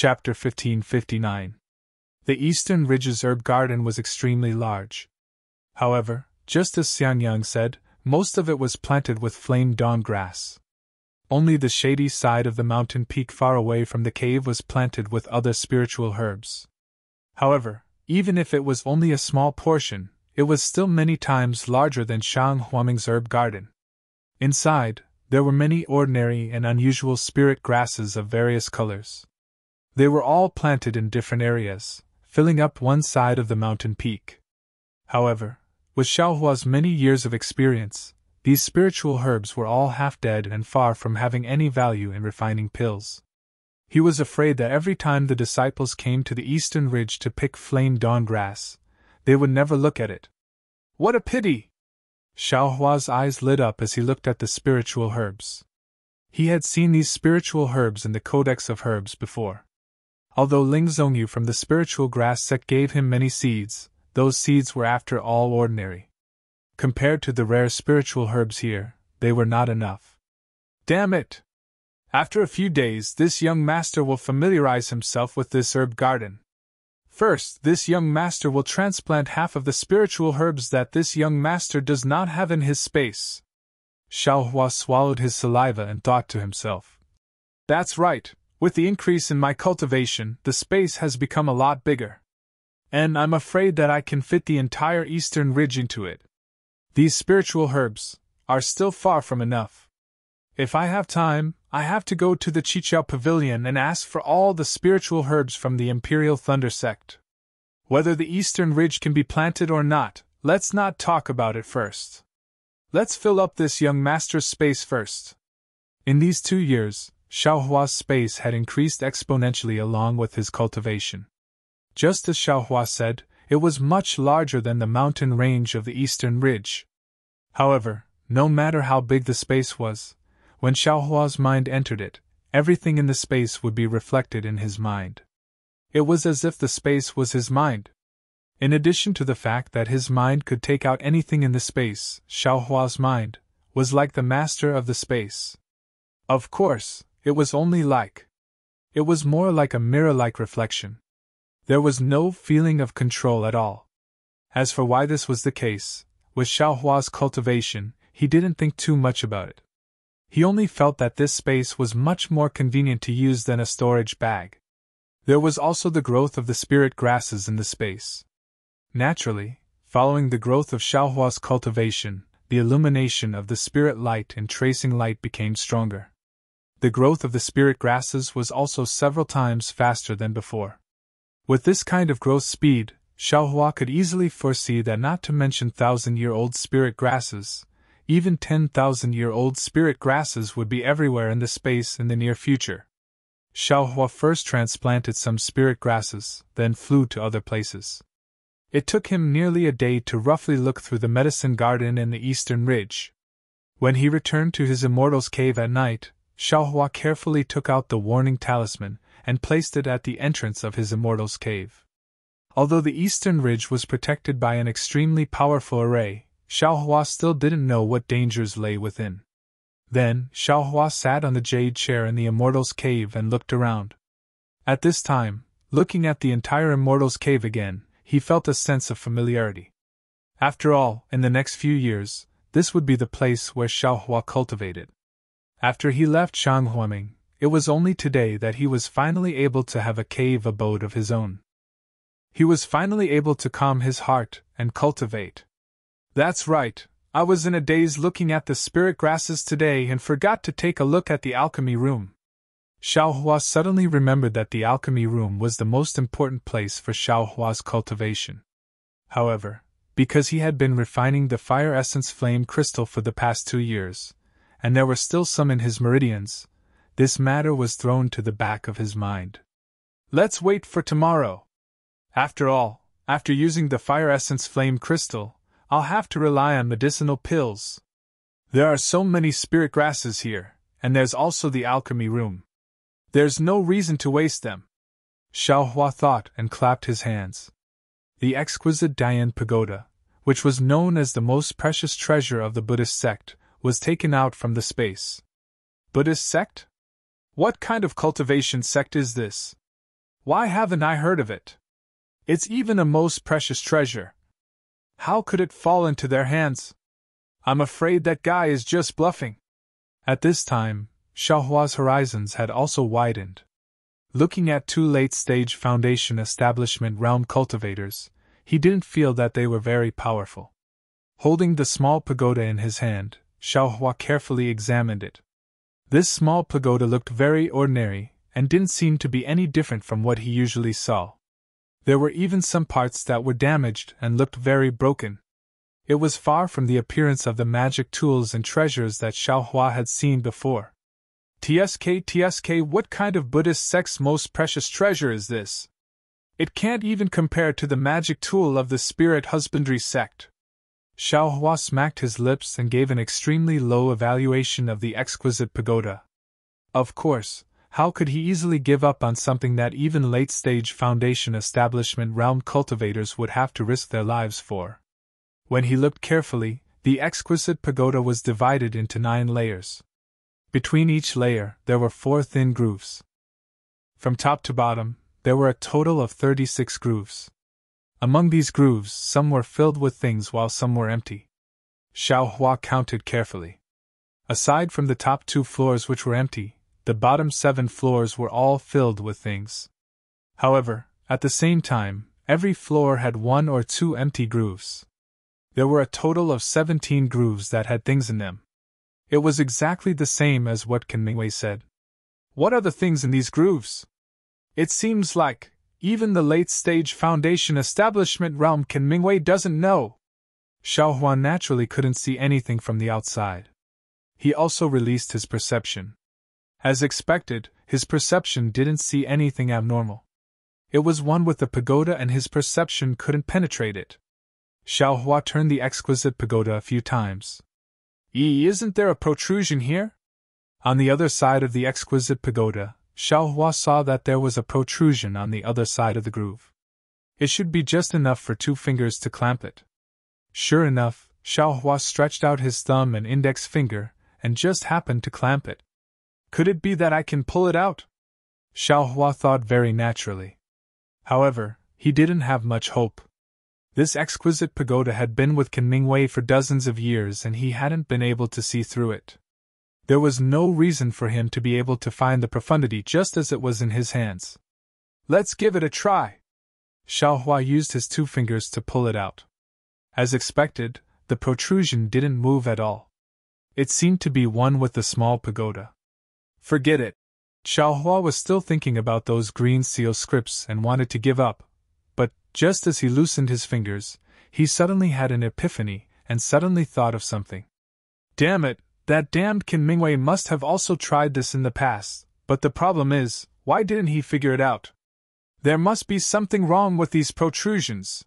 Chapter 1559. The Eastern Ridge's herb garden was extremely large. However, just as Xiangyang said, most of it was planted with flame dawn grass. Only the shady side of the mountain peak far away from the cave was planted with other spiritual herbs. However, even if it was only a small portion, it was still many times larger than Shang Huaming's herb garden. Inside, there were many ordinary and unusual spirit grasses of various colors. They were all planted in different areas, filling up one side of the mountain peak. However, with Xiaohua's many years of experience, these spiritual herbs were all half dead and far from having any value in refining pills. He was afraid that every time the disciples came to the Eastern Ridge to pick flame dawn grass, they would never look at it. What a pity! Xiaohua's eyes lit up as he looked at the spiritual herbs. He had seen these spiritual herbs in the Codex of Herbs before. Although Ling Zhongyu from the spiritual grass sect gave him many seeds, those seeds were after all ordinary. Compared to the rare spiritual herbs here, they were not enough. Damn it! After a few days, this young master will familiarize himself with this herb garden. First, this young master will transplant half of the spiritual herbs that this young master does not have in his space. Xiaohua swallowed his saliva and thought to himself. That's right. With the increase in my cultivation, the space has become a lot bigger. And I'm afraid that I can fit the entire Eastern Ridge into it. These spiritual herbs are still far from enough. If I have time, I have to go to the Chiqiao Pavilion and ask for all the spiritual herbs from the Imperial Thunder sect. Whether the Eastern Ridge can be planted or not, let's not talk about it first. Let's fill up this young master's space first. In these 2 years, Xiaohua's space had increased exponentially along with his cultivation. Just as Xiaohua said, it was much larger than the mountain range of the Eastern Ridge. However, no matter how big the space was, when Xiaohua's mind entered it, everything in the space would be reflected in his mind. It was as if the space was his mind. In addition to the fact that his mind could take out anything in the space, Xiaohua's mind was like the master of the space. Of course, it was only like. It was more like a mirror-like reflection. There was no feeling of control at all. As for why this was the case, with Xiaohua's cultivation, he didn't think too much about it. He only felt that this space was much more convenient to use than a storage bag. There was also the growth of the spirit grasses in the space. Naturally, following the growth of Xiaohua's cultivation, the illumination of the spirit light and tracing light became stronger. The growth of the spirit grasses was also several times faster than before. With this kind of growth speed, Xiaohua could easily foresee that not to mention 1,000-year-old spirit grasses, even 10,000-year-old spirit grasses would be everywhere in the space in the near future. Xiaohua first transplanted some spirit grasses, then flew to other places. It took him nearly a day to roughly look through the medicine garden in the Eastern Ridge. When he returned to his Immortal's cave at night, Xiaohua carefully took out the warning talisman and placed it at the entrance of his Immortal's cave. Although the Eastern Ridge was protected by an extremely powerful array, Xiaohua still didn't know what dangers lay within. Then, Xiaohua sat on the jade chair in the Immortal's cave and looked around. At this time, looking at the entire Immortal's cave again, he felt a sense of familiarity. After all, in the next few years, this would be the place where Xiaohua cultivated. After he left Shanghuaming, it was only today that he was finally able to have a cave abode of his own. He was finally able to calm his heart and cultivate. That's right, I was in a daze looking at the spirit grasses today and forgot to take a look at the alchemy room. Xiaohua suddenly remembered that the alchemy room was the most important place for Xiaohua's cultivation. However, because he had been refining the fire essence flame crystal for the past 2 years, and there were still some in his meridians, this matter was thrown to the back of his mind. Let's wait for tomorrow. After all, after using the fire essence flame crystal, I'll have to rely on medicinal pills. There are so many spirit grasses here, and there's also the alchemy room. There's no reason to waste them. Xiaohua thought and clapped his hands. The exquisite Dian pagoda, which was known as the most precious treasure of the Buddhist sect, was taken out from the space. Buddhist sect? What kind of cultivation sect is this? Why haven't I heard of it? It's even a most precious treasure. How could it fall into their hands? I'm afraid that guy is just bluffing. At this time, Xiaohua's horizons had also widened. Looking at two late-stage Foundation Establishment realm cultivators, he didn't feel that they were very powerful. Holding the small pagoda in his hand, Xiaohua carefully examined it. This small pagoda looked very ordinary, and didn't seem to be any different from what he usually saw. There were even some parts that were damaged and looked very broken. It was far from the appearance of the magic tools and treasures that Xiaohua had seen before. TSK, what kind of Buddhist sect's most precious treasure is this? It can't even compare to the magic tool of the spirit husbandry sect. Xiaohua smacked his lips and gave an extremely low evaluation of the exquisite pagoda. Of course, how could he easily give up on something that even late-stage Foundation Establishment realm cultivators would have to risk their lives for? When he looked carefully, the exquisite pagoda was divided into 9 layers. Between each layer, there were 4 thin grooves. From top to bottom, there were a total of 36 grooves. Among these grooves, some were filled with things while some were empty. Xiaohua counted carefully. Aside from the top 2 floors which were empty, the bottom 7 floors were all filled with things. However, at the same time, every floor had 1 or 2 empty grooves. There were a total of 17 grooves that had things in them. It was exactly the same as what Qin Mingwei said. What are the things in these grooves? It seems like even the late-stage Foundation Establishment realm Qin Mingwei doesn't know. Xiaohua naturally couldn't see anything from the outside. He also released his perception. As expected, his perception didn't see anything abnormal. It was one with the pagoda and his perception couldn't penetrate it. Xiaohua turned the exquisite pagoda a few times. Isn't there a protrusion here? On the other side of the exquisite pagoda, Xiaohua saw that there was a protrusion on the other side of the groove. It should be just enough for 2 fingers to clamp it. Sure enough, Xiaohua stretched out his thumb and index finger, and just happened to clamp it. Could it be that I can pull it out? Xiaohua thought very naturally. However, he didn't have much hope. This exquisite pagoda had been with Qin Mingwei for dozens of years and he hadn't been able to see through it. There was no reason for him to be able to find the profundity just as it was in his hands. Let's give it a try. Xiaohua used his 2 fingers to pull it out. As expected, the protrusion didn't move at all. It seemed to be one with the small pagoda. Forget it. Xiaohua was still thinking about those green seal scripts and wanted to give up. But, just as he loosened his fingers, he suddenly had an epiphany and suddenly thought of something. Damn it, that damned Qin Mingwei must have also tried this in the past, but the problem is, why didn't he figure it out? There must be something wrong with these protrusions.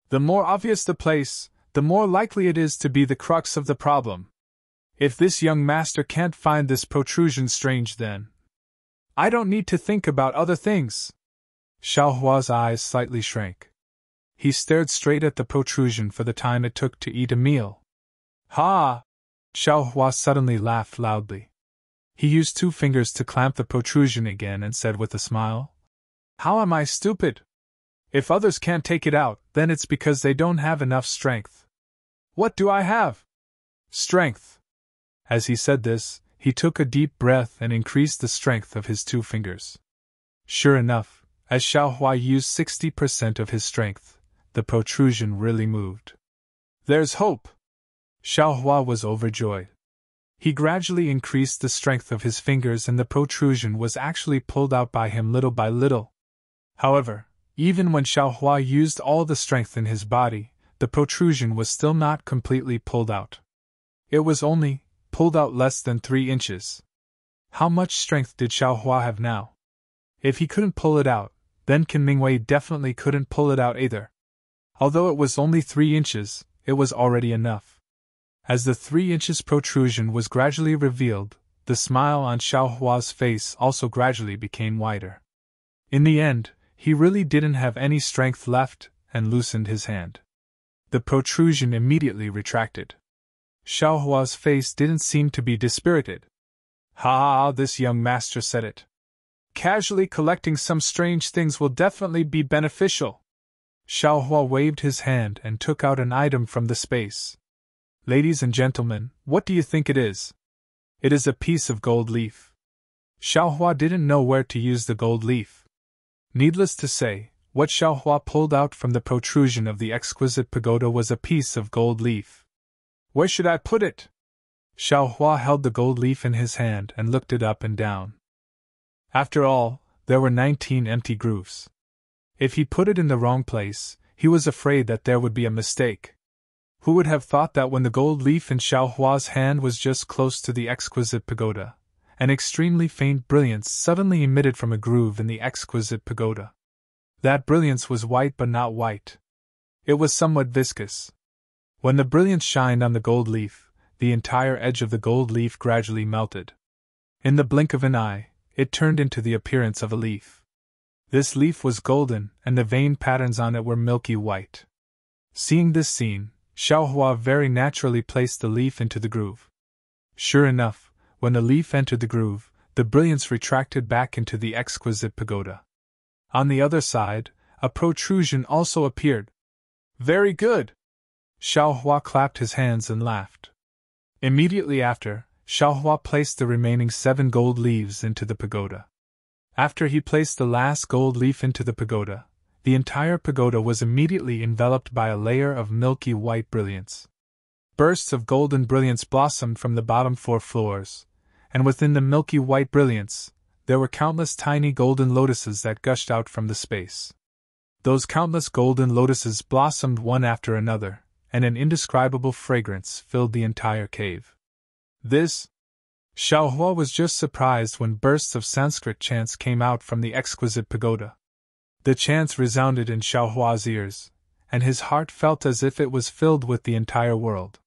The more obvious the place, the more likely it is to be the crux of the problem. If this young master can't find this protrusion strange, then I don't need to think about other things. Xiaohua's eyes slightly shrank. He stared straight at the protrusion for the time it took to eat a meal. Ha! Xiaohua suddenly laughed loudly. He used 2 fingers to clamp the protrusion again and said with a smile, How am I stupid? If others can't take it out, then it's because they don't have enough strength. What do I have? Strength. As he said this, he took a deep breath and increased the strength of his 2 fingers. Sure enough, as Xiaohua used 60% of his strength, the protrusion really moved. There's hope! Xiaohua was overjoyed. He gradually increased the strength of his fingers and the protrusion was actually pulled out by him little by little. However, even when Xiaohua used all the strength in his body, the protrusion was still not completely pulled out. It was only pulled out less than 3 inches. How much strength did Xiaohua have now? If he couldn't pull it out, then Qin Mingwei definitely couldn't pull it out either. Although it was only 3 inches, it was already enough. As the 3 inches protrusion was gradually revealed, the smile on Xiaohua's face also gradually became wider. In the end, he really didn't have any strength left, and loosened his hand. The protrusion immediately retracted. Xiaohua's face didn't seem to be dispirited. Ha! This young master said it. Casually collecting some strange things will definitely be beneficial. Xiaohua waved his hand and took out an item from the space. Ladies and gentlemen, what do you think it is? It is a piece of gold leaf. Xiaohua didn't know where to use the gold leaf. Needless to say, what Xiaohua pulled out from the protrusion of the exquisite pagoda was a piece of gold leaf. Where should I put it? Xiaohua held the gold leaf in his hand and looked it up and down. After all, there were 19 empty grooves. If he put it in the wrong place, he was afraid that there would be a mistake. Who would have thought that when the gold leaf in Xiaohua's hand was just close to the exquisite pagoda, an extremely faint brilliance suddenly emitted from a groove in the exquisite pagoda. That brilliance was white but not white. It was somewhat viscous. When the brilliance shined on the gold leaf, the entire edge of the gold leaf gradually melted. In the blink of an eye, it turned into the appearance of a leaf. This leaf was golden, and the vein patterns on it were milky white. Seeing this scene, Xiaohua very naturally placed the leaf into the groove. Sure enough, when the leaf entered the groove, the brilliance retracted back into the exquisite pagoda. On the other side, a protrusion also appeared. Very good! Xiaohua clapped his hands and laughed. Immediately after, Xiaohua placed the remaining 7 gold leaves into the pagoda. After he placed the last gold leaf into the pagoda, the entire pagoda was immediately enveloped by a layer of milky white brilliance. Bursts of golden brilliance blossomed from the bottom 4 floors, and within the milky white brilliance, there were countless tiny golden lotuses that gushed out from the space. Those countless golden lotuses blossomed one after another, and an indescribable fragrance filled the entire cave. This? Xiaohua was just surprised when bursts of Sanskrit chants came out from the exquisite pagoda. The chants resounded in Xiaohua's ears, and his heart felt as if it was filled with the entire world.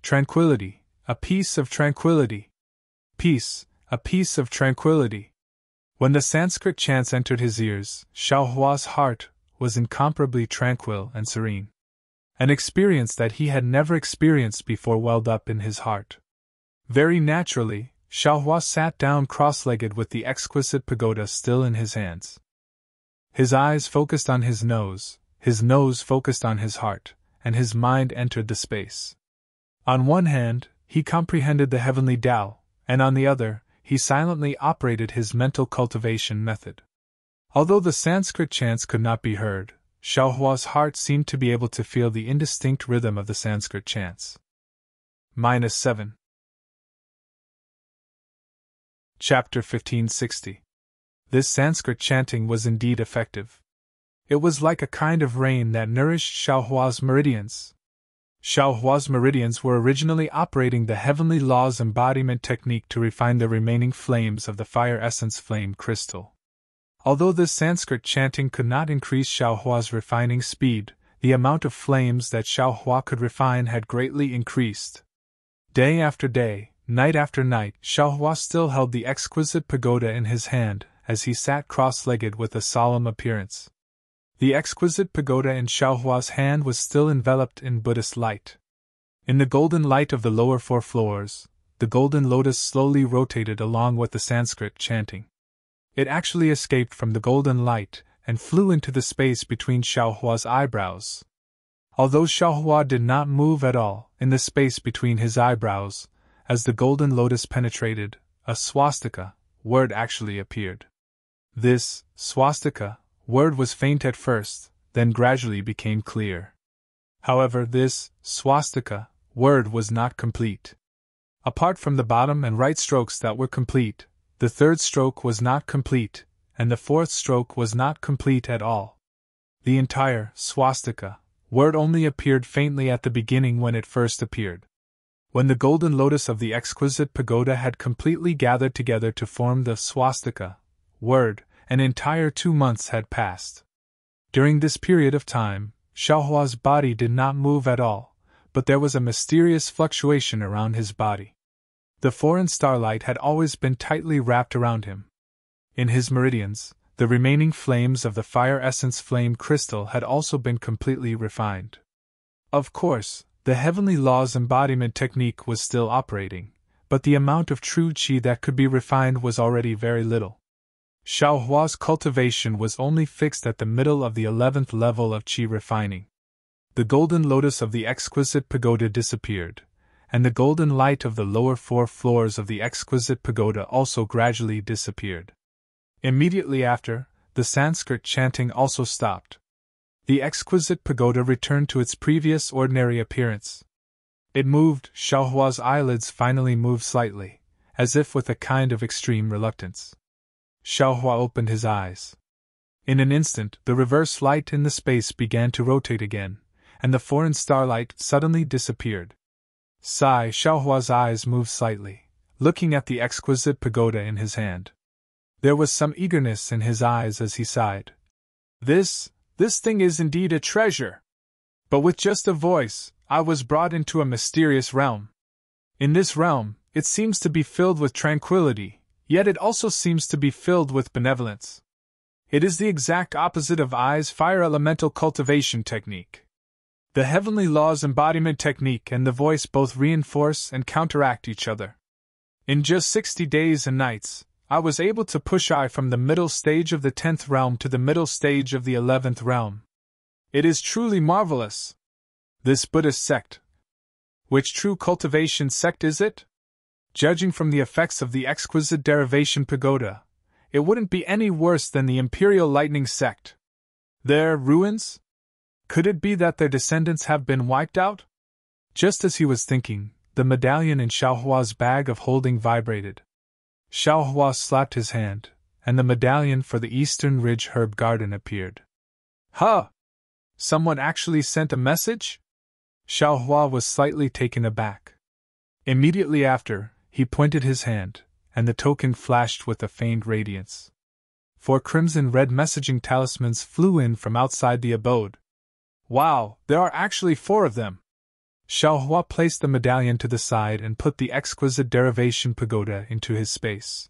Tranquility, a piece of tranquility. Peace, a piece of tranquility. When the Sanskrit chants entered his ears, Xiaohua's heart was incomparably tranquil and serene. An experience that he had never experienced before welled up in his heart. Very naturally, Xiaohua sat down cross-legged with the exquisite pagoda still in his hands. His eyes focused on his nose focused on his heart, and his mind entered the space. On one hand, he comprehended the heavenly Tao, and on the other, he silently operated his mental cultivation method. Although the Sanskrit chants could not be heard, Xiaohua's heart seemed to be able to feel the indistinct rhythm of the Sanskrit chants. -7. Chapter 1560. This Sanskrit chanting was indeed effective. It was like a kind of rain that nourished Xiaohua's meridians. Xiaohua's meridians were originally operating the heavenly law's embodiment technique to refine the remaining flames of the fire essence flame crystal. Although this Sanskrit chanting could not increase Xiaohua's refining speed, the amount of flames that Xiaohua could refine had greatly increased. Day after day, night after night, Xiaohua still held the exquisite pagoda in his hand, as he sat cross-legged with a solemn appearance. The exquisite pagoda in Xiaohua's hand was still enveloped in Buddhist light. In the golden light of the lower 4 floors, the golden lotus slowly rotated along with the Sanskrit chanting. It actually escaped from the golden light and flew into the space between Xiaohua's eyebrows. Although Xiaohua did not move at all in the space between his eyebrows, as the golden lotus penetrated, a swastika word actually appeared. This swastika word was faint at first, then gradually became clear. However, this swastika word was not complete. Apart from the bottom and right strokes that were complete, the 3rd stroke was not complete, and the 4th stroke was not complete at all. The entire swastika word only appeared faintly at the beginning when it first appeared. When the golden lotus of the exquisite pagoda had completely gathered together to form the swastika word, an entire 2 months had passed. During this period of time, Xiaohua's body did not move at all, but there was a mysterious fluctuation around his body. The foreign starlight had always been tightly wrapped around him. In his meridians, the remaining flames of the fire essence flame crystal had also been completely refined. Of course, the heavenly law's embodiment technique was still operating, but the amount of true qi that could be refined was already very little. Xiaohua's cultivation was only fixed at the middle of the 11th level of qi refining. The golden lotus of the exquisite pagoda disappeared, and the golden light of the lower 4 floors of the exquisite pagoda also gradually disappeared. Immediately after, the Sanskrit chanting also stopped. The exquisite pagoda returned to its previous ordinary appearance. It moved, Xiaohua's eyelids finally moved slightly, as if with a kind of extreme reluctance. Xiaohua opened his eyes. In an instant, the reverse light in the space began to rotate again, and the foreign starlight suddenly disappeared. Sigh, Xiaohua's eyes moved slightly, looking at the exquisite pagoda in his hand. There was some eagerness in his eyes as he sighed. This thing is indeed a treasure. But with just a voice, I was brought into a mysterious realm. In this realm, it seems to be filled with tranquility, yet it also seems to be filled with benevolence. It is the exact opposite of I's fire elemental cultivation technique. The heavenly laws embodiment technique and the voice both reinforce and counteract each other. In just 60 days and nights, I was able to push I from the middle stage of the 10th realm to the middle stage of the 11th realm. It is truly marvelous. This Buddhist sect. Which true cultivation sect is it? Judging from the effects of the exquisite derivation pagoda, it wouldn't be any worse than the imperial lightning sect. Their ruins? Could it be that their descendants have been wiped out? Just as he was thinking, the medallion in Xiaohua's bag of holding vibrated. Xiaohua slapped his hand, and the medallion for the Eastern Ridge Herb Garden appeared. Huh! Someone actually sent a message? Xiaohua was slightly taken aback. Immediately after, he pointed his hand, and the token flashed with a faint radiance. 4 crimson-red messaging talismans flew in from outside the abode. Wow, there are actually 4 of them! Xiaohua placed the medallion to the side and put the exquisite derivation pagoda into his space.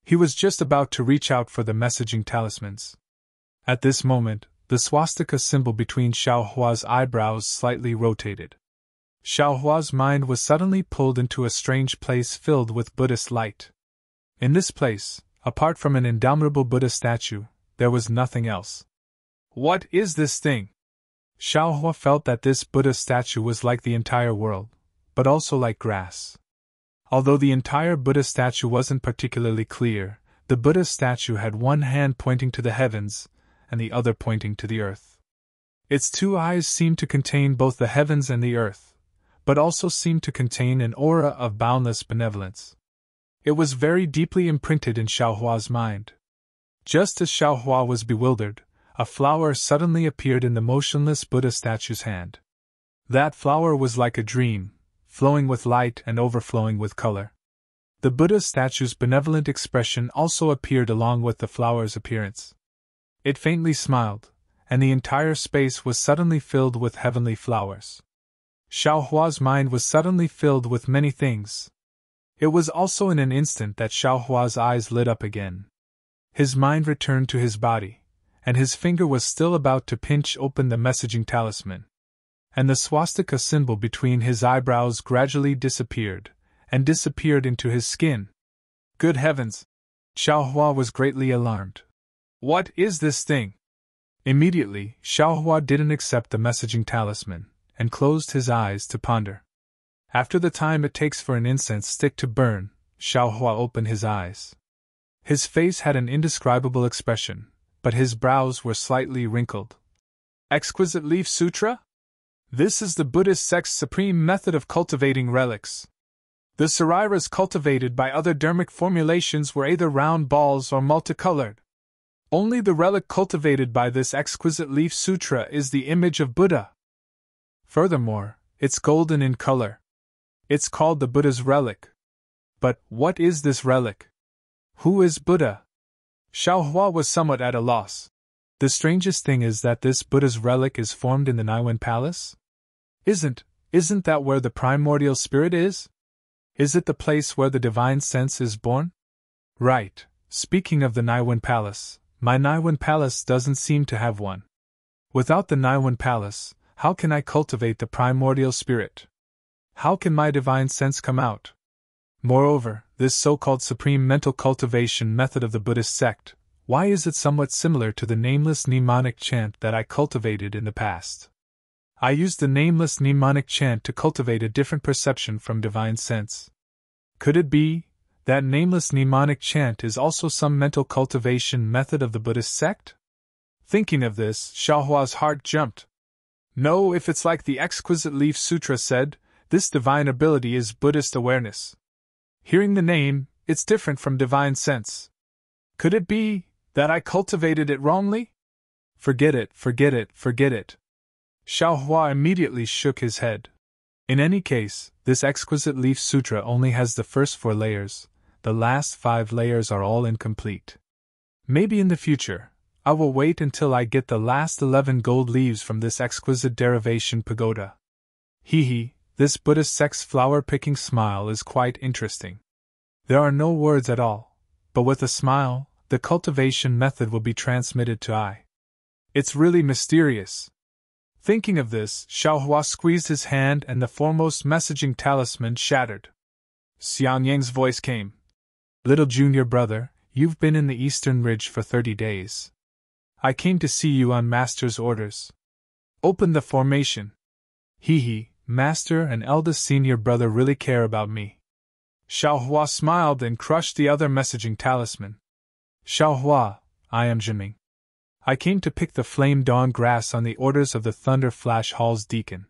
He was just about to reach out for the messaging talismans. At this moment, the swastika symbol between Xiaohua's eyebrows slightly rotated. Xiaohua's mind was suddenly pulled into a strange place filled with Buddhist light. In this place, apart from an indomitable Buddha statue, there was nothing else. What is this thing? Xiaohua felt that this Buddha statue was like the entire world, but also like grass. Although the entire Buddha statue wasn't particularly clear, the Buddha statue had one hand pointing to the heavens, and the other pointing to the earth. Its 2 eyes seemed to contain both the heavens and the earth, but also seemed to contain an aura of boundless benevolence. It was very deeply imprinted in Xiaohua's mind. Just as Xiaohua was bewildered, a flower suddenly appeared in the motionless Buddha statue's hand. That flower was like a dream, flowing with light and overflowing with color. The Buddha statue's benevolent expression also appeared along with the flower's appearance. It faintly smiled, and the entire space was suddenly filled with heavenly flowers. Xiaohua's mind was suddenly filled with many things. It was also in an instant that Xiaohua's eyes lit up again. His mind returned to his body, and his finger was still about to pinch open the messaging talisman. And the swastika symbol between his eyebrows gradually disappeared, and disappeared into his skin. Good heavens! Xiaohua was greatly alarmed. What is this thing? Immediately, Xiaohua didn't accept the messaging talisman, and closed his eyes to ponder. After the time it takes for an incense stick to burn, Xiaohua opened his eyes. His face had an indescribable expression, but his brows were slightly wrinkled. Exquisite Leaf Sutra? This is the Buddhist sect's supreme method of cultivating relics. The sariras cultivated by other dharmic formulations were either round balls or multicolored. Only the relic cultivated by this exquisite leaf sutra is the image of Buddha. Furthermore, it's golden in color. It's called the Buddha's relic. But what is this relic? Who is Buddha? Xiaohua was somewhat at a loss. The strangest thing is that this Buddha's relic is formed in the Naiwen Palace? Isn't that where the primordial spirit is? Is it the place where the divine sense is born? Right, speaking of the Naiwen Palace, my Naiwen Palace doesn't seem to have one. Without the Naiwen Palace, how can I cultivate the primordial spirit? How can my divine sense come out? Moreover, this so-called supreme mental cultivation method of the Buddhist sect, why is it somewhat similar to the nameless mnemonic chant that I cultivated in the past? I used the nameless mnemonic chant to cultivate a different perception from divine sense. Could it be that nameless mnemonic chant is also some mental cultivation method of the Buddhist sect? Thinking of this, Xiaohua's heart jumped. No, if it's like the Exquisite Leaf Sutra said, this divine ability is Buddhist awareness. Hearing the name, it's different from divine sense. Could it be that I cultivated it wrongly? Forget it, forget it, forget it. Xiaohua immediately shook his head. In any case, this Exquisite Leaf Sutra only has the first 4 layers, the last 5 layers are all incomplete. Maybe in the future, I will wait until I get the last 11 gold leaves from this exquisite derivation pagoda. Hee, this Buddhist sect's flower-picking smile is quite interesting. There are no words at all, but with a smile, the cultivation method will be transmitted to I. It's really mysterious. Thinking of this, Xiaohua squeezed his hand and the foremost messaging talisman shattered. Xiang Yang's voice came. Little junior brother, you've been in the Eastern Ridge for 30 days. I came to see you on Master's orders. Open the formation. Hee, Master and eldest senior brother really care about me. Xiaohua smiled and crushed the other messaging talisman. Xiaohua, I am Jiming. I came to pick the flame dawn grass on the orders of the Thunder Flash Hall's deacon.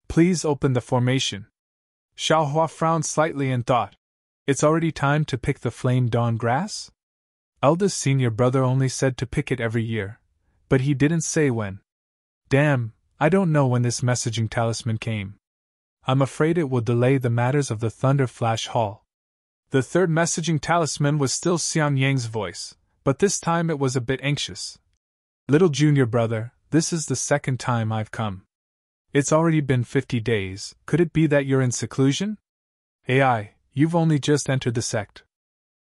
Please open the formation. Xiaohua frowned slightly and thought, it's already time to pick the flame dawn grass? Eldest senior brother only said to pick it every year, but he didn't say when. Damn, I don't know when this messaging talisman came. I'm afraid it will delay the matters of the Thunder Flash Hall. The third messaging talisman was still Xiang Yang's voice, but this time it was a bit anxious. Little junior brother, this is the second time I've come. It's already been 50 days, could it be that you're in seclusion? AI, you've only just entered the sect.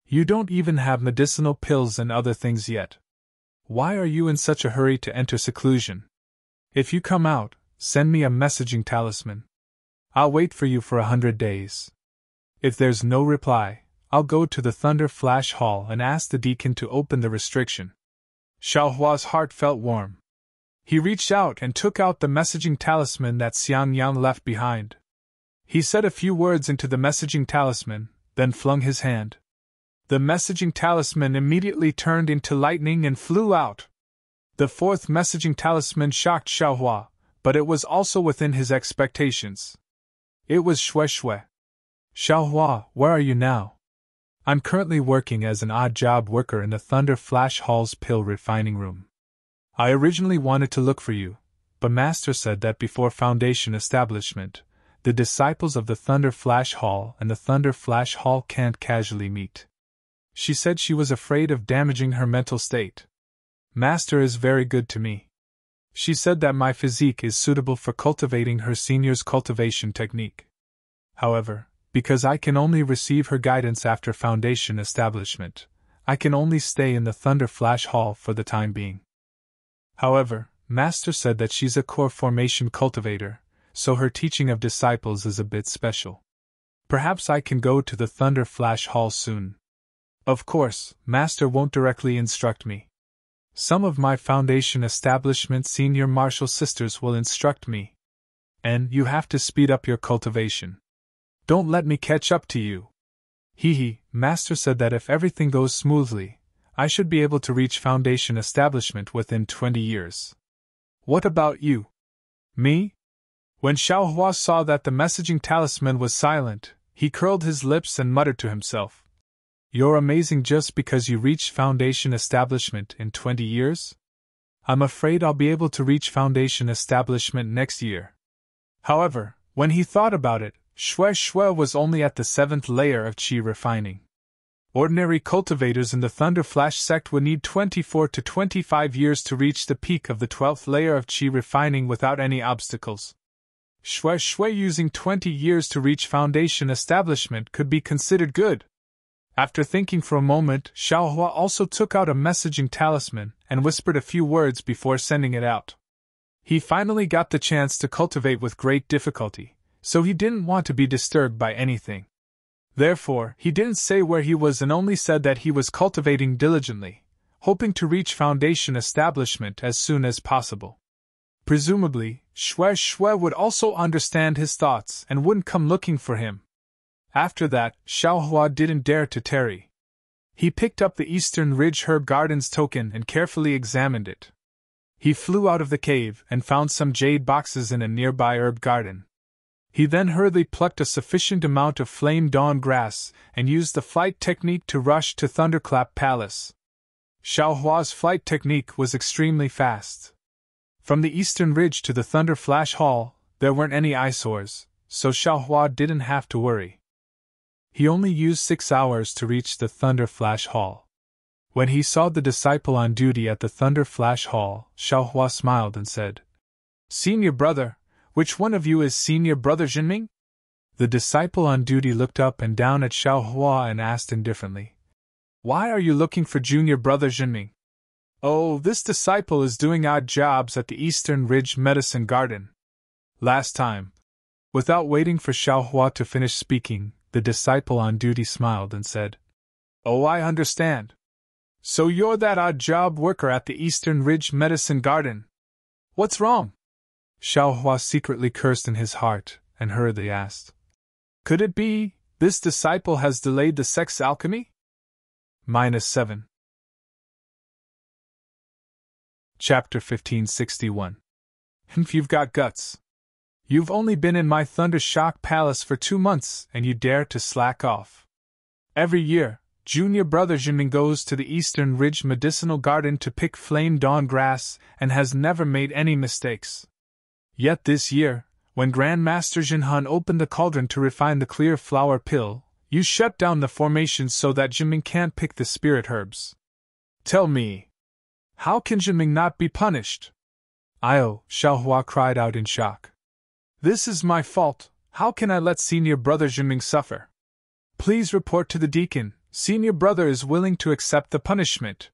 You don't even have medicinal pills and other things yet. Why are you in such a hurry to enter seclusion? If you come out, send me a messaging talisman. I'll wait for you for 100 days. If there's no reply, I'll go to the Thunder Flash Hall and ask the deacon to open the restriction. Xiaohua's heart felt warm. He reached out and took out the messaging talisman that Xiang Yang left behind. He said a few words into the messaging talisman, then flung his hand. The messaging talisman immediately turned into lightning and flew out. The fourth messaging talisman shocked Xiaohua, but it was also within his expectations. It was Xue Xue. Xiaohua, where are you now? I'm currently working as an odd job worker in the Thunder Flash Hall's pill refining room. I originally wanted to look for you, but Master said that before Foundation establishment, the disciples of the Thunder Flash Hall and the Thunder Flash Hall can't casually meet. She said she was afraid of damaging her mental state. Master is very good to me. She said that my physique is suitable for cultivating her senior's cultivation technique. However, because I can only receive her guidance after Foundation establishment, I can only stay in the Thunder Flash Hall for the time being. However, Master said that she's a core formation cultivator, so her teaching of disciples is a bit special. Perhaps I can go to the Thunder Flash Hall soon. Of course, Master won't directly instruct me. Some of my Foundation establishment senior martial sisters will instruct me. And you have to speed up your cultivation. Don't let me catch up to you. Master said that if everything goes smoothly, I should be able to reach Foundation establishment within 20 years. What about you? Me? When Xiaohua saw that the messaging talisman was silent, he curled his lips and muttered to himself. You're amazing just because you reached Foundation establishment in 20 years? I'm afraid I'll be able to reach Foundation establishment next year. However, when he thought about it, Xue Xue was only at the 7th layer of qi refining. Ordinary cultivators in the Thunder Flash sect would need 24 to 25 years to reach the peak of the 12th layer of qi refining without any obstacles. Xue Xue using 20 years to reach Foundation establishment could be considered good. After thinking for a moment, Xiaohua also took out a messaging talisman and whispered a few words before sending it out. He finally got the chance to cultivate with great difficulty, so he didn't want to be disturbed by anything. Therefore, he didn't say where he was and only said that he was cultivating diligently, hoping to reach foundation establishment as soon as possible. Presumably, Shue would also understand his thoughts and wouldn't come looking for him. After that, Xiaohua didn't dare to tarry. He picked up the Eastern Ridge Herb Garden's token and carefully examined it. He flew out of the cave and found some jade boxes in a nearby herb garden. He then hurriedly plucked a sufficient amount of flame dawn grass and used the flight technique to rush to Thunderclap Palace. Xiaohua's flight technique was extremely fast. From the Eastern Ridge to the Thunder Flash Hall, there weren't any eyesores, so Xiaohua didn't have to worry. He only used 6 hours to reach the Thunder Flash Hall. When he saw the disciple on duty at the Thunder Flash Hall, Xiaohua smiled and said, "Senior brother, which one of you is Senior Brother Jinming?" The disciple on duty looked up and down at Xiaohua and asked indifferently, "Why are you looking for Junior Brother Jinming?" "Oh, this disciple is doing odd jobs at the Eastern Ridge Medicine Garden. Last time." Without waiting for Xiaohua to finish speaking, the disciple on duty smiled and said, "Oh, I understand. So you're that odd job worker at the Eastern Ridge Medicine Garden. What's wrong?" Xiaohua secretly cursed in his heart and hurriedly asked, "Could it be this disciple has delayed the sex alchemy?" -7. Chapter 1561. If you've got guts. You've only been in my Thunder Shock Palace for 2 months and you dare to slack off. Every year, Junior Brother Jinming goes to the Eastern Ridge Medicinal Garden to pick flame dawn grass and has never made any mistakes. Yet this year, when Grand Master Jinhan opened the cauldron to refine the clear flower pill, you shut down the formation so that Jinming can't pick the spirit herbs. Tell me, how can Jinming not be punished? "Io," Xiaohua cried out in shock. "This is my fault. How can I let Senior Brother Jinming suffer? Please report to the deacon. Senior Brother is willing to accept the punishment."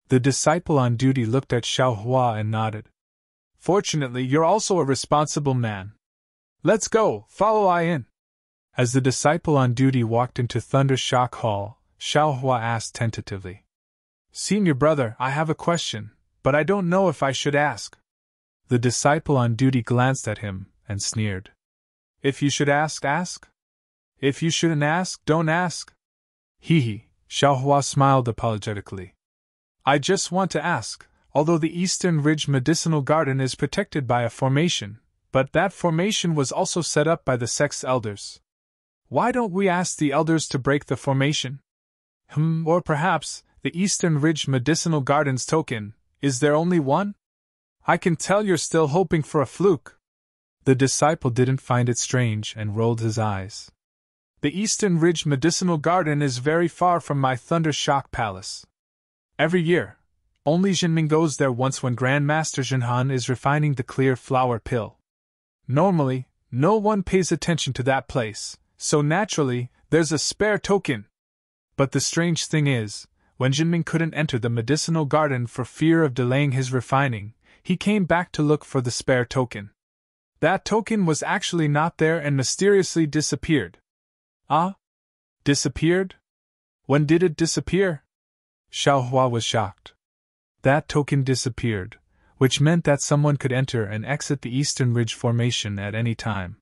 The disciple on duty looked at Xiaohua and nodded. "Fortunately, you're also a responsible man. Let's go, follow I in." As the disciple on duty walked into Thunder Shock Hall, Xiaohua asked tentatively, "Senior Brother, I have a question, but I don't know if I should ask." The disciple on duty glanced at him and sneered. "If you should ask, ask. If you shouldn't ask, don't ask." Hee, Xiaohua smiled apologetically. "I just want to ask. Although the Eastern Ridge Medicinal Garden is protected by a formation, but that formation was also set up by the sex elders. Why don't we ask the elders to break the formation? Or perhaps, the Eastern Ridge Medicinal Garden's token, is there only one? I can tell you're still hoping for a fluke." The disciple didn't find it strange and rolled his eyes. "The Eastern Ridge Medicinal Garden is very far from my Thunder Shock Palace. Every year, only Jinming goes there once when Grand Master Jinhan is refining the clear flower pill. Normally, no one pays attention to that place, so naturally, there's a spare token. But the strange thing is, when Jinming couldn't enter the medicinal garden for fear of delaying his refining, he came back to look for the spare token. That token was actually not there and mysteriously disappeared." "Ah? Disappeared? When did it disappear?" Xiaohua was shocked. That token disappeared, which meant that someone could enter and exit the Eastern Ridge Formation at any time.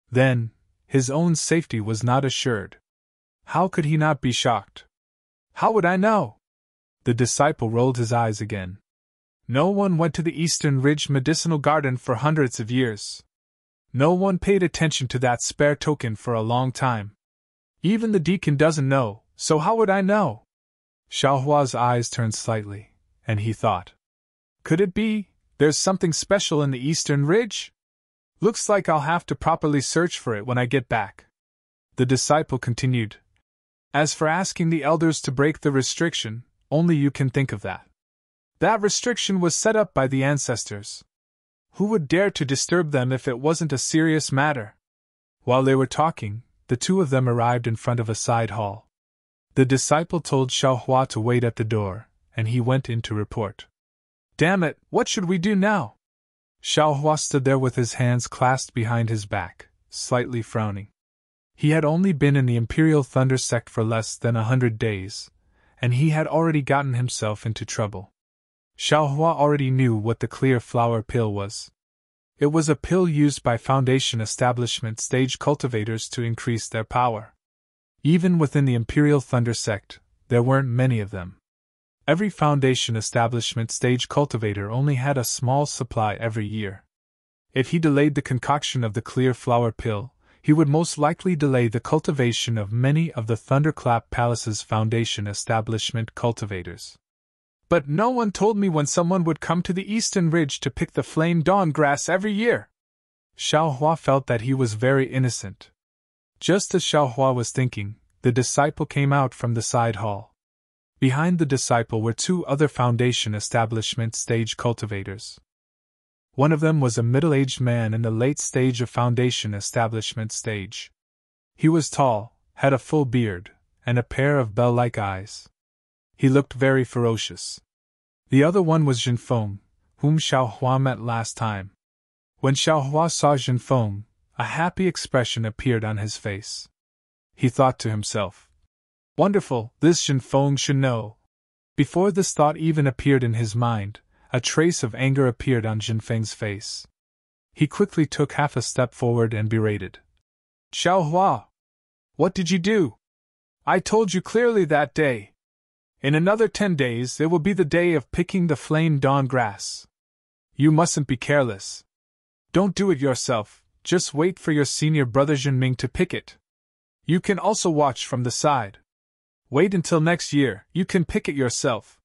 Then, his own safety was not assured. How could he not be shocked? "How would I know?" The disciple rolled his eyes again. "No one went to the Eastern Ridge Medicinal Garden for hundreds of years. No one paid attention to that spare token for a long time. Even the deacon doesn't know, so how would I know?" Xiaohua's eyes turned slightly, and he thought, "Could it be there's something special in the Eastern Ridge? Looks like I'll have to properly search for it when I get back." The disciple continued, "As for asking the elders to break the restriction, only you can think of that. That restriction was set up by the ancestors. Who would dare to disturb them if it wasn't a serious matter?" While they were talking, the two of them arrived in front of a side hall. The disciple told Xiaohua to wait at the door, and he went in to report. "Damn it, what should we do now?" Xiaohua stood there with his hands clasped behind his back, slightly frowning. He had only been in the Imperial Thunder sect for less than 100 days, and he had already gotten himself into trouble. Xiaohua already knew what the clear flower pill was. It was a pill used by Foundation establishment stage cultivators to increase their power. Even within the Imperial Thunder sect, there weren't many of them. Every Foundation establishment stage cultivator only had a small supply every year. If he delayed the concoction of the clear flower pill, he would most likely delay the cultivation of many of the Thunderclap Palace's Foundation establishment cultivators. But no one told me when someone would come to the Eastern Ridge to pick the flame dawn grass every year. Xiaohua felt that he was very innocent. Just as Xiaohua was thinking, the disciple came out from the side hall. Behind the disciple were two other Foundation establishment stage cultivators. One of them was a middle-aged man in the late stage of Foundation establishment stage. He was tall, had a full beard, and a pair of bell-like eyes. He looked very ferocious. The other one was Jinfeng, whom Xiaohua met last time. When Xiaohua saw Jinfeng, a happy expression appeared on his face. He thought to himself, "Wonderful, this Jinfeng should know." Before this thought even appeared in his mind, a trace of anger appeared on Jinfeng's face. He quickly took half a step forward and berated. "Xiaohua! What did you do? I told you clearly that day. In another 10 days it will be the day of picking the flame dawn grass. You mustn't be careless. Don't do it yourself, just wait for your senior brother Jinming to pick it. You can also watch from the side. Wait until next year, you can pick it yourself.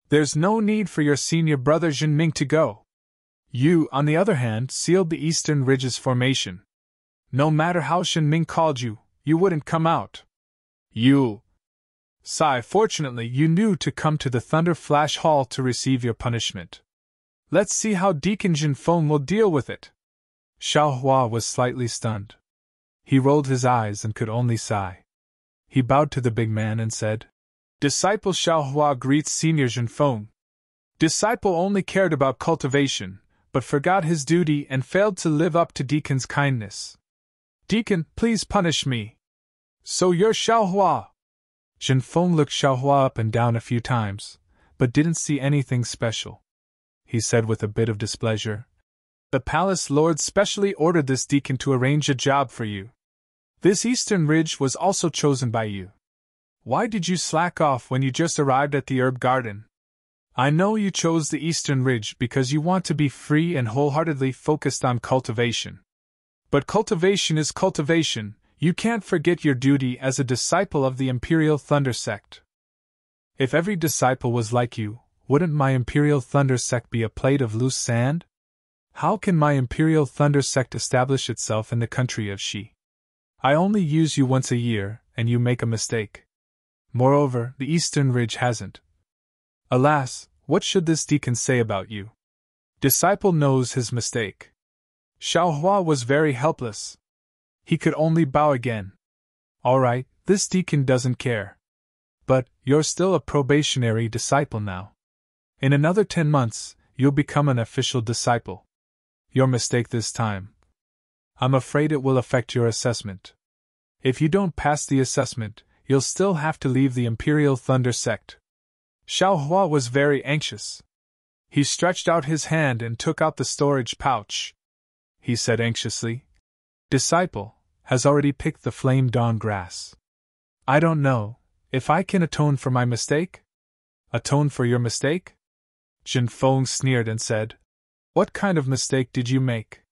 There's no need for your senior brother Jinming to go. You, on the other hand, sealed the Eastern Ridge's formation. No matter how Jinming called you, you wouldn't come out. You. Sai, fortunately you knew to come to the Thunder Flash Hall to receive your punishment. Let's see how Deacon Jinfeng will deal with it." Xiaohua was slightly stunned. He rolled his eyes and could only sigh. He bowed to the big man and said, "Disciple Xiaohua greets Senior Jinfeng. Disciple only cared about cultivation, but forgot his duty and failed to live up to Deacon's kindness. Deacon, please punish me." "So you're Xiaohua?" Jinfeng looked Xiaohua up and down a few times, but didn't see anything special. He said with a bit of displeasure, "The palace lord specially ordered this deacon to arrange a job for you. This Eastern Ridge was also chosen by you. Why did you slack off when you just arrived at the herb garden? I know you chose the Eastern Ridge because you want to be free and wholeheartedly focused on cultivation. But cultivation is cultivation, you can't forget your duty as a disciple of the Imperial Thunder sect. If every disciple was like you, wouldn't my Imperial Thunder sect be a plate of loose sand? How can my Imperial Thunder sect establish itself in the country of Xi? I only use you once a year, and you make a mistake. Moreover, the Eastern Ridge hasn't. Alas, what should this deacon say about you? Disciple knows his mistake." Xiaohua was very helpless. He could only bow again. "All right, this deacon doesn't care. But, you're still a probationary disciple now. In another 10 months, you'll become an official disciple. Your mistake this time. I'm afraid it will affect your assessment. If you don't pass the assessment, you'll still have to leave the Imperial Thunder sect." Xiaohua was very anxious. He stretched out his hand and took out the storage pouch. He said anxiously, "Disciple has already picked the flame dawn grass. I don't know if I can atone for my mistake?" "Atone for your mistake?" Jinfeng sneered and said, "What kind of mistake did you make?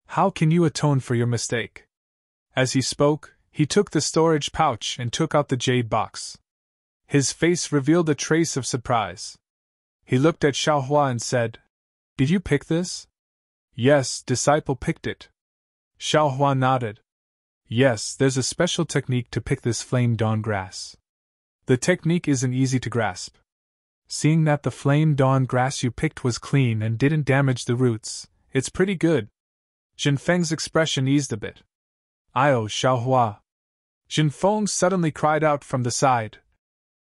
How can you atone for your mistake?" As he spoke, he took the storage pouch and took out the jade box. His face revealed a trace of surprise. He looked at Xiaohua and said, "Did you pick this?" "Yes, disciple picked it." Xiaohua nodded. "Yes, there's a special technique to pick this flame dawn grass. The technique isn't easy to grasp. Seeing that the flame dawn grass you picked was clean and didn't damage the roots, it's pretty good." Jinfeng's expression eased a bit. "Io, Xiaohua!" Jinfeng suddenly cried out from the side.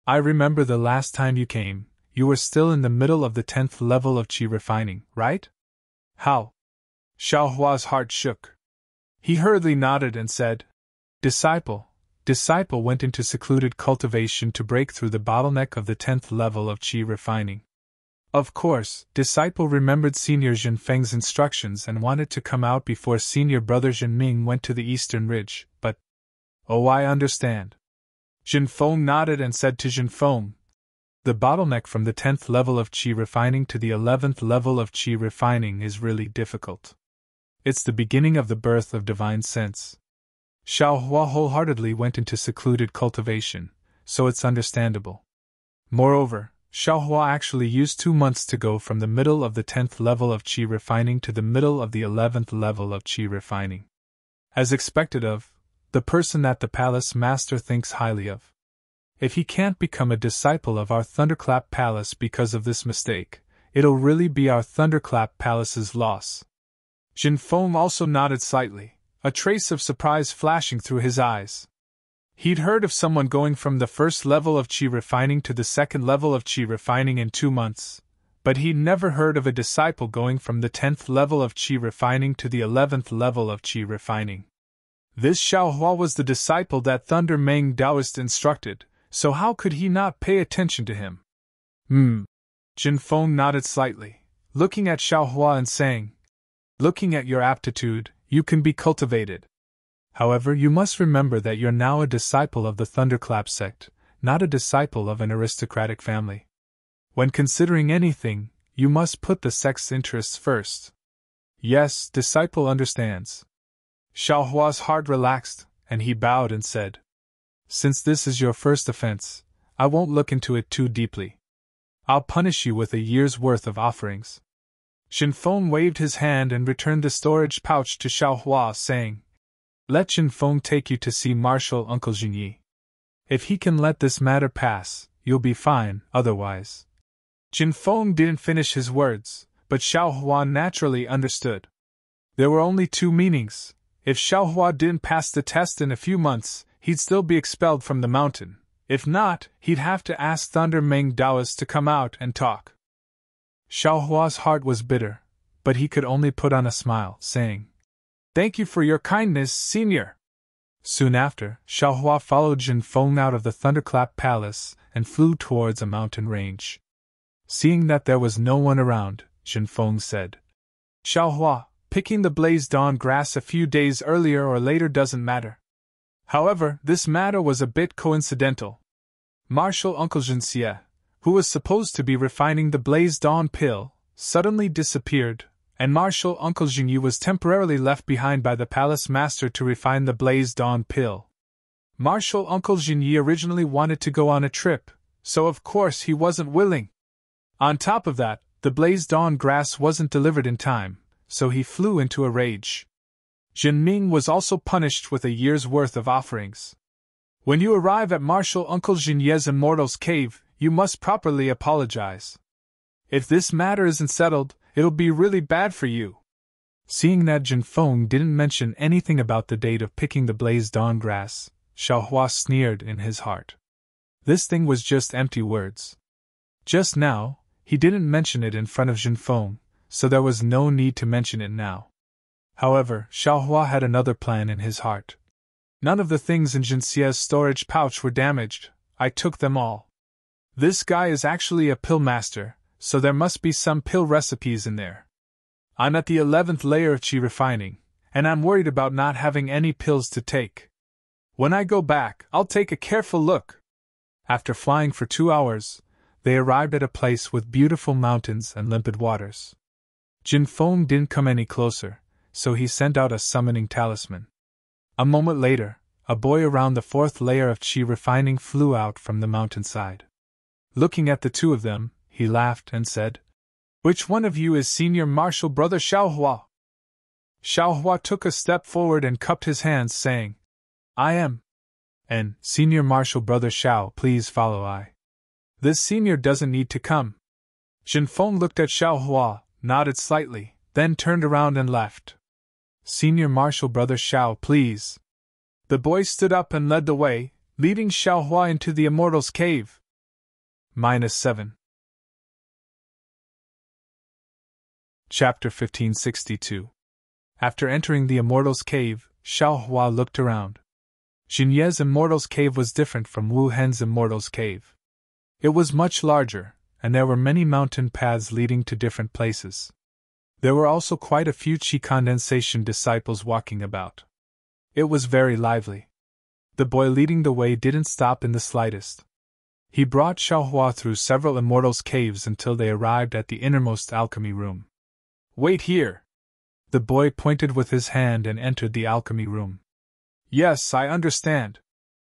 "I remember the last time you came, you were still in the middle of the 10th level of qi refining, right?" "How?" Xiaohua's heart shook. He hurriedly nodded and said, Disciple went into secluded cultivation to break through the bottleneck of the 10th level of qi refining. Of course, Disciple remembered Senior Jinfeng's instructions and wanted to come out before Senior Brother Jinming went to the Eastern Ridge, but… Oh, I understand. Jinfeng nodded and said to Jinfeng, the bottleneck from the 10th level of qi refining to the 11th level of qi refining is really difficult. It's the beginning of the birth of divine sense. Xiaohua wholeheartedly went into secluded cultivation, so it's understandable. Moreover, Xiaohua actually used 2 months to go from the middle of the 10th level of qi refining to the middle of the 11th level of qi refining. As expected of the person that the palace master thinks highly of. If he can't become a disciple of our Thunderclap Palace because of this mistake, it'll really be our Thunderclap Palace's loss. Jinfeng also nodded slightly, a trace of surprise flashing through his eyes. He'd heard of someone going from the first level of qi refining to the second level of qi refining in 2 months, but he'd never heard of a disciple going from the 10th level of qi refining to the 11th level of qi refining. This Xiaohua was the disciple that Thunder Meng Taoist instructed, so how could he not pay attention to him? Jinfeng nodded slightly, looking at Xiaohua and saying, looking at your aptitude, you can be cultivated. However, you must remember that you're now a disciple of the Thunderclap sect, not a disciple of an aristocratic family. When considering anything, you must put the sect's interests first. Yes, disciple understands. Xiaohua's heart relaxed, and he bowed and said, since this is your first offense, I won't look into it too deeply. I'll punish you with a year's worth of offerings. Jinfeng waved his hand and returned the storage pouch to Xiaohua, saying, let Jinfeng take you to see Martial Uncle Jinyi. If he can let this matter pass, you'll be fine, otherwise. Jinfeng didn't finish his words, but Xiaohua naturally understood. There were only 2 meanings. If Xiaohua didn't pass the test in a few months, he'd still be expelled from the mountain. If not, he'd have to ask Thunder Meng Taoist to come out and talk. Xiaohua's heart was bitter, but he could only put on a smile, saying, thank you for your kindness, Senior. Soon after, Xiaohua followed Jinfeng out of the Thunderclap Palace and flew towards a mountain range. Seeing that there was no one around, Jinfeng said, Xiaohua, picking the Blaze Dawn grass a few days earlier or later doesn't matter. However, this matter was a bit coincidental. Martial Uncle Jinxie, who was supposed to be refining the Blaze Dawn pill, suddenly disappeared, and Martial Uncle Jinyi was temporarily left behind by the palace master to refine the Blaze Dawn pill. Martial Uncle Jinyi originally wanted to go on a trip, so of course he wasn't willing. On top of that, the Blaze Dawn grass wasn't delivered in time, so he flew into a rage. Jinming was also punished with a year's worth of offerings. When you arrive at Martial Uncle Jinye's Immortal's cave, you must properly apologize. If this matter isn't settled, it'll be really bad for you. Seeing that Jinfeng didn't mention anything about the date of picking the Blaze Dawn grass, Xiaohua sneered in his heart. This thing was just empty words. Just now, he didn't mention it in front of Jinfeng, so there was no need to mention it now. However, Xiaohua had another plan in his heart. None of the things in Jinxie's storage pouch were damaged. I took them all. This guy is actually a pill master, so there must be some pill recipes in there. I'm at the 11th layer of qi refining, and I'm worried about not having any pills to take. When I go back, I'll take a careful look. After flying for 2 hours, they arrived at a place with beautiful mountains and limpid waters. Jinfeng didn't come any closer, so he sent out a summoning talisman. A moment later, a boy around the 4th layer of qi refining flew out from the mountainside. Looking at the 2 of them, he laughed and said, which one of you is Senior Martial Brother Xiaohua? Xiaohua took a step forward and cupped his hands, saying, I am. And, Senior Martial Brother Xiao, please follow I. This senior doesn't need to come. Jinfeng looked at Xiaohua, nodded slightly, then turned around and left. Senior Martial Brother Xiao, please. The boy stood up and led the way, leading Xiaohua into the Immortal's cave. -7. Chapter 1562. After entering the Immortal's cave, Xiaohua looked around. Jinye's Immortal's cave was different from Wu Hen's Immortal's cave. It was much larger, and there were many mountain paths leading to different places. There were also quite a few Qi condensation disciples walking about. It was very lively. The boy leading the way didn't stop in the slightest. He brought Xiaohua through several Immortals' caves until they arrived at the innermost alchemy room. "Wait here!" The boy pointed with his hand and entered the alchemy room. "Yes, I understand."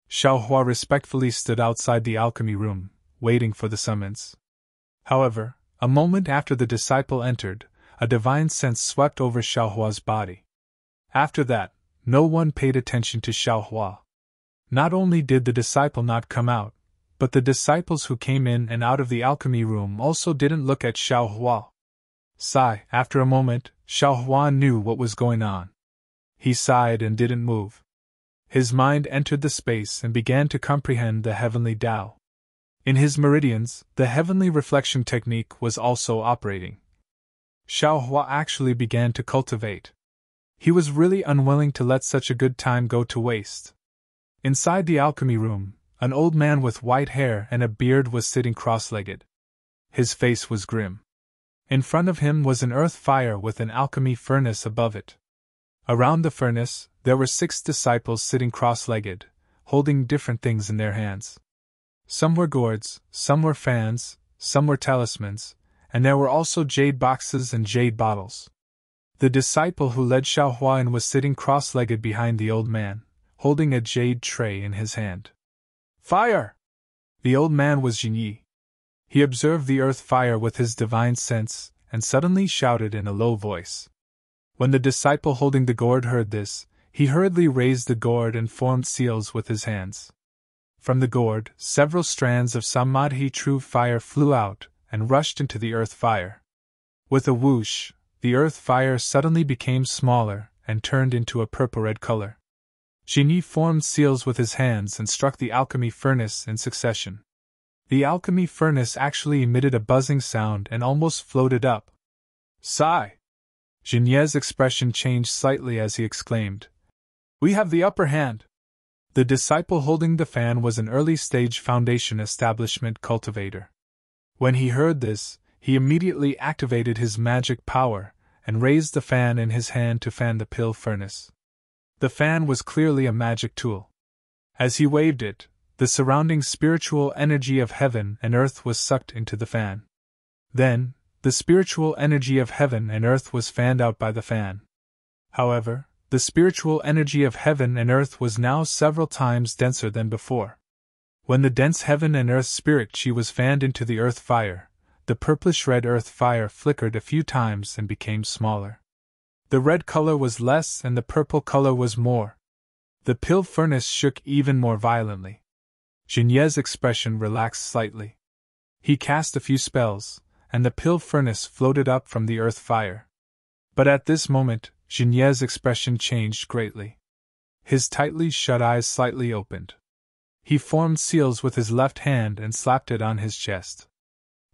Xiaohua respectfully stood outside the alchemy room, waiting for the summons. However, a moment after the disciple entered, a divine sense swept over Xiaohua's body. After that, no one paid attention to Xiaohua. Not only did the disciple not come out, but the disciples who came in and out of the alchemy room also didn't look at Xiaohua. After a moment, Xiaohua knew what was going on. He sighed and didn't move. His mind entered the space and began to comprehend the heavenly Tao. In his meridians, the heavenly reflection technique was also operating. Xiaohua actually began to cultivate. He was really unwilling to let such a good time go to waste. Inside the alchemy room, an old man with white hair and a beard was sitting cross-legged. His face was grim. In front of him was an earth fire with an alchemy furnace above it. Around the furnace, there were 6 disciples sitting cross-legged, holding different things in their hands. Some were gourds, some were fans, some were talismans, and there were also jade boxes and jade bottles. The disciple who led Xiaohua in was sitting cross-legged behind the old man, holding a jade tray in his hand. "Fire!" The old man was Jinyi. He observed the earth fire with his divine sense, and suddenly shouted in a low voice. When the disciple holding the gourd heard this, he hurriedly raised the gourd and formed seals with his hands. From the gourd, several strands of samadhi true fire flew out and rushed into the earth fire. With a whoosh, the earth fire suddenly became smaller and turned into a purple-red color. Jinyi formed seals with his hands and struck the alchemy furnace in succession. The alchemy furnace actually emitted a buzzing sound and almost floated up. "Sigh!" Jinye's expression changed slightly as he exclaimed, "We have the upper hand!" The disciple holding the fan was an early-stage foundation establishment cultivator. When he heard this, he immediately activated his magic power and raised the fan in his hand to fan the pill furnace. The fan was clearly a magic tool. As he waved it, the surrounding spiritual energy of heaven and earth was sucked into the fan. Then, the spiritual energy of heaven and earth was fanned out by the fan. However, the spiritual energy of heaven and earth was now several times denser than before. When the dense heaven and earth spirit Qi was fanned into the earth fire, the purplish-red earth fire flickered a few times and became smaller. The red color was less and the purple color was more. The pill furnace shook even more violently. Jinye's expression relaxed slightly. He cast a few spells, and the pill furnace floated up from the earth fire. But at this moment, Jinye's expression changed greatly. His tightly shut eyes slightly opened. He formed seals with his left hand and slapped it on his chest.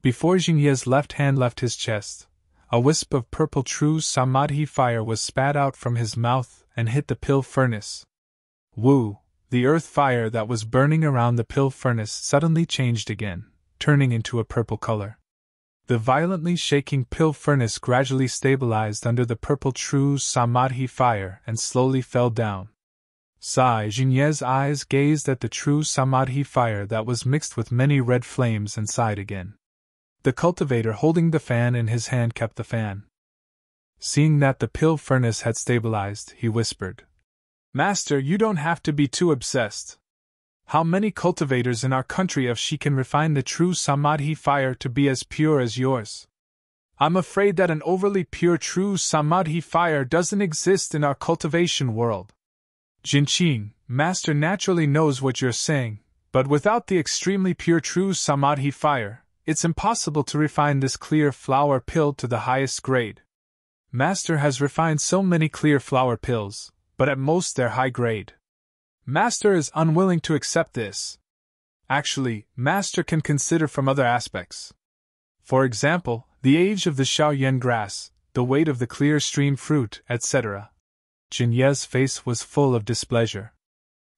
Before Jinye's left hand left his chest, a wisp of purple true samadhi fire was spat out from his mouth and hit the pill furnace. Woo! The earth fire that was burning around the pill furnace suddenly changed again, turning into a purple color. The violently shaking pill furnace gradually stabilized under the purple true samadhi fire and slowly fell down. Jinye's eyes gazed at the true samadhi fire that was mixed with many red flames and sighed again. The cultivator holding the fan in his hand kept the fan. Seeing that the pill furnace had stabilized, he whispered, "Master, you don't have to be too obsessed. How many cultivators in our country of Shi can refine the true samadhi fire to be as pure as yours? I'm afraid that an overly pure true samadhi fire doesn't exist in our cultivation world. Jinqing, Master naturally knows what you're saying, but without the extremely pure true samadhi fire, it's impossible to refine this clear flower pill to the highest grade. Master has refined so many clear flower pills, but at most they're high grade. Master is unwilling to accept this. Actually, Master can consider from other aspects. For example, the age of the Shaoyan grass, the weight of the clear stream fruit, etc." Jinye's face was full of displeasure.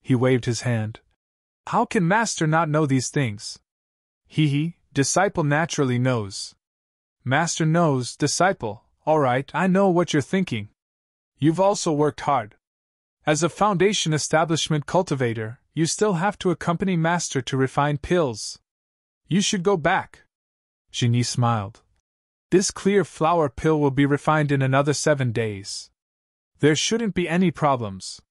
He waved his hand. How can Master not know these things? Disciple naturally knows. Master knows, disciple, all right, I know what you're thinking. You've also worked hard. As a foundation establishment cultivator, you still have to accompany Master to refine pills. You should go back. Genie smiled. This clear flower pill will be refined in another 7 days. There shouldn't be any problems.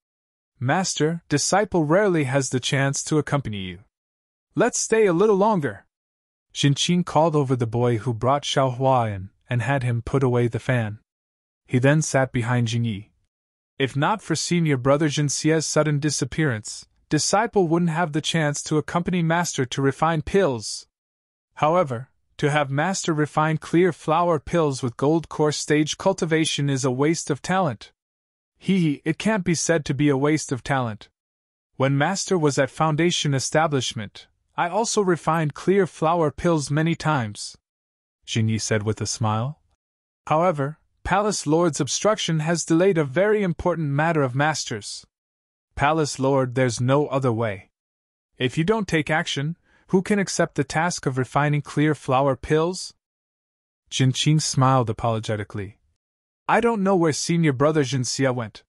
Master, disciple rarely has the chance to accompany you. Let's stay a little longer. Jinqing called over the boy who brought Xiaohua in and had him put away the fan. He then sat behind Jingyi. If not for senior brother Jinxia's sudden disappearance, disciple wouldn't have the chance to accompany Master to refine pills. However, to have Master refine clear flower pills with gold core stage cultivation is a waste of talent. It can't be said to be a waste of talent. When Master was at Foundation Establishment, I also refined clear flower pills many times, Jingyi said with a smile. However, Palace Lord's obstruction has delayed a very important matter of Master's. Palace Lord, there's no other way. If you don't take action, who can accept the task of refining clear flower pills? Jinqing smiled apologetically. I don't know where senior brother Jinxia went.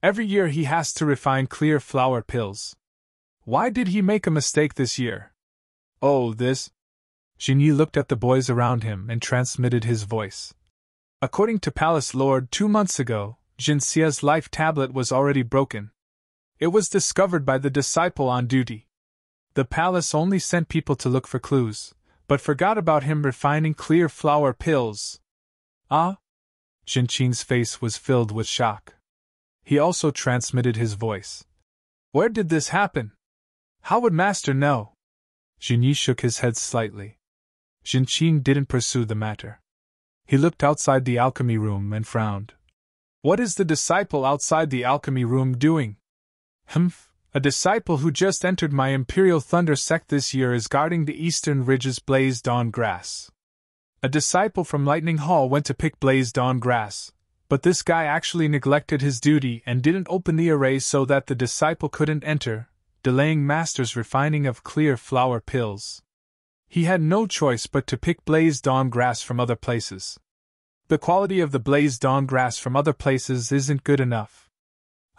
Every year he has to refine clear flower pills. Why did he make a mistake this year? Oh, this? Jingyi looked at the boys around him and transmitted his voice. According to Palace Lord, 2 months ago, Jinxia's life tablet was already broken. It was discovered by the disciple on duty. The palace only sent people to look for clues, but forgot about him refining clear flower pills. Ah? Jinqing's face was filled with shock. He also transmitted his voice. Where did this happen? How would Master know? Jingyi shook his head slightly. Jinqing didn't pursue the matter. He looked outside the alchemy room and frowned. What is the disciple outside the alchemy room doing? A disciple who just entered my Imperial Thunder sect this year is guarding the Eastern Ridge's Blaze Dawn grass. A disciple from Lightning Hall went to pick Blaze Dawn grass, but this guy actually neglected his duty and didn't open the array so that the disciple couldn't enter, delaying Master's refining of clear flower pills. He had no choice but to pick Blaze Dawn grass from other places. The quality of the Blaze Dawn grass from other places isn't good enough.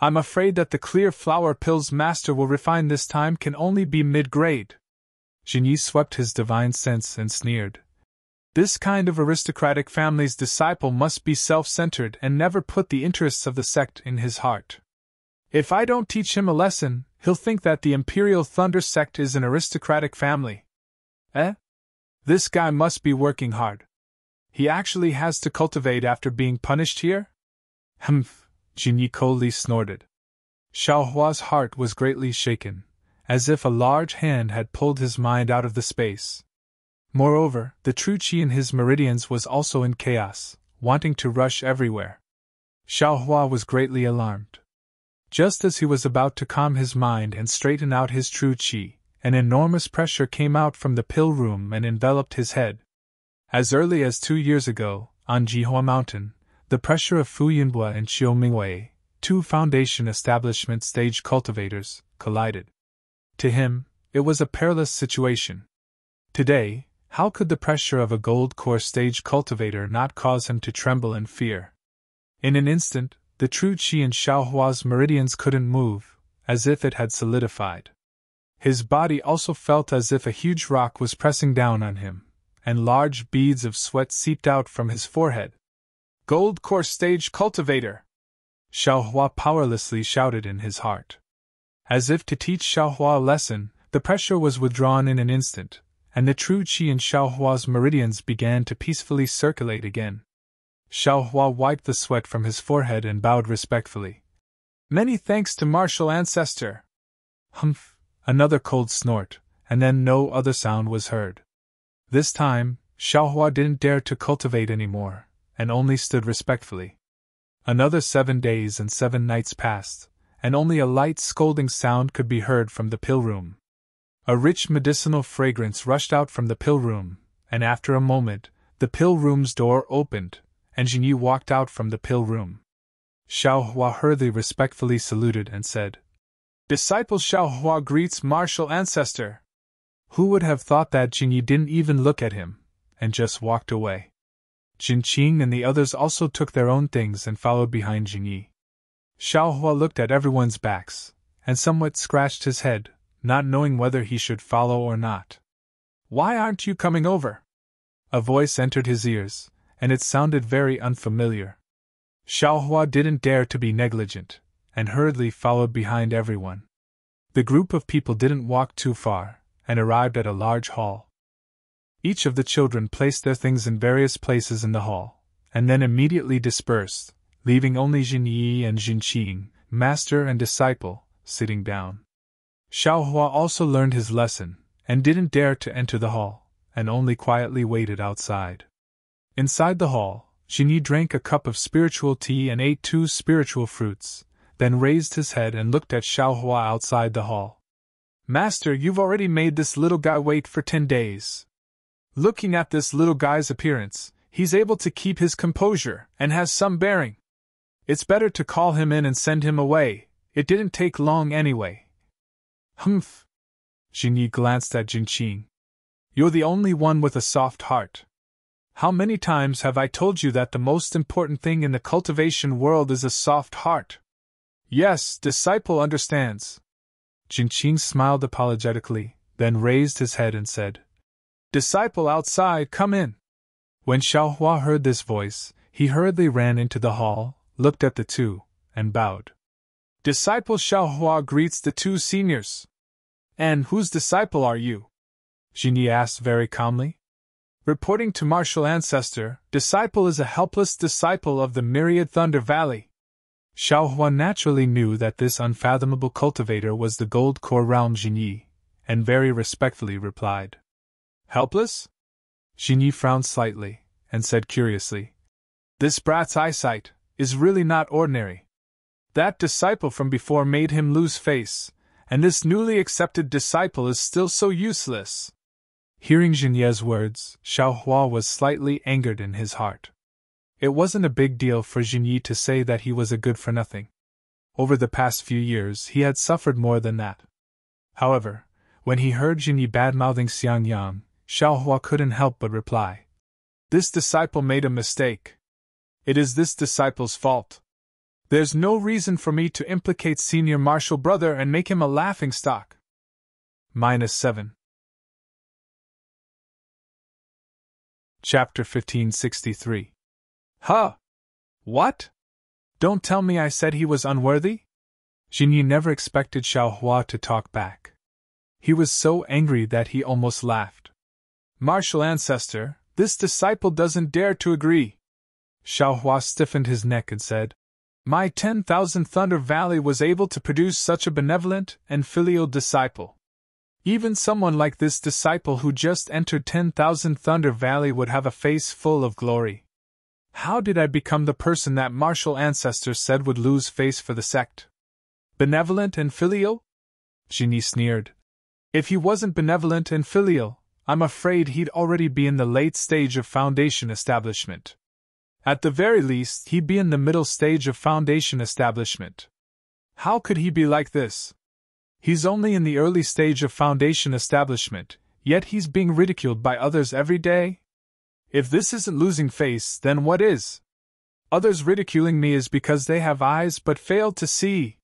I'm afraid that the clear flower pills Master will refine this time can only be mid-grade. Jingyi swept his divine sense and sneered. This kind of aristocratic family's disciple must be self-centered and never put the interests of the sect in his heart. If I don't teach him a lesson, he'll think that the Imperial Thunder sect is an aristocratic family. This guy must be working hard. He actually has to cultivate after being punished here? Jingyi coldly snorted. Xiaohua's heart was greatly shaken, as if a large hand had pulled his mind out of the space. Moreover, the true qi in his meridians was also in chaos, wanting to rush everywhere. Xiaohua was greatly alarmed. Just as he was about to calm his mind and straighten out his true qi, an enormous pressure came out from the pill room and enveloped his head. As early as 2 years ago, on Jihua Mountain, the pressure of Fu Yunhua and Xiu Mingwei, 2 Foundation Establishment stage cultivators, collided. To him, it was a perilous situation. Today, how could the pressure of a gold core stage cultivator not cause him to tremble in fear? In an instant, the true qi in Xiaohua's meridians couldn't move, as if it had solidified. His body also felt as if a huge rock was pressing down on him, and large beads of sweat seeped out from his forehead. Gold core stage cultivator! Xiaohua powerlessly shouted in his heart. As if to teach Xiaohua a lesson, the pressure was withdrawn in an instant, and the true qi in Xiaohua's meridians began to peacefully circulate again. Xiaohua wiped the sweat from his forehead and bowed respectfully. Many thanks to martial ancestor! Another cold snort, and then no other sound was heard. This time, Xiaohua didn't dare to cultivate anymore, and only stood respectfully. Another 7 days and 7 nights passed, and only a light scolding sound could be heard from the pill room. A rich medicinal fragrance rushed out from the pill room, and after a moment, the pill room's door opened, and Jingyi walked out from the pill room. Xiaohua hurriedly respectfully saluted and said, Disciple Xiaohua greets martial ancestor. Who would have thought that Jingyi didn't even look at him, and just walked away. Jinqing and the others also took their own things and followed behind Jingyi. Xiaohua looked at everyone's backs, and somewhat scratched his head, not knowing whether he should follow or not. Why aren't you coming over? A voice entered his ears, and it sounded very unfamiliar. Xiaohua didn't dare to be negligent, and hurriedly followed behind everyone. The group of people didn't walk too far, and arrived at a large hall. Each of the children placed their things in various places in the hall, and then immediately dispersed, leaving only Jinyi and Jinqing, master and disciple, sitting down. Xiaohua also learned his lesson, and didn't dare to enter the hall, and only quietly waited outside. Inside the hall, Jinyi drank a cup of spiritual tea and ate 2 spiritual fruits, then raised his head and looked at Xiaohua outside the hall. Master, you've already made this little guy wait for 10 days. Looking at this little guy's appearance, he's able to keep his composure and has some bearing. It's better to call him in and send him away. It didn't take long anyway. Humph. Jinyi glanced at Jinqing. You're the only one with a soft heart. How many times have I told you that the most important thing in the cultivation world is a soft heart? Yes, disciple understands. Jinqing smiled apologetically, then raised his head and said, Disciple outside, come in. When Xiaohua heard this voice, he hurriedly ran into the hall, looked at the 2, and bowed. Disciple Xiaohua greets the 2 seniors. And whose disciple are you? Jinyi asked very calmly. Reporting to martial ancestor, disciple is a helpless disciple of the myriad Thunder Valley. Xiaohua naturally knew that this unfathomable cultivator was the gold core realm Jinyi, and very respectfully replied. Helpless? Jinyi frowned slightly, and said curiously, This brat's eyesight is really not ordinary. That disciple from before made him lose face, and this newly accepted disciple is still so useless. Hearing Jinyi's words, Xiaohua was slightly angered in his heart. It wasn't a big deal for Jinyi to say that he was a good-for-nothing. Over the past few years he had suffered more than that. However, when he heard Jinyi bad-mouthing Xiangyang, Xiaohua couldn't help but reply. This disciple made a mistake. It is this disciple's fault. There's no reason for me to implicate senior martial brother and make him a laughingstock. -7. Chapter 1563. Huh? What? Don't tell me I said he was unworthy? Jinyi never expected Xiaohua to talk back. He was so angry that he almost laughed. Martial ancestor, this disciple doesn't dare to agree. Xiaohua stiffened his neck and said, My 10,000 Thunder Valley was able to produce such a benevolent and filial disciple. Even someone like this disciple who just entered 10,000 Thunder Valley would have a face full of glory. How did I become the person that martial ancestor said would lose face for the sect? Benevolent and filial? Jinyi sneered. If he wasn't benevolent and filial, I'm afraid he'd already be in the late stage of foundation establishment. At the very least, he'd be in the middle stage of foundation establishment. How could he be like this? He's only in the early stage of foundation establishment, yet he's being ridiculed by others every day? If this isn't losing face, then what is? Others ridiculing me is because they have eyes but fail to see.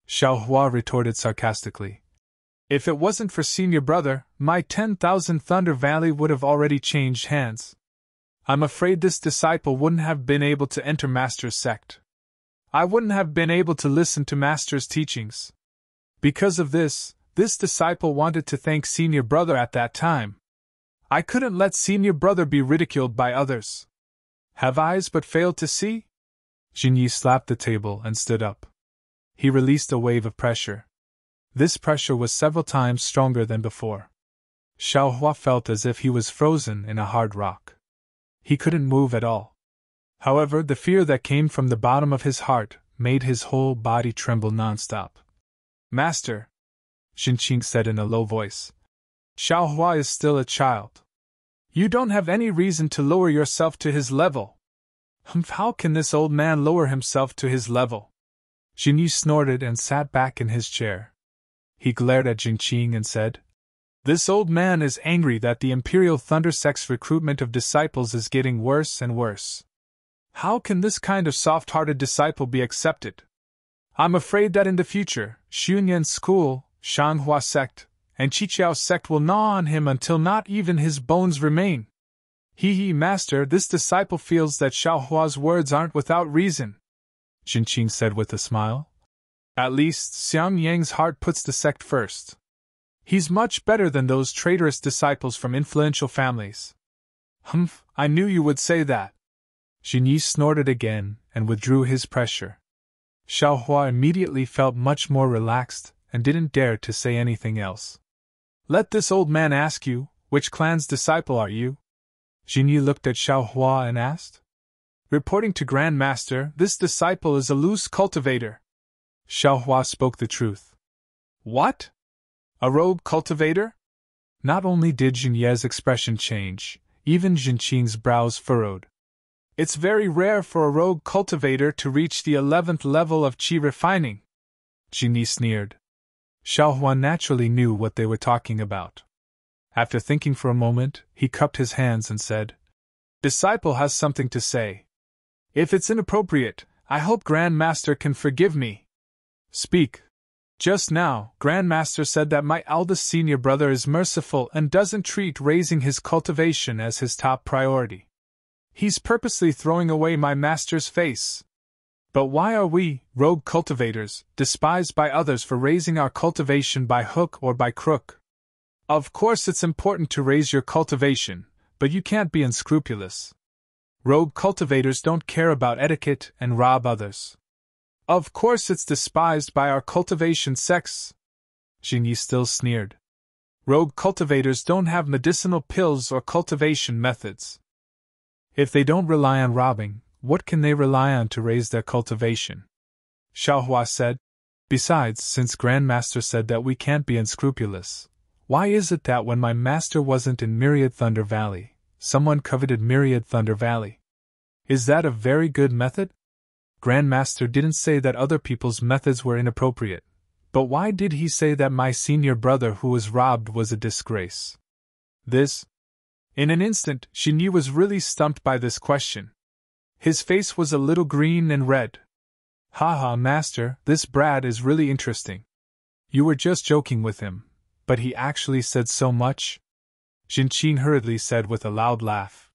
Xiaohua retorted sarcastically. If it wasn't for senior brother, my 10,000 Thunder Valley would have already changed hands. I'm afraid this disciple wouldn't have been able to enter Master's sect. I wouldn't have been able to listen to Master's teachings. Because of this disciple wanted to thank senior brother at that time. I couldn't let senior brother be ridiculed by others. Have eyes but failed to see? Jinyi slapped the table and stood up. He released a wave of pressure. This pressure was several times stronger than before. Xiaohua felt as if he was frozen in a hard rock. He couldn't move at all. However, the fear that came from the bottom of his heart made his whole body tremble nonstop. Master, Jinqing said in a low voice, Xiaohua is still a child. You don't have any reason to lower yourself to his level. How can this old man lower himself to his level? Jinyi snorted and sat back in his chair, he glared at Jinqing and said, "This old man is angry that the Imperial Thunder Sect's recruitment of disciples is getting worse and worse. How can this kind of soft-hearted disciple be accepted? I'm afraid that in the future, Xunyan's school, Shanghua sect, and Qiqiao sect will gnaw on him until not even his bones remain. Master, this disciple feels that Xiaohua's words aren't without reason," Jinqing said with a smile. "At least, Xiang Yang's heart puts the sect first. He's much better than those traitorous disciples from influential families." "Humph, I knew you would say that." Jinyi snorted again and withdrew his pressure. Xiaohua immediately felt much more relaxed and didn't dare to say anything else. "Let this old man ask you, which clan's disciple are you?" Jinyi looked at Xiaohua and asked. "Reporting to Grand Master, this disciple is a loose cultivator." Xiaohua spoke the truth. "What? A rogue cultivator?" Not only did Jinye's expression change, even Jinqing's brows furrowed. "It's very rare for a rogue cultivator to reach the 11th level of qi refining," Jinyi sneered. Xiaohua naturally knew what they were talking about. After thinking for a moment, he cupped his hands and said, "Disciple has something to say. If it's inappropriate, I hope Grand Master can forgive me." "Speak." "Just now, Grand Master said that my eldest senior brother is merciful and doesn't treat raising his cultivation as his top priority. He's purposely throwing away my master's face. But why are we, rogue cultivators, despised by others for raising our cultivation by hook or by crook? Of course it's important to raise your cultivation, but you can't be unscrupulous. Rogue cultivators don't care about etiquette and rob others. Of course it's despised by our cultivation sects." Jinyi still sneered. "Rogue cultivators don't have medicinal pills or cultivation methods. If they don't rely on robbing, what can they rely on to raise their cultivation?" Xiaohua said. "Besides, since Grand Master said that we can't be unscrupulous, why is it that when my master wasn't in Myriad Thunder Valley, someone coveted Myriad Thunder Valley? Is that a very good method? Grand Master didn't say that other people's methods were inappropriate, but why did he say that my senior brother who was robbed was a disgrace?" This. In an instant, Xinyi was really stumped by this question. His face was a little green and red. "Haha, Master, this brat is really interesting. You were just joking with him, but he actually said so much?" Jinqing hurriedly said with a loud laugh.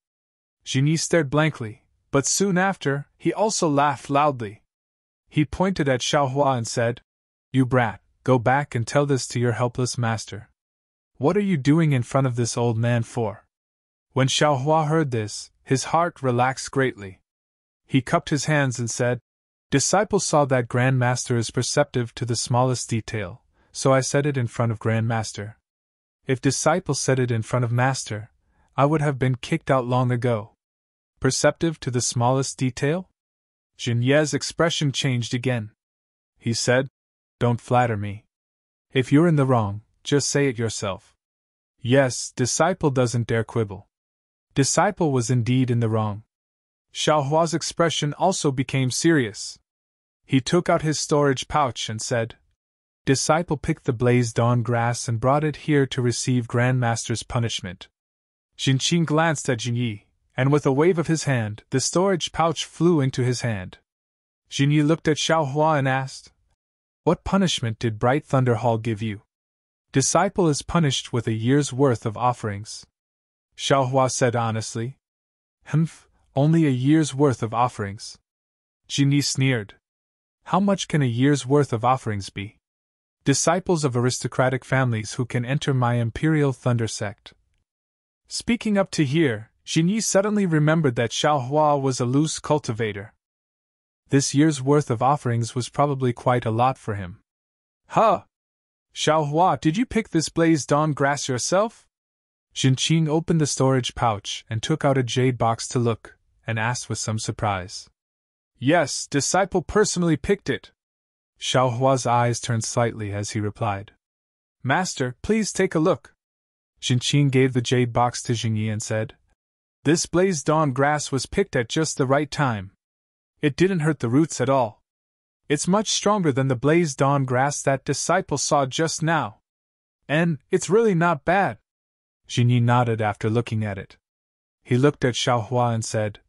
Xinyi stared blankly, but soon after, he also laughed loudly. He pointed at Xiaohua and said, "You brat, go back and tell this to your helpless master. What are you doing in front of this old man for?" When Xiaohua heard this, his heart relaxed greatly. He cupped his hands and said, "Disciple saw that Grand Master is perceptive to the smallest detail, so I said it in front of Grand Master. If Disciple said it in front of Master, I would have been kicked out long ago." "Perceptive to the smallest detail?" Jinye's expression changed again. He said, "Don't flatter me. If you're in the wrong, just say it yourself." Yes, Disciple doesn't dare quibble. Disciple was indeed in the wrong. Xiaohua's expression also became serious. He took out his storage pouch and said, "Disciple picked the blazed dawn grass and brought it here to receive Grand Master's punishment." Jinqing glanced at Jinyi, and with a wave of his hand, the storage pouch flew into his hand. Jinyi looked at Xiaohua and asked, "What punishment did Bright Thunder Hall give you?" "Disciple is punished with a year's worth of offerings," Xiaohua said honestly. "Humph, only a year's worth of offerings?" Jinyi sneered. "How much can a year's worth of offerings be? Disciples of aristocratic families who can enter my Imperial Thunder Sect." Speaking up to here, Jinyi suddenly remembered that Xiaohua was a loose cultivator. This year's worth of offerings was probably quite a lot for him. "Huh! Xiaohua, did you pick this blazed dawn grass yourself?" Jinqing opened the storage pouch and took out a jade box to look, and asked with some surprise. "Yes, Disciple personally picked it." Xiaohua's eyes turned slightly as he replied. "Master, please take a look." Jinqing gave the jade box to Jinyi and said, "This blazed dawn grass was picked at just the right time. It didn't hurt the roots at all." It's much stronger than the blazed dawn grass that disciple saw just now. And it's really not bad. Jinyi nodded after looking at it. He looked at Xiaohua and said,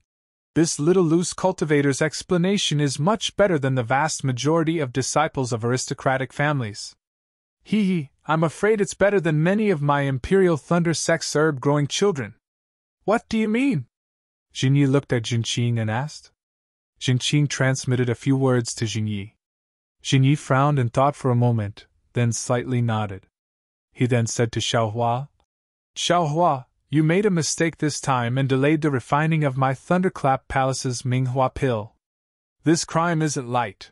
This little loose cultivator's explanation is much better than the vast majority of disciples of aristocratic families. I'm afraid it's better than many of my Imperial Thunder Sex herb-growing children. What do you mean? Jinyi looked at Jinqing and asked. Jinqing transmitted a few words to Jinyi. Jinyi frowned and thought for a moment, then slightly nodded. He then said to Xiaohua, Xiaohua, you made a mistake this time and delayed the refining of my Thunderclap Palace's Minghua pill. This crime isn't light.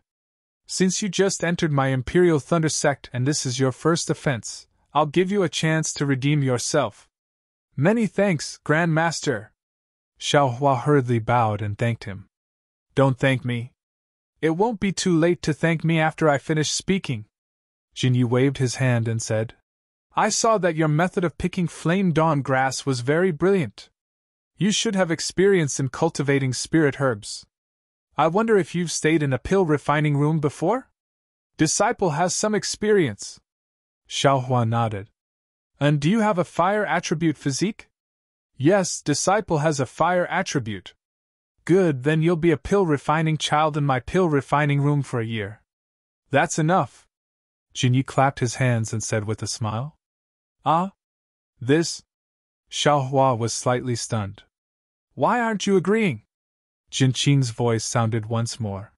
Since you just entered my Imperial Thunder sect and this is your first offense, I'll give you a chance to redeem yourself. Many thanks, Grand Master. Xiaohua hurriedly bowed and thanked him. Don't thank me. It won't be too late to thank me after I finish speaking. Jinyi waved his hand and said, I saw that your method of picking flame dawn grass was very brilliant. You should have experience in cultivating spirit herbs. I wonder if you've stayed in a pill refining room before? Disciple has some experience. Xiaohua nodded. And do you have a fire attribute physique? Yes, Disciple has a fire attribute. Good, then you'll be a pill refining child in my pill refining room for a year. That's enough. Jinyi clapped his hands and said with a smile. Ah? This? Xiaohua was slightly stunned. Why aren't you agreeing? Jinqing's voice sounded once more.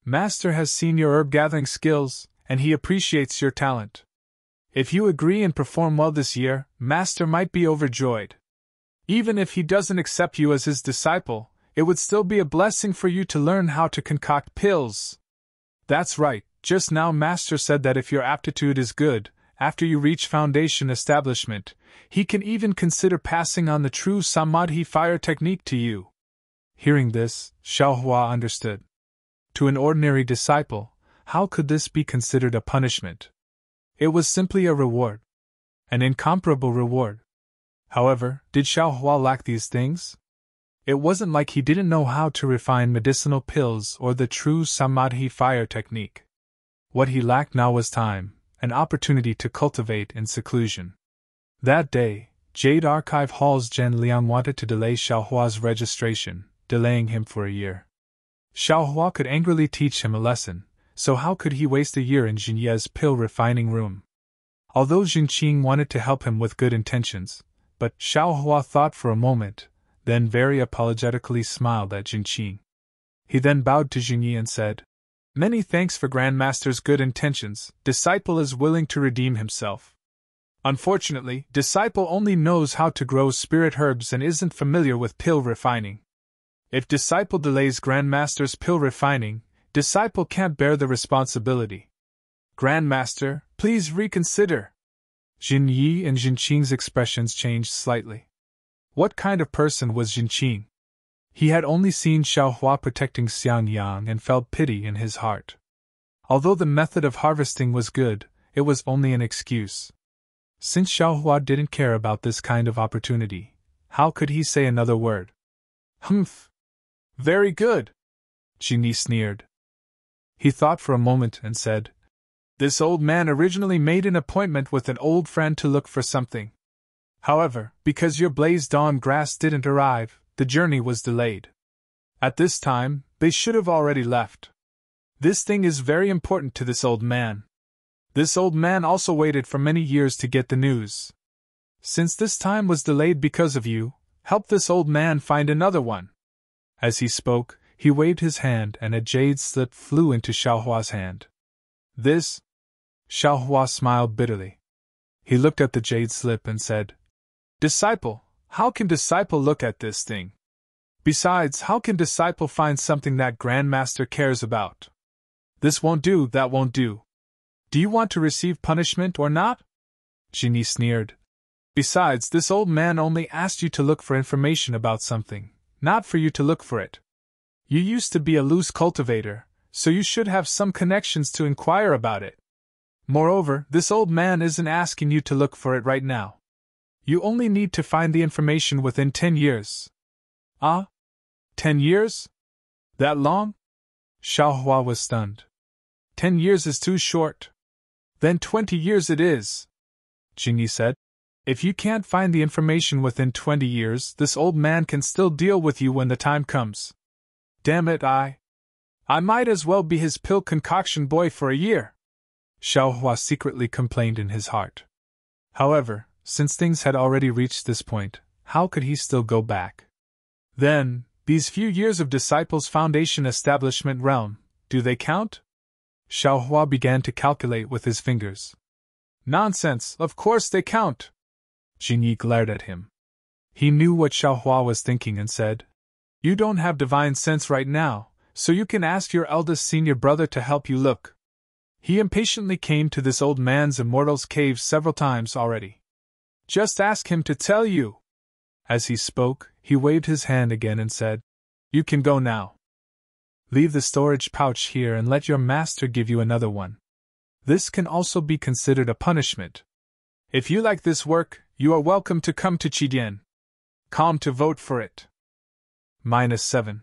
Master has seen your herb-gathering skills, and he appreciates your talent. If you agree and perform well this year, Master might be overjoyed. Even if he doesn't accept you as his disciple, it would still be a blessing for you to learn how to concoct pills. That's right, just now Master said that if your aptitude is good, after you reach foundation establishment, he can even consider passing on the true Samadhi fire technique to you. Hearing this, Xiaohua understood. To an ordinary disciple, how could this be considered a punishment? It was simply a reward. An incomparable reward. However, did Xiaohua lack these things? It wasn't like he didn't know how to refine medicinal pills or the true Samadhi fire technique. What he lacked now was time, an opportunity to cultivate in seclusion. That day, Jade Archive Hall's Zhen Liang wanted to delay Xiaohua's registration, delaying him for a year. Xiaohua could angrily teach him a lesson, so how could he waste a year in Jinye's pill refining room? Although Jinqing wanted to help him with good intentions, but Xiaohua thought for a moment, then very apologetically smiled at Jinqing. He then bowed to Jinyi and said, Many thanks for Grandmaster's good intentions. Disciple is willing to redeem himself. Unfortunately, Disciple only knows how to grow spirit herbs and isn't familiar with pill refining. If Disciple delays Grandmaster's pill refining, Disciple can't bear the responsibility. Grandmaster, please reconsider. Jinyi and Jinqing's expressions changed slightly. What kind of person was Jinqing? He had only seen Xiaohua protecting Xiangyang and felt pity in his heart. Although the method of harvesting was good, it was only an excuse. Since Xiaohua didn't care about this kind of opportunity, how could he say another word? Humph! Very good! Jinyi sneered. He thought for a moment and said, This old man originally made an appointment with an old friend to look for something. However, because your blazed dawn grass didn't arrive, the journey was delayed. At this time, they should have already left. This thing is very important to this old man. This old man also waited for many years to get the news. Since this time was delayed because of you, help this old man find another one. As he spoke, he waved his hand and a jade slip flew into Xiaohua's hand. This? Xiaohua smiled bitterly. He looked at the jade slip and said, Disciple, how can Disciple look at this thing? Besides, how can Disciple find something that Grandmaster cares about? This won't do, that won't do. Do you want to receive punishment or not? Jinyi sneered. Besides, this old man only asked you to look for information about something, not for you to look for it. You used to be a loose cultivator, so you should have some connections to inquire about it. Moreover, this old man isn't asking you to look for it right now. You only need to find the information within 10 years. Ah? 10 years? That long? Xiaohua was stunned. 10 years is too short. Then 20 years it is, Jingyi said. If you can't find the information within 20 years, this old man can still deal with you when the time comes. Damn it, I might as well be his pill concoction boy for a year, Xiaohua secretly complained in his heart. However, since things had already reached this point, how could he still go back? Then, these few years of Disciples' Foundation establishment realm, do they count? Xiaohua began to calculate with his fingers. Nonsense, of course they count! Jingyi glared at him. He knew what Xiaohua was thinking and said, You don't have divine sense right now, so you can ask your eldest senior brother to help you look. He impatiently came to this old man's Immortal's cave several times already. Just ask him to tell you. As he spoke, he waved his hand again and said, You can go now. Leave the storage pouch here and let your master give you another one. This can also be considered a punishment. If you like this work, you are welcome to come to Qidian. Calm to vote for it. -7.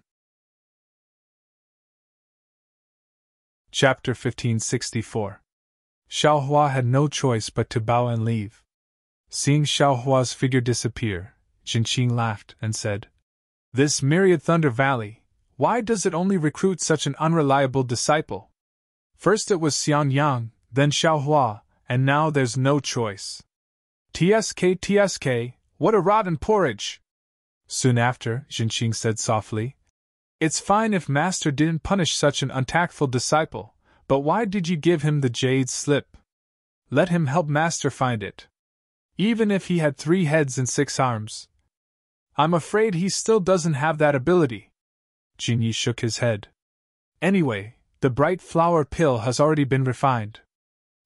Chapter 1564. Xiaohua had no choice but to bow and leave. Seeing Xiaohua's figure disappear, Jinqing laughed and said, This myriad Thunder Valley, why does it only recruit such an unreliable disciple? First it was Xianyang, then Xiaohua, and now there's no choice. TSK, what a rotten porridge! Soon after, Jinqing said softly, It's fine if Master didn't punish such an untactful disciple, but why did you give him the jade slip? Let him help Master find it. Even if he had 3 heads and 6 arms. I'm afraid he still doesn't have that ability. Jingyi shook his head. Anyway, the bright flower pill has already been refined.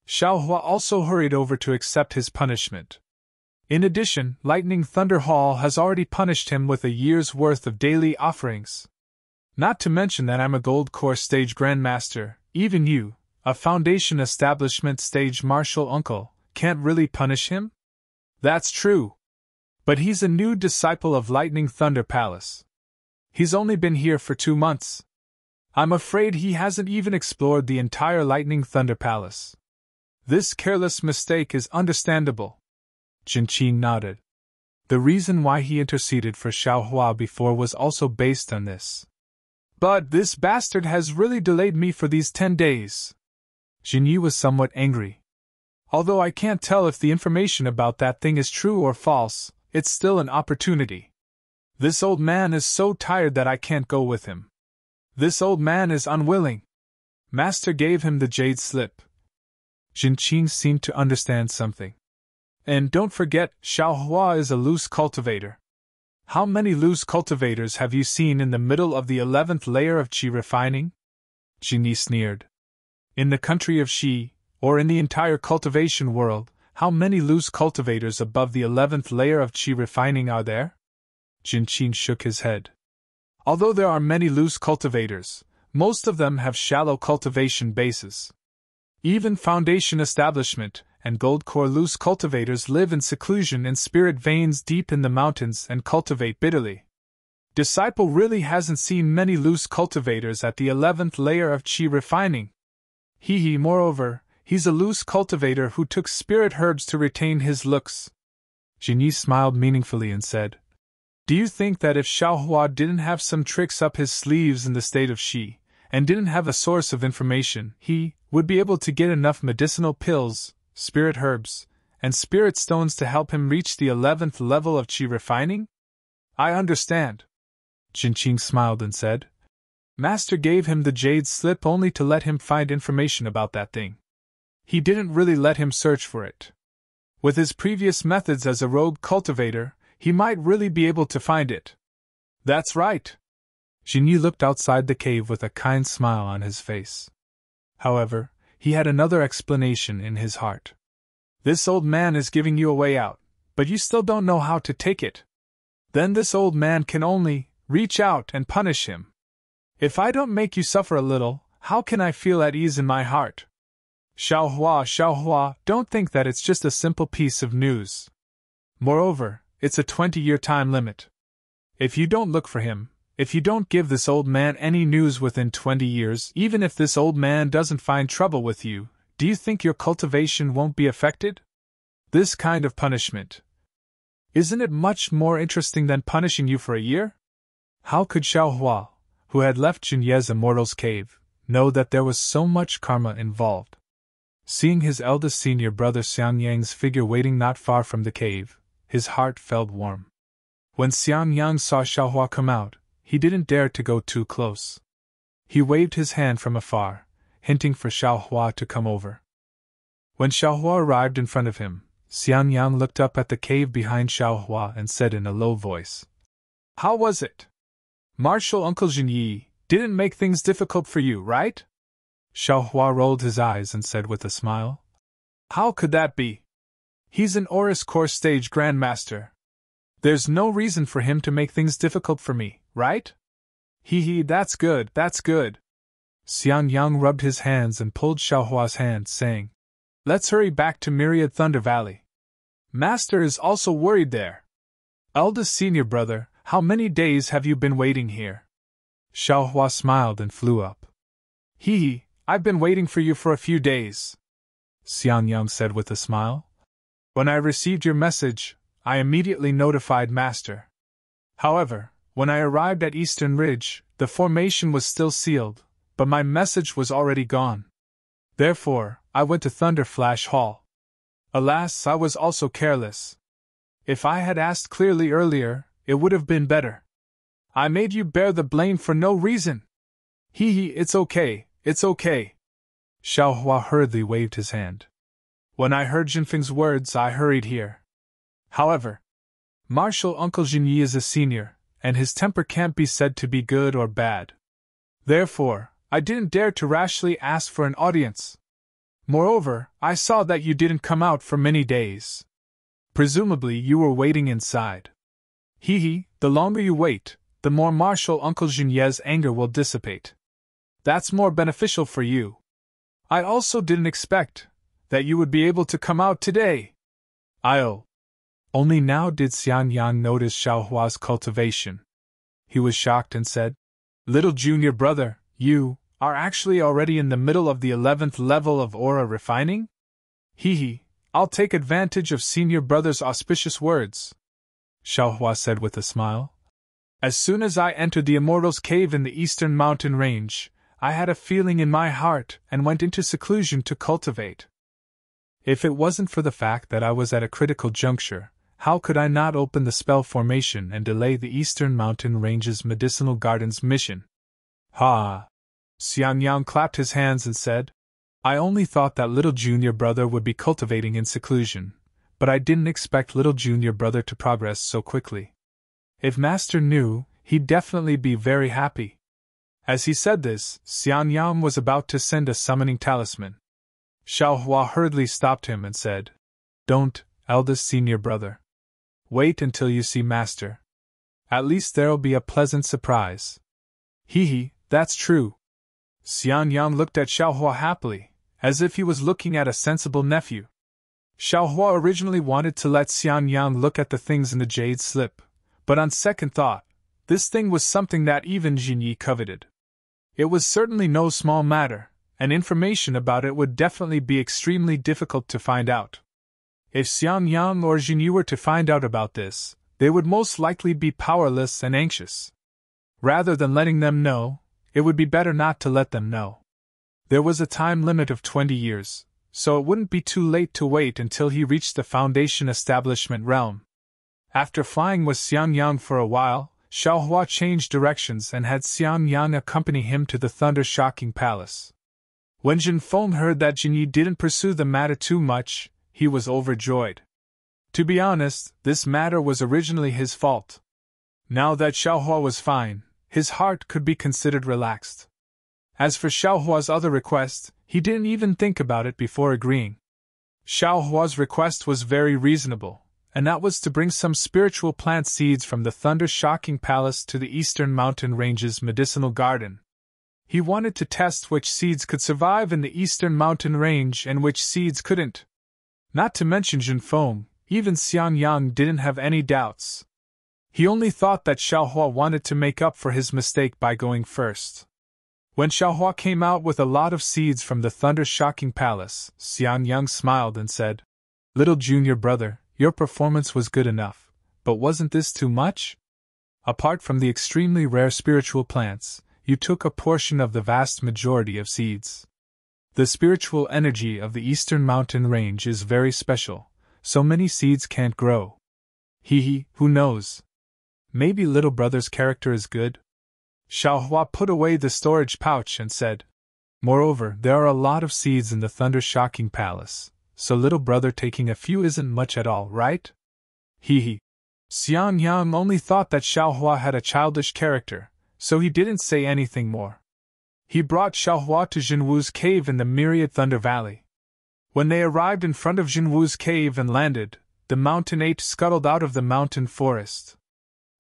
Xiaohua also hurried over to accept his punishment. In addition, Lightning Thunder Hall has already punished him with a year's worth of daily offerings. Not to mention that I'm a Gold Core Stage Grandmaster, even you, a Foundation Establishment Stage Martial Uncle, can't really punish him? That's true. But he's a new disciple of Lightning Thunder Palace. He's only been here for 2 months. I'm afraid he hasn't even explored the entire Lightning Thunder Palace. This careless mistake is understandable. Jinqing nodded. The reason why he interceded for Xiaohua before was also based on this. But this bastard has really delayed me for these 10 days. Jingyi was somewhat angry. Although I can't tell if the information about that thing is true or false, it's still an opportunity. This old man is so tired that I can't go with him. This old man is unwilling. Master gave him the jade slip. Jinqing seemed to understand something. And don't forget, Xiaohua is a loose cultivator. How many loose cultivators have you seen in the middle of the 11th layer of qi refining? Jingyi sneered. In the country of Xi, or in the entire cultivation world, how many loose cultivators above the 11th layer of qi refining are there? Jinqing shook his head. Although there are many loose cultivators, most of them have shallow cultivation bases. Even Foundation Establishment and Gold Core loose cultivators live in seclusion in spirit veins deep in the mountains and cultivate bitterly. Disciple really hasn't seen many loose cultivators at the 11th layer of qi refining. Moreover, he's a loose cultivator who took spirit herbs to retain his looks. Jingyi smiled meaningfully and said, Do you think that if Xiaohua didn't have some tricks up his sleeves in the state of Xi, and didn't have a source of information, he would be able to get enough medicinal pills, spirit herbs, and spirit stones to help him reach the 11th level of qi refining? I understand. Jinqing smiled and said, Master gave him the jade slip only to let him find information about that thing. He didn't really let him search for it. With his previous methods as a rogue cultivator, he might really be able to find it. That's right. Jingyi looked outside the cave with a kind smile on his face. However, he had another explanation in his heart. This old man is giving you a way out, but you still don't know how to take it. Then this old man can only reach out and punish him. If I don't make you suffer a little, how can I feel at ease in my heart? Xiaohua, don't think that it's just a simple piece of news. Moreover, it's a 20-year time limit. If you don't look for him, if you don't give this old man any news within 20 years, even if this old man doesn't find trouble with you, do you think your cultivation won't be affected? This kind of punishment. Isn't it much more interesting than punishing you for a year? How could Xiaohua, who had left Junye's Immortal's cave, know that there was so much karma involved? Seeing his eldest senior brother Xianyang's figure waiting not far from the cave, his heart felt warm. When Xianyang saw Xiaohua come out, he didn't dare to go too close. He waved his hand from afar, hinting for Xiaohua to come over. When Xiaohua arrived in front of him, Xianyang looked up at the cave behind Xiaohua and said in a low voice, "How was it? Martial Uncle Jinyi didn't make things difficult for you, right?" Xiaohua rolled his eyes and said with a smile, "How could that be? He's an Oris Core stage grandmaster. There's no reason for him to make things difficult for me, right?" Hee, that's good, that's good." Xianyang rubbed his hands and pulled Xiaohua's hand, saying, "Let's hurry back to Myriad Thunder Valley. Master is also worried there. Eldest senior brother, how many days have you been waiting here?" Xiaohua smiled and flew up. Hee, I've been waiting for you for a few days," Xianyang said with a smile. "When I received your message, I immediately notified Master. However, when I arrived at Eastern Ridge, the formation was still sealed, but my message was already gone. Therefore, I went to Thunder Flash Hall. Alas, I was also careless. If I had asked clearly earlier, it would have been better. I made you bear the blame for no reason." It's okay, it's okay." Xiaohua hurriedly waved his hand. "When I heard Jinfeng's words, I hurried here. However, Martial Uncle Jinyi is a senior, and his temper can't be said to be good or bad. Therefore, I didn't dare to rashly ask for an audience. Moreover, I saw that you didn't come out for many days. Presumably you were waiting inside. The longer you wait, the more Martial Uncle Junye's anger will dissipate. That's more beneficial for you. I also didn't expect that you would be able to come out today." Only now did Xianyang notice Xiaohua's cultivation. He was shocked and said, "Little junior brother, you are actually already in the middle of the 11th level of aura refining?" I'll take advantage of senior brother's auspicious words," Xiaohua said with a smile. "As soon as I entered the Immortal's cave in the eastern mountain range, I had a feeling in my heart and went into seclusion to cultivate. If it wasn't for the fact that I was at a critical juncture, how could I not open the spell formation and delay the eastern mountain range's medicinal garden's mission?" "Ha!" Xianyang clapped his hands and said, "I only thought that little junior brother would be cultivating in seclusion, but I didn't expect little junior brother to progress so quickly. If Master knew, he'd definitely be very happy." As he said this, Xianyang was about to send a summoning talisman. Xiaohua hurriedly stopped him and said, "Don't, eldest senior brother. Wait until you see Master. At least there'll be a pleasant surprise." That's true." Xianyang looked at Xiaohua happily, as if he was looking at a sensible nephew. Xiaohua originally wanted to let Xianyang look at the things in the jade slip, but on second thought, this thing was something that even Jinyi coveted. It was certainly no small matter, and information about it would definitely be extremely difficult to find out. If Xianyang or Jinyi were to find out about this, they would most likely be powerless and anxious. Rather than letting them know, it would be better not to let them know. There was a time limit of 20 years, so it wouldn't be too late to wait until he reached the Foundation Establishment realm. After flying with Xianyang for a while, Xiaohua changed directions and had Xianyang accompany him to the thunder-shocking palace. When Jinfeng heard that Jinyi didn't pursue the matter too much, he was overjoyed. To be honest, this matter was originally his fault. Now that Xiaohua was fine, his heart could be considered relaxed. As for Xiaohua's other request, he didn't even think about it before agreeing. Xiaohua's request was very reasonable, and that was to bring some spiritual plant seeds from the thunder-shocking palace to the eastern mountain range's medicinal garden. He wanted to test which seeds could survive in the eastern mountain range and which seeds couldn't. Not to mention Jinfeng, even Xianyang didn't have any doubts. He only thought that Xiaohua wanted to make up for his mistake by going first. When Xiaohua came out with a lot of seeds from the thunder-shocking palace, Xianyang smiled and said, "Little junior brother, your performance was good enough, but wasn't this too much? Apart from the extremely rare spiritual plants, you took a portion of the vast majority of seeds. The spiritual energy of the eastern mountain range is very special, so many seeds can't grow. Who knows? Maybe little brother's character is good?" Xiaohua put away the storage pouch and said, "Moreover, there are a lot of seeds in the thunder-shocking palace, so little brother taking a few isn't much at all, right?" Xianyang only thought that Xiaohua had a childish character, so he didn't say anything more. He brought Xiaohua to Jinwu's cave in the Myriad Thunder Valley. When they arrived in front of Jinwu's cave and landed, the mountain ape scuttled out of the mountain forest.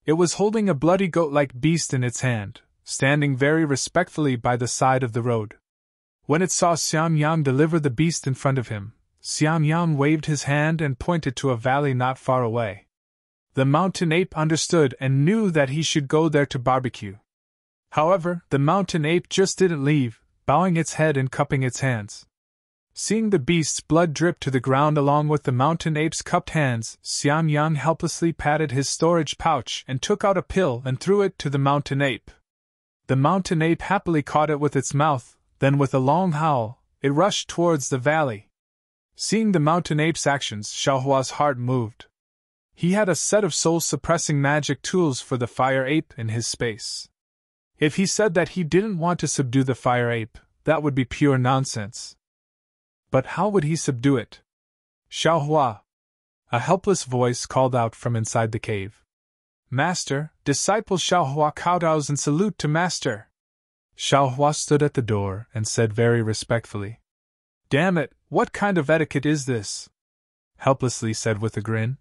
It was holding a bloody goat-like beast in its hand, standing very respectfully by the side of the road. When it saw Xianyang deliver the beast in front of him, Xianyang waved his hand and pointed to a valley not far away. The mountain ape understood and knew that he should go there to barbecue. However, the mountain ape just didn't leave, bowing its head and cupping its hands. Seeing the beast's blood drip to the ground along with the mountain ape's cupped hands, Xianyang helplessly patted his storage pouch and took out a pill and threw it to the mountain ape. The mountain ape happily caught it with its mouth, then with a long howl, it rushed towards the valley. Seeing the mountain ape's actions, Xiaohua's heart moved. He had a set of soul-suppressing magic tools for the fire ape in his space. If he said that he didn't want to subdue the fire ape, that would be pure nonsense. But how would he subdue it? "Xiaohua!" A helpless voice called out from inside the cave. "Master, disciple Xiaohua kowtows and salute to Master!" Xiaohua stood at the door and said very respectfully, "Damn it, what kind of etiquette is this?" Helplessly said with a grin.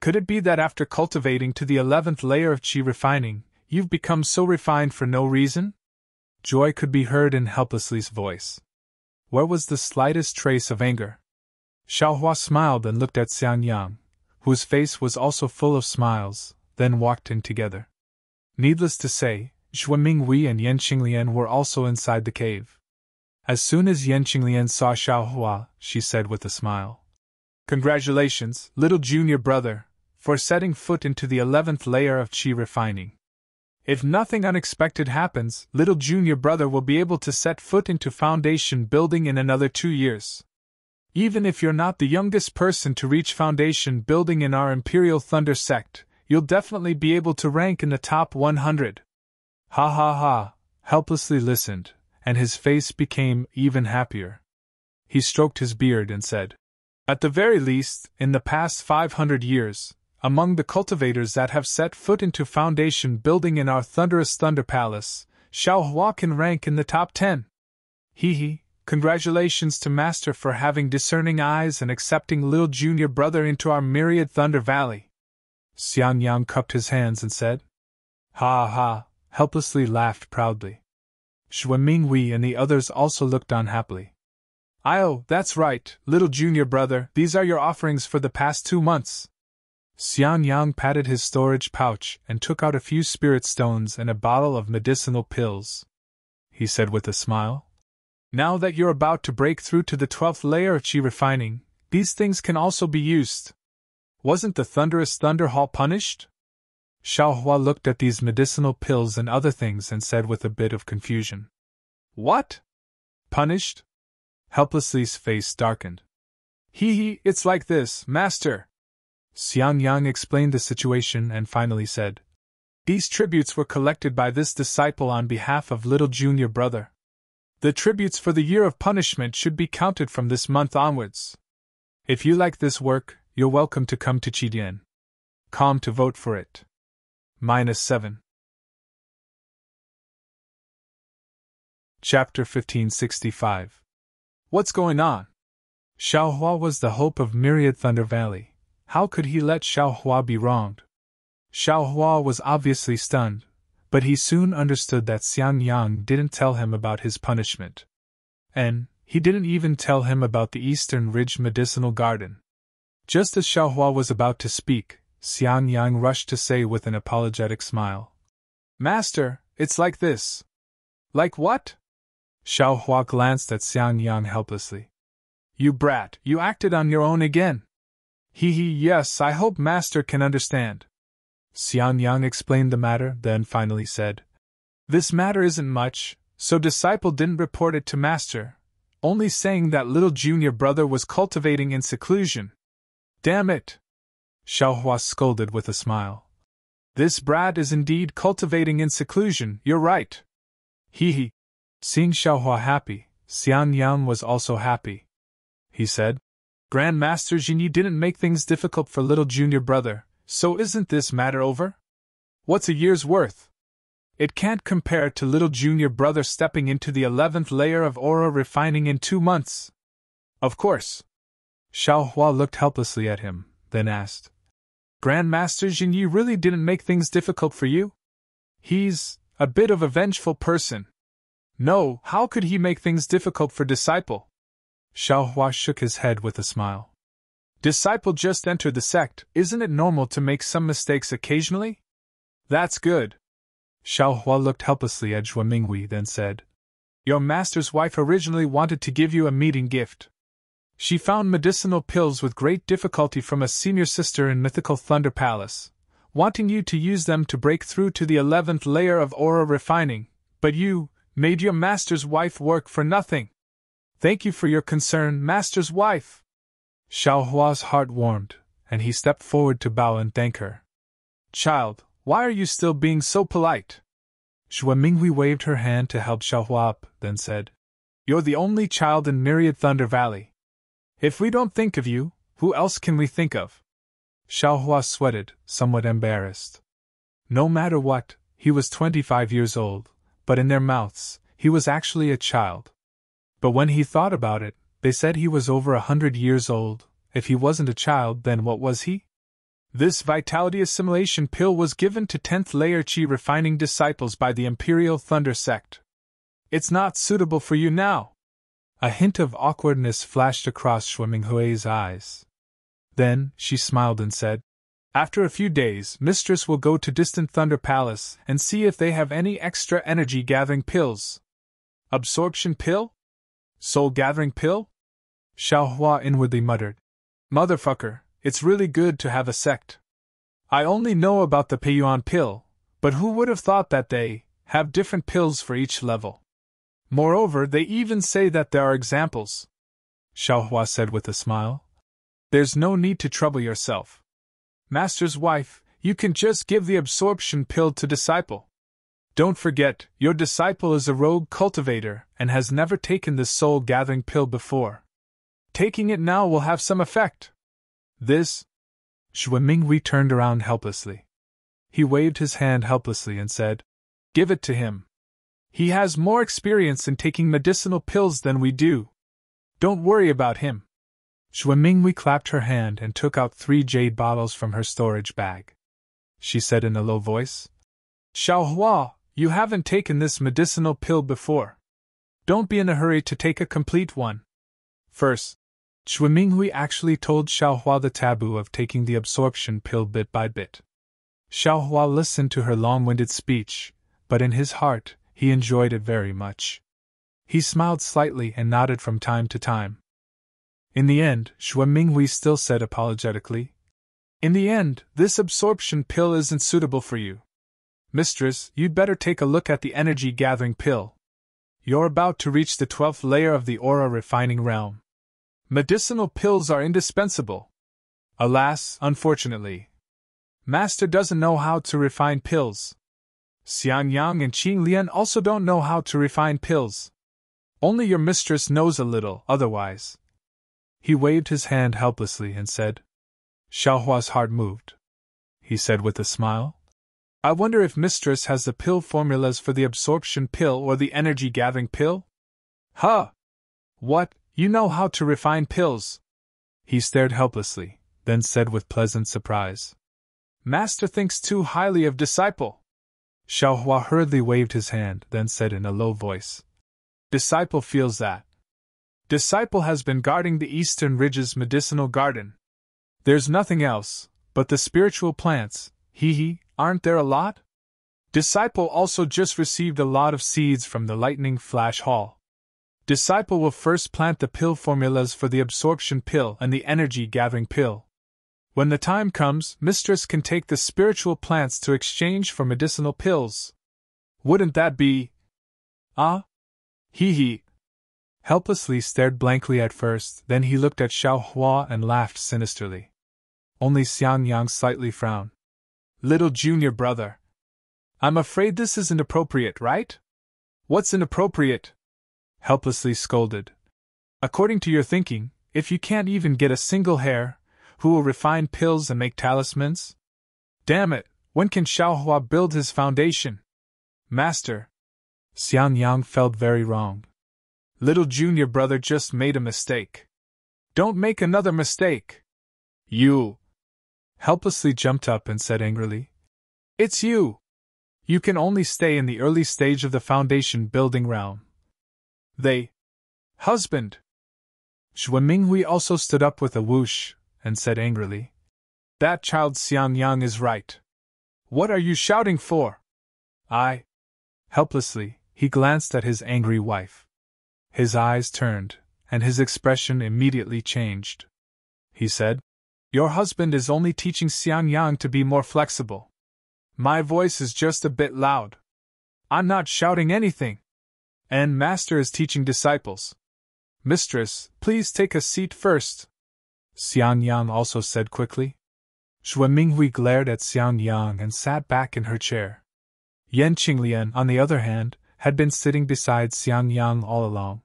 "Could it be that after cultivating to the 11th layer of qi refining, you've become so refined for no reason?" Joy could be heard in Helplessly's voice. Where was the slightest trace of anger? Xiaohua smiled and looked at Xianyang, whose face was also full of smiles, then walked in together. Needless to say, Zhuo Minghui and Yan Qinglian were also inside the cave. As soon as Yan Qinglian saw Xiaohua, she said with a smile, "Congratulations, little junior brother, for setting foot into the 11th layer of qi refining. If nothing unexpected happens, little junior brother will be able to set foot into foundation building in another 2 years. Even if you're not the youngest person to reach foundation building in our Imperial Thunder sect, you'll definitely be able to rank in the top 100. Ha ha ha, Helplessly listened, and his face became even happier. He stroked his beard and said, "At the very least, in the past 500 years, among the cultivators that have set foot into foundation building in our thunderous Thunder Palace, Xiaohua can rank in the top 10. Congratulations to Master for having discerning eyes and accepting little junior brother into our Myriad Thunder Valley." Xianyang cupped his hands and said, "Ha ha," Helplessly laughed proudly. Zhuo Minghui and the others also looked on happily. "Oh, that's right, little junior brother, these are your offerings for the past 2 months. Xianyang patted his storage pouch and took out a few spirit stones and a bottle of medicinal pills. He said with a smile, "Now that you're about to break through to the 12th layer of qi refining, these things can also be used. Wasn't the thunderous Thunder Hall punished?" Xiaohua looked at these medicinal pills and other things and said with a bit of confusion, "What? Punished?" Helplessly's face darkened. It's like this, Master." Xianyang explained the situation and finally said, "These tributes were collected by this disciple on behalf of little junior brother. The tributes for the year of punishment should be counted from this month onwards. If you like this work, you're welcome to come to Qidian. Come to vote for it. -7. Chapter 1565. What's going on? Xiaohua was the hope of Myriad Thunder Valley. How could he let Xiaohua be wronged? Xiaohua was obviously stunned, but he soon understood that Xianyang didn't tell him about his punishment. And he didn't even tell him about the Eastern Ridge Medicinal Garden. Just as Xiaohua was about to speak, Xian Yang rushed to say with an apologetic smile. Master, it's like this. Like what? Xiao Hua glanced at Xian Yang helplessly. You brat, you acted on your own again. Yes, I hope Master can understand. Xian Yang explained the matter, then finally said, This matter isn't much, so disciple didn't report it to Master, only saying that little junior brother was cultivating in seclusion. Damn it! Xiao Hua scolded with a smile. This brat is indeed cultivating in seclusion, you're right. Seeing Xiao Hua happy, Xian Yang was also happy. He said, Grand Master Jinyi didn't make things difficult for little junior brother, so isn't this matter over? What's a year's worth? It can't compare to little junior brother stepping into the 11th layer of aura refining in 2 months. Of course. Xiao Hua looked helplessly at him, then asked, Grand Master Jinyi really didn't make things difficult for you? He's a bit of a vengeful person. No, how could he make things difficult for disciple? Xiao Hua shook his head with a smile. Disciple just entered the sect, isn't it normal to make some mistakes occasionally? That's good. Xiao Hua looked helplessly at Zhuo Minghui, then said, Your master's wife originally wanted to give you a meeting gift. She found medicinal pills with great difficulty from a senior sister in mythical Thunder Palace, wanting you to use them to break through to the 11th layer of aura refining, but you made your master's wife work for nothing. Thank you for your concern, master's wife. Xiao Hua's heart warmed, and he stepped forward to bow and thank her. Child, why are you still being so polite? Zhuo Minghui waved her hand to help Xiao Hua up, then said, You're the only child in Myriad Thunder Valley. If we don't think of you, who else can we think of? Xiao Hua sweated, somewhat embarrassed. No matter what, he was 25 years old, but in their mouths, he was actually a child. But when he thought about it, they said he was over 100 years old. If he wasn't a child, then what was he? This vitality assimilation pill was given to 10th layer Qi refining disciples by the Imperial Thunder Sect. It's not suitable for you now. A hint of awkwardness flashed across Zhuo Minghui's eyes. Then, she smiled and said, After a few days, Mistress will go to distant Thunder Palace and see if they have any extra energy-gathering pills. Absorption pill? Soul-gathering pill? Xiao Hua inwardly muttered. Motherfucker, it's really good to have a sect. I only know about the Peiyuan pill, but who would have thought that they have different pills for each level? Moreover, they even say that there are examples. Xiao Hua said with a smile. There's no need to trouble yourself. Master's wife, you can just give the absorption pill to disciple. Don't forget, your disciple is a rogue cultivator and has never taken this soul-gathering pill before. Taking it now will have some effect. This? Zhuo Minghui turned around helplessly. He waved his hand helplessly and said, Give it to him. He has more experience in taking medicinal pills than we do. Don't worry about him. Zhuo Minghui clapped her hand and took out 3 jade bottles from her storage bag. She said in a low voice, Xiao Hua, you haven't taken this medicinal pill before. Don't be in a hurry to take a complete one. First, Zhuo Minghui actually told Xiao Hua the taboo of taking the absorption pill bit by bit. Xiao Hua listened to her long-winded speech, but in his heart, he enjoyed it very much. He smiled slightly and nodded from time to time. In the end, Zhuo Minghui still said apologetically, In the end, this absorption pill isn't suitable for you. Mistress, you'd better take a look at the energy-gathering pill. You're about to reach the 12th layer of the aura refining realm. Medicinal pills are indispensable. Alas, unfortunately, Master doesn't know how to refine pills. Xian Yang and Qing Lian also don't know how to refine pills. Only your mistress knows a little, otherwise. He waved his hand helplessly and said. Xiao Hua's heart moved. He said with a smile, I wonder if mistress has the pill formulas for the absorption pill or the energy-gathering pill? Huh! What, you know how to refine pills? He stared helplessly, then said with pleasant surprise. Master thinks too highly of disciple. Xiao Hua hurriedly waved his hand, then said in a low voice. Disciple feels that. Disciple has been guarding the Eastern Ridge's medicinal garden. There's nothing else, But the spiritual plants, aren't there a lot? Disciple also just received a lot of seeds from the lightning flash hall. Disciple will first plant the pill formulas for the absorption pill and the energy gathering pill. When the time comes, Mistress can take the spiritual plants to exchange for medicinal pills. Wouldn't that be? Ah? Helplessly stared blankly at first, then he looked at Xiao Hua and laughed sinisterly. Only Xiang Yang slightly frowned. Little junior brother. I'm afraid this isn't appropriate, right? What's inappropriate? Helplessly scolded. According to your thinking, if you can't even get a single hair, who will refine pills and make talismans? Damn it, when can Xiaohua build his foundation? Master. Xiang Yang felt very wrong. Little junior brother just made a mistake. Don't make another mistake. You. Helplessly jumped up and said angrily. It's you. You can only stay in the early stage of the foundation building realm. Husband. Xue Minghui also stood up with a whoosh and said angrily. That child Xiang Yang is right. What are you shouting for? Helplessly, he glanced at his angry wife. His eyes turned, and his expression immediately changed. He said, Your husband is only teaching Xiang Yang to be more flexible. My voice is just a bit loud. I'm not shouting anything. And Master is teaching disciples. Mistress, please take a seat first. Xiang Yang also said quickly. Xue Minghui glared at Xiang Yang and sat back in her chair. Yan Qinglian, on the other hand, had been sitting beside Xiang Yang all along.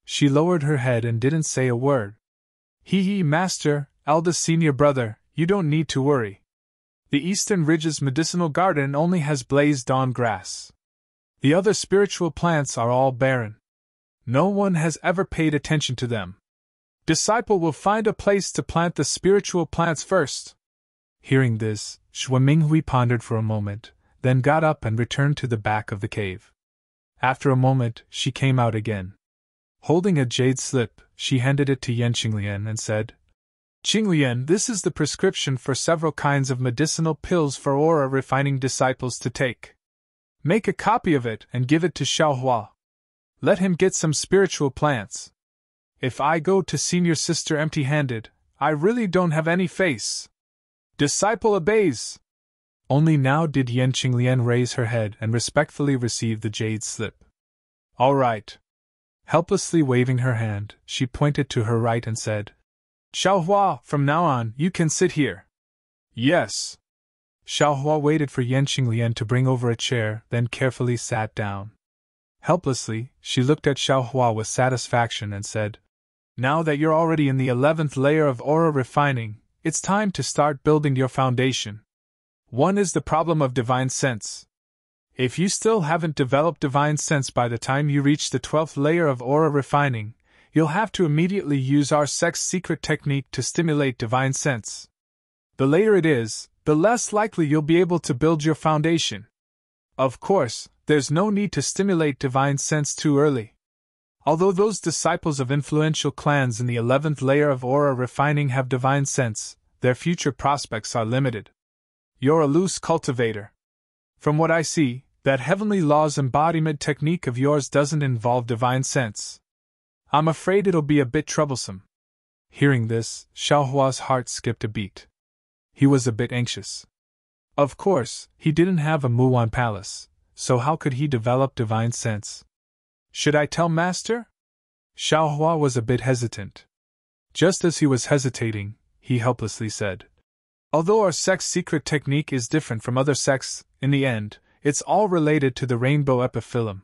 She lowered her head and didn't say a word. Master, eldest senior brother, you don't need to worry. The Eastern Ridge's medicinal garden only has blazed dawn grass. The other spiritual plants are all barren. No one has ever paid attention to them. Disciple will find a place to plant the spiritual plants first. Hearing this, Xue Minghui pondered for a moment, then got up and returned to the back of the cave. After a moment, she came out again. Holding a jade slip, she handed it to Yan Qinglian and said, Qinglian, this is the prescription for several kinds of medicinal pills for aura refining disciples to take. Make a copy of it and give it to Xiaohua. Let him get some spiritual plants. If I go to senior sister empty-handed, I really don't have any face. Disciple obeys. Only now did Yan Qinglian raise her head and respectfully receive the jade slip. All right. Helplessly waving her hand, she pointed to her right and said, Xiaohua, from now on, you can sit here. Yes. Xiaohua waited for Yan Qinglian to bring over a chair, then carefully sat down. Helplessly, she looked at Xiaohua with satisfaction and said, Now that you're already in the 11th layer of aura refining, it's time to start building your foundation. One is the problem of divine sense. If you still haven't developed divine sense by the time you reach the 12th layer of aura refining, you'll have to immediately use our sex secret technique to stimulate divine sense. The later it is, the less likely you'll be able to build your foundation. Of course, there's no need to stimulate divine sense too early. Although those disciples of influential clans in the 11th layer of aura refining have divine sense, their future prospects are limited. You're a loose cultivator. From what I see, that heavenly laws embodiment technique of yours doesn't involve divine sense. I'm afraid it'll be a bit troublesome. Hearing this, Xiaohua's heart skipped a beat. He was a bit anxious. Of course, he didn't have a Muwan palace, so how could he develop divine sense? Should I tell Master? Xiaohua was a bit hesitant. Just as he was hesitating, he helplessly said, Although our sex secret technique is different from other sects, in the end, it's all related to the rainbow epiphyllum.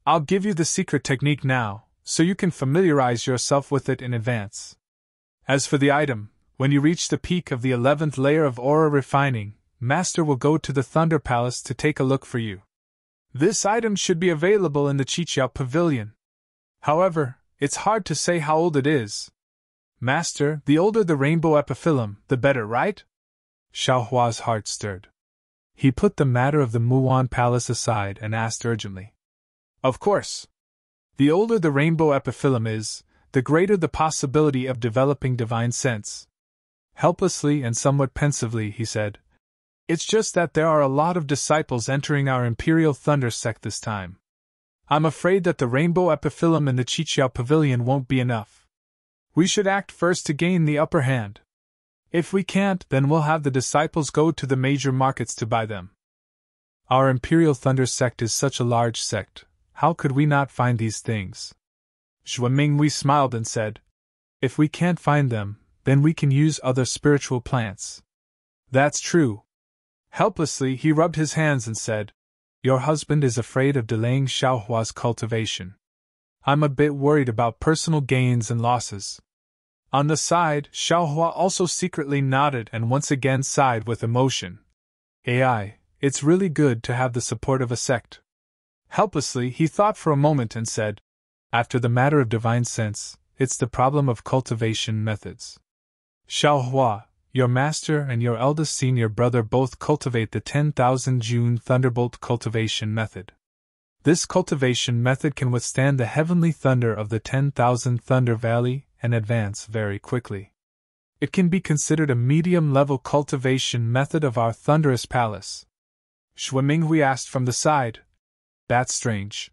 I'll give you the secret technique now, so you can familiarize yourself with it in advance. As for the item, when you reach the peak of the 11th layer of aura refining, Master will go to the Thunder Palace to take a look for you. This item should be available in the Qiqiao Pavilion. However, it's hard to say how old it is. Master, the older the rainbow epiphyllum, the better, right? Xiaohua's heart stirred. He put the matter of the Muwan Palace aside and asked urgently. Of course. The older the rainbow epiphyllum is, the greater the possibility of developing divine sense. Helplessly and somewhat pensively, he said, "It's just that there are a lot of disciples entering our Imperial Thunder sect this time. I'm afraid that the Rainbow Epiphyllum in the Chiqiao Pavilion won't be enough. We should act first to gain the upper hand. If we can't, then we'll have the disciples go to the major markets to buy them. Our Imperial Thunder sect is such a large sect, how could we not find these things?" Zhuo Minghui smiled and said, "If we can't find them, then we can use other spiritual plants." "That's true." Helplessly, he rubbed his hands and said, "Your husband is afraid of delaying Xiaohua's cultivation. I'm a bit worried about personal gains and losses." On the side, Xiaohua also secretly nodded and once again sighed with emotion. "AI, it's really good to have the support of a sect." Helplessly, he thought for a moment and said, "After the matter of divine sense, it's the problem of cultivation methods. Xiaohua, your master and your eldest senior brother both cultivate the 10,000 June Thunderbolt cultivation method. This cultivation method can withstand the heavenly thunder of the 10,000 Thunder Valley and advance very quickly. It can be considered a medium-level cultivation method of our Thunderous Palace." Zhuo Minghui asked from the side, "That's strange.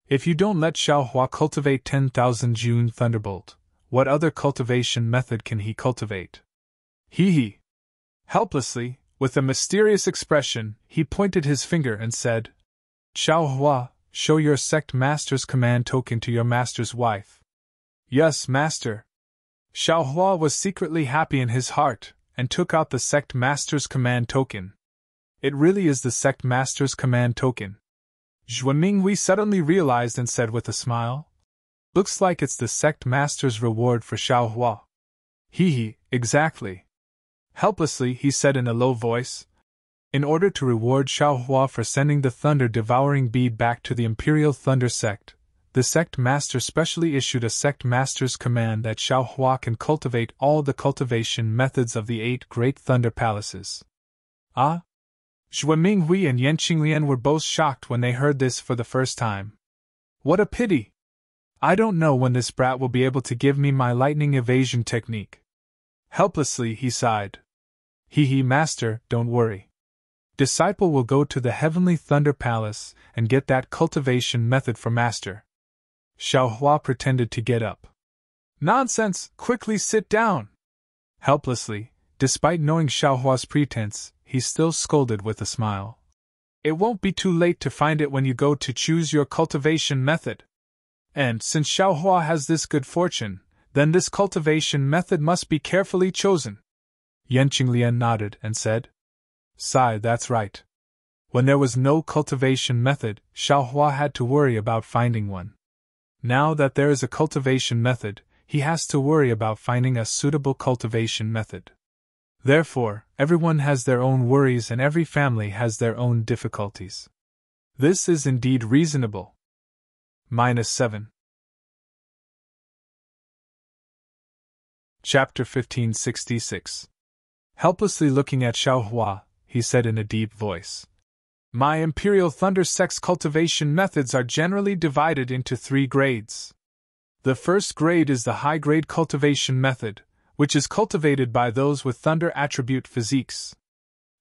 If you don't let Xiaohua cultivate 10,000 June Thunderbolt, what other cultivation method can he cultivate?" He. Helplessly, with a mysterious expression, he pointed his finger and said, "Xiaohua, show your sect master's command token to your master's wife." "Yes, master." Xiaohua was secretly happy in his heart, and took out the sect master's command token. "It really is the sect master's command token." Zhuo Minghui suddenly realized and said with a smile, "Looks like it's the sect master's reward for Xiaohua." Exactly." Helplessly, he said in a low voice, "In order to reward Xiaohua for sending the thunder-devouring bead back to the Imperial Thunder sect, the sect master specially issued a sect master's command that Xiaohua can cultivate all the cultivation methods of the 8 great thunder palaces." "Ah?" Zhuo Minghui and Yan Qinglian were both shocked when they heard this for the first time. "What a pity! I don't know when this brat will be able to give me my lightning evasion technique." Helplessly, he sighed. Master, don't worry. Disciple will go to the Heavenly Thunder Palace and get that cultivation method for Master." Xiaohua pretended to get up. "Nonsense, quickly sit down." Helplessly, despite knowing Xiaohua's pretense, he still scolded with a smile. "It won't be too late to find it when you go to choose your cultivation method. And since Xiaohua has this good fortune, then this cultivation method must be carefully chosen." Yan Qinglian nodded and said, "Sai, that's right." When there was no cultivation method, Xiaohua had to worry about finding one. Now that there is a cultivation method, he has to worry about finding a suitable cultivation method. Therefore, everyone has their own worries and every family has their own difficulties. This is indeed reasonable. -7. Chapter 1566. Helplessly looking at Xiaohua, he said in a deep voice, "My Imperial Thunder Sect's cultivation methods are generally divided into 3 grades. The first grade is the high-grade cultivation method, which is cultivated by those with thunder attribute physiques.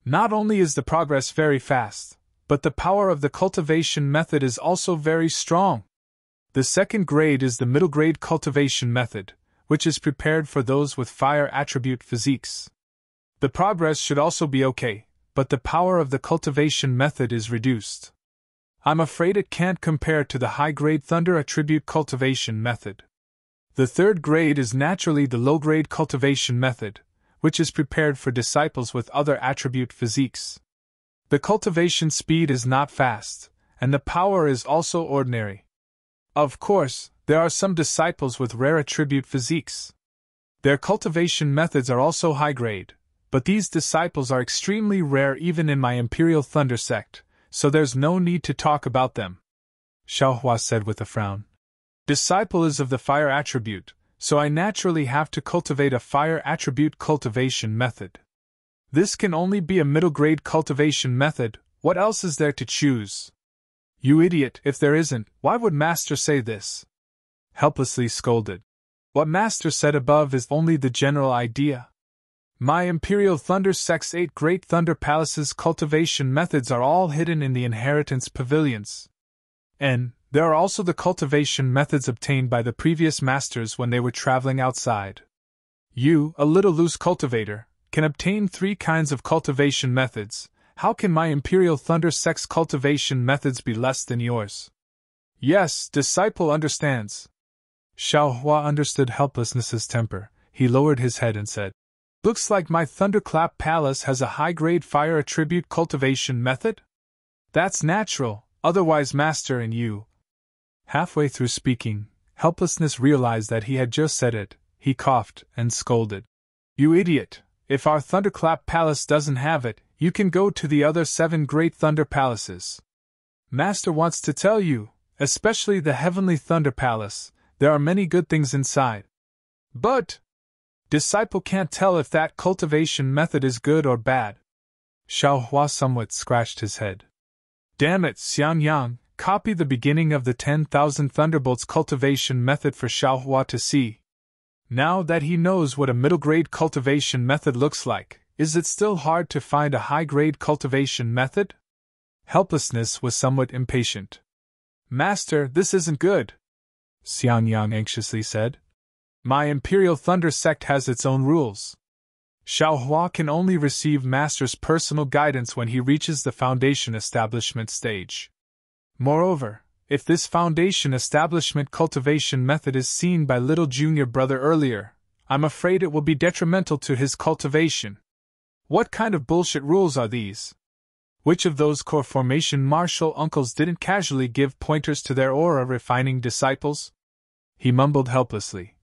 Not only is the progress very fast, but the power of the cultivation method is also very strong. The second grade is the middle grade cultivation method, which is prepared for those with fire attribute physiques. The progress should also be okay, but the power of the cultivation method is reduced. I'm afraid it can't compare to the high-grade thunder attribute cultivation method. The third grade is naturally the low-grade cultivation method, which is prepared for disciples with other attribute physiques. The cultivation speed is not fast, and the power is also ordinary. Of course, there are some disciples with rare attribute physiques. Their cultivation methods are also high-grade, but these disciples are extremely rare even in my Imperial Thunder sect, so there's no need to talk about them," Xiaohua said with a frown. "Disciple is of the fire attribute, so I naturally have to cultivate a fire attribute cultivation method. This can only be a middle-grade cultivation method. What else is there to choose?" "You idiot, if there isn't, why would Master say this?" Helplessly scolded. "What Master said above is only the general idea. My Imperial Thunder Sect's 8 Great Thunder Palaces cultivation methods are all hidden in the inheritance pavilions. And there are also the cultivation methods obtained by the previous masters when they were traveling outside. You, a little loose cultivator, can obtain 3 kinds of cultivation methods. How can my Imperial Thunder Sect's cultivation methods be less than yours? Yes, disciple understands. Xiao Hua understood helplessness's temper. He lowered his head and said, Looks like my Thunderclap Palace has a high-grade fire attribute cultivation method? That's natural, otherwise Master and you. Halfway through speaking, helplessness realized that he had just said it. He coughed and scolded. You idiot! If our Thunderclap Palace doesn't have it, you can go to the other 7 Great Thunder Palaces. Master wants to tell you, especially the Heavenly Thunder Palace, there are many good things inside. But disciple can't tell if that cultivation method is good or bad. Xiao Hua somewhat scratched his head. Damn it, Xianyang, copy the beginning of the 10,000 Thunderbolts cultivation method for Xiao Hua to see. Now that he knows what a middle-grade cultivation method looks like, is it still hard to find a high-grade cultivation method? Helplessness was somewhat impatient. Master, this isn't good, Xianyang anxiously said. My Imperial Thunder Sect has its own rules. Xiao Hua can only receive Master's personal guidance when he reaches the Foundation Establishment stage. Moreover, if this Foundation Establishment cultivation method is seen by little junior brother earlier, I'm afraid it will be detrimental to his cultivation. What kind of bullshit rules are these? Which of those core formation martial uncles didn't casually give pointers to their aura refining disciples? He mumbled helplessly.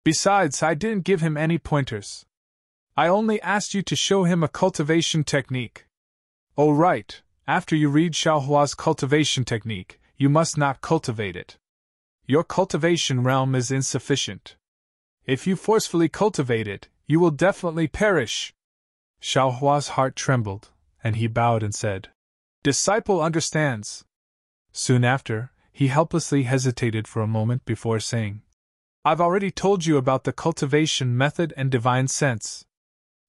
Besides, I didn't give him any pointers. I only asked you to show him a cultivation technique. Oh right, after you read Xiao Hua's cultivation technique, you must not cultivate it. Your cultivation realm is insufficient. If you forcefully cultivate it, you will definitely perish. Xiao Hua's heart trembled, and he bowed and said, Disciple understands. Soon after, he helplessly hesitated for a moment before saying, I've already told you about the cultivation method and divine sense.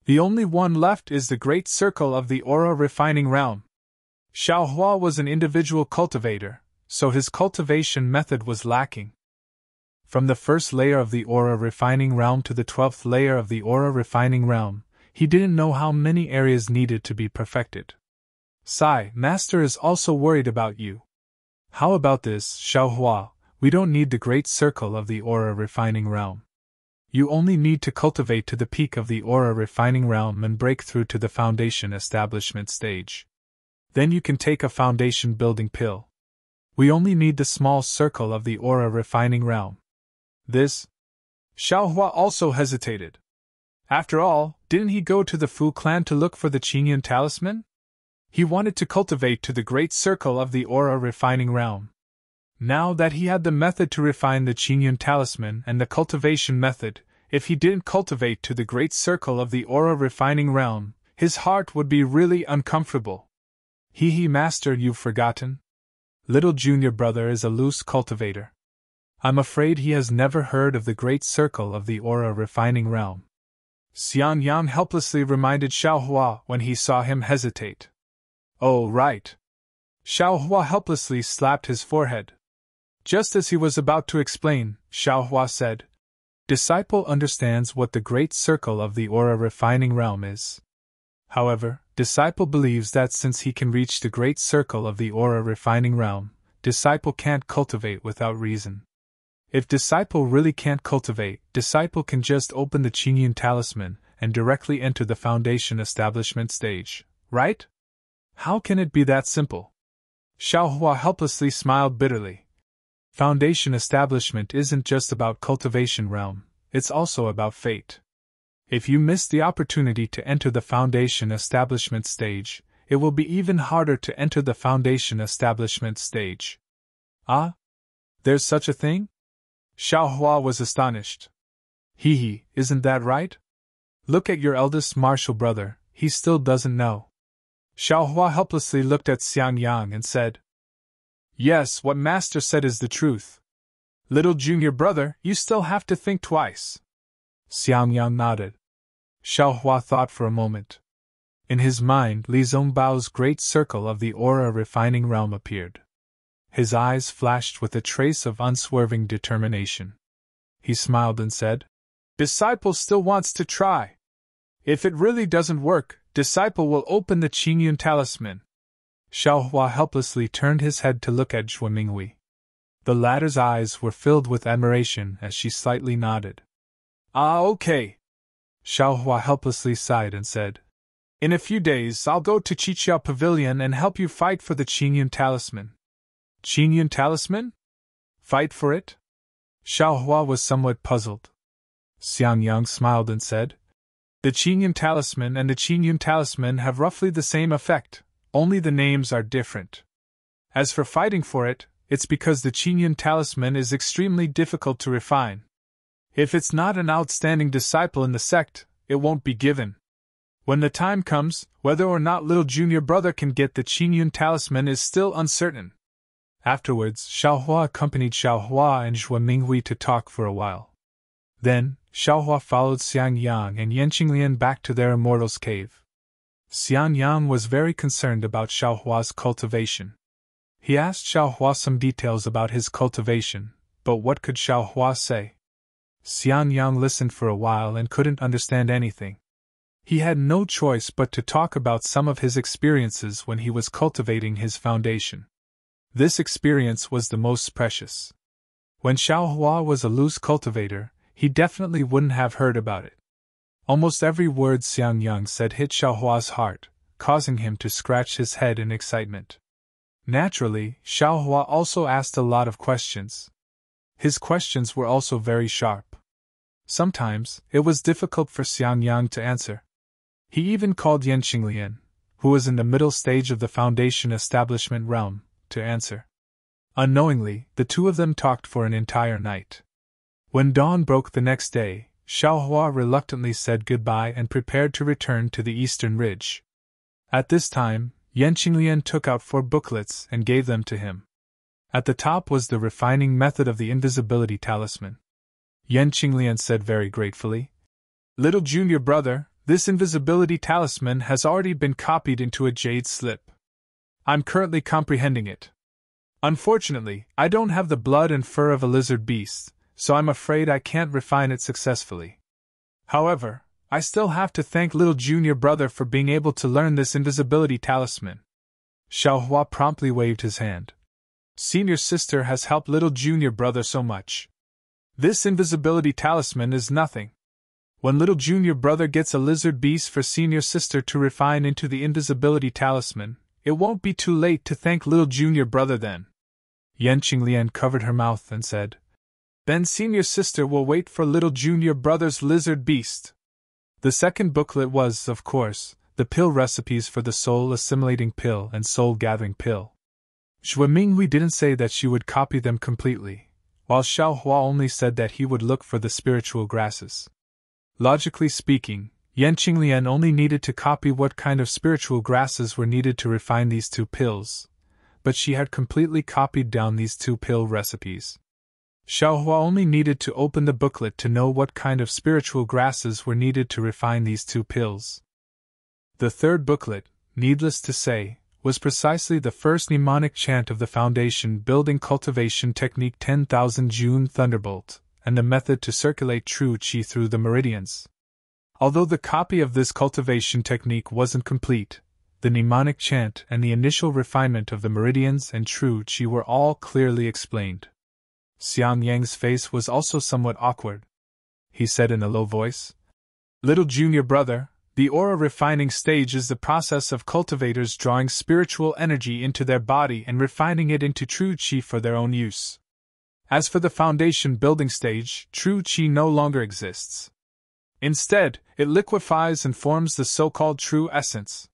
The only one left is the great circle of the aura refining realm. Xiao Hua was an individual cultivator, so his cultivation method was lacking. From the first layer of the aura refining realm to the 12th layer of the aura refining realm, he didn't know how many areas needed to be perfected. Sai, Master is also worried about you. How about this, Xiao Hua? We don't need the great circle of the aura refining realm. You only need to cultivate to the peak of the aura refining realm and break through to the foundation establishment stage. Then you can take a foundation building pill. We only need the small circle of the aura refining realm. This? Xiao Hua also hesitated. After all, didn't he go to the Fu clan to look for the Qingyun talisman? He wanted to cultivate to the great circle of the aura refining realm. Now that he had the method to refine the Qingyun talisman and the cultivation method, if he didn't cultivate to the great circle of the aura refining realm, his heart would be really uncomfortable. Master, you've forgotten? Little junior brother is a loose cultivator. I'm afraid he has never heard of the great circle of the aura refining realm. Xian Yang helplessly reminded Xiao Hua when he saw him hesitate. Oh, right. Xiao Hua helplessly slapped his forehead. Just as he was about to explain, Xiao Hua said, Disciple understands what the great circle of the aura refining realm is. However, Disciple believes that since he can reach the great circle of the aura refining realm, Disciple can't cultivate without reason. If Disciple really can't cultivate, Disciple can just open the Qingyun talisman and directly enter the foundation establishment stage, right? How can it be that simple? Xiao Hua helplessly smiled bitterly. Foundation establishment isn't just about cultivation realm, it's also about fate. If you miss the opportunity to enter the foundation establishment stage, it will be even harder to enter the foundation establishment stage. Ah? There's such a thing? Xiao Hua was astonished. Isn't that right? Look at your eldest martial brother, he still doesn't know. Xiao Hua helplessly looked at Xiang Yang and said, Yes, what Master said is the truth. Little junior brother, you still have to think twice. Xiang Yang nodded. Xiaohua thought for a moment. In his mind, Li Zhongbao's great circle of the aura refining realm appeared. His eyes flashed with a trace of unswerving determination. He smiled and said, "Disciple still wants to try. If it really doesn't work, Disciple will open the Qingyun talisman." Xiaohua helplessly turned his head to look at Zhuo Minghui. The latter's eyes were filled with admiration as she slightly nodded. "Ah, okay." Xiaohua helplessly sighed and said, "In a few days I'll go to Qiqiao Pavilion and help you fight for the Qingyun talisman." "Qingyun talisman? Fight for it?" Xiaohua was somewhat puzzled. Xiangyang smiled and said, "The Qingyun talisman and the Qingyun talisman have roughly the same effect, only the names are different. As for fighting for it, it's because the Qingyun talisman is extremely difficult to refine. If it's not an outstanding disciple in the sect, it won't be given. When the time comes, whether or not little junior brother can get the Qingyun talisman is still uncertain." Afterwards, Xiaohua accompanied Xiaohua and Zhuo Minghui to talk for a while. Then, Xiaohua followed Xiangyang and Yanqinglian back to their Immortal's cave. Xiangyang was very concerned about Xiaohua's cultivation. He asked Xiaohua some details about his cultivation, but what could Xiaohua say? Xiangyang listened for a while and couldn't understand anything. He had no choice but to talk about some of his experiences when he was cultivating his foundation. This experience was the most precious. When Xiaohua was a loose cultivator, he definitely wouldn't have heard about it. Almost every word Xiangyang said hit Xiaohua's heart, causing him to scratch his head in excitement. Naturally, Xiaohua also asked a lot of questions. His questions were also very sharp. Sometimes, it was difficult for Xiangyang to answer. He even called Yanqinglian, who was in the middle stage of the foundation establishment realm, to answer. Unknowingly, the two of them talked for an entire night. When dawn broke the next day, Xiaohua reluctantly said goodbye and prepared to return to the eastern ridge. At this time, Yanqinglian took out 4 booklets and gave them to him. At the top was the refining method of the invisibility talisman. Yanqinglian said very gratefully, "Little junior brother, this invisibility talisman has already been copied into a jade slip. I'm currently comprehending it. Unfortunately, I don't have the blood and fur of a lizard beast, so I'm afraid I can't refine it successfully. However, I still have to thank little junior brother for being able to learn this invisibility talisman." Xiaohua promptly waved his hand. "Senior sister has helped little junior brother so much. This invisibility talisman is nothing. When little junior brother gets a lizard beast for senior sister to refine into the invisibility talisman, it won't be too late to thank little junior brother then." Yanqinglian covered her mouth and said, "Then senior sister will wait for little junior brother's lizard beast." The second booklet was, of course, the pill recipes for the soul assimilating pill and soul gathering pill. Zhuo Minghui didn't say that she would copy them completely, while Xiaohua only said that he would look for the spiritual grasses. Logically speaking, Yanqinglian only needed to copy what kind of spiritual grasses were needed to refine these 2 pills, but she had completely copied down these 2 pill recipes. Xiaohua only needed to open the booklet to know what kind of spiritual grasses were needed to refine these 2 pills. The third booklet, needless to say, was precisely the first mnemonic chant of the Foundation building cultivation technique 10,000 June Thunderbolt, and the method to circulate true qi through the meridians. Although the copy of this cultivation technique wasn't complete, the mnemonic chant and the initial refinement of the meridians and true qi were all clearly explained. Xiangyang's face was also somewhat awkward. He said in a low voice, "Little junior brother, the aura refining stage is the process of cultivators drawing spiritual energy into their body and refining it into true qi for their own use. As for the foundation building stage, true qi no longer exists. Instead, it liquefies and forms the so-called true essence.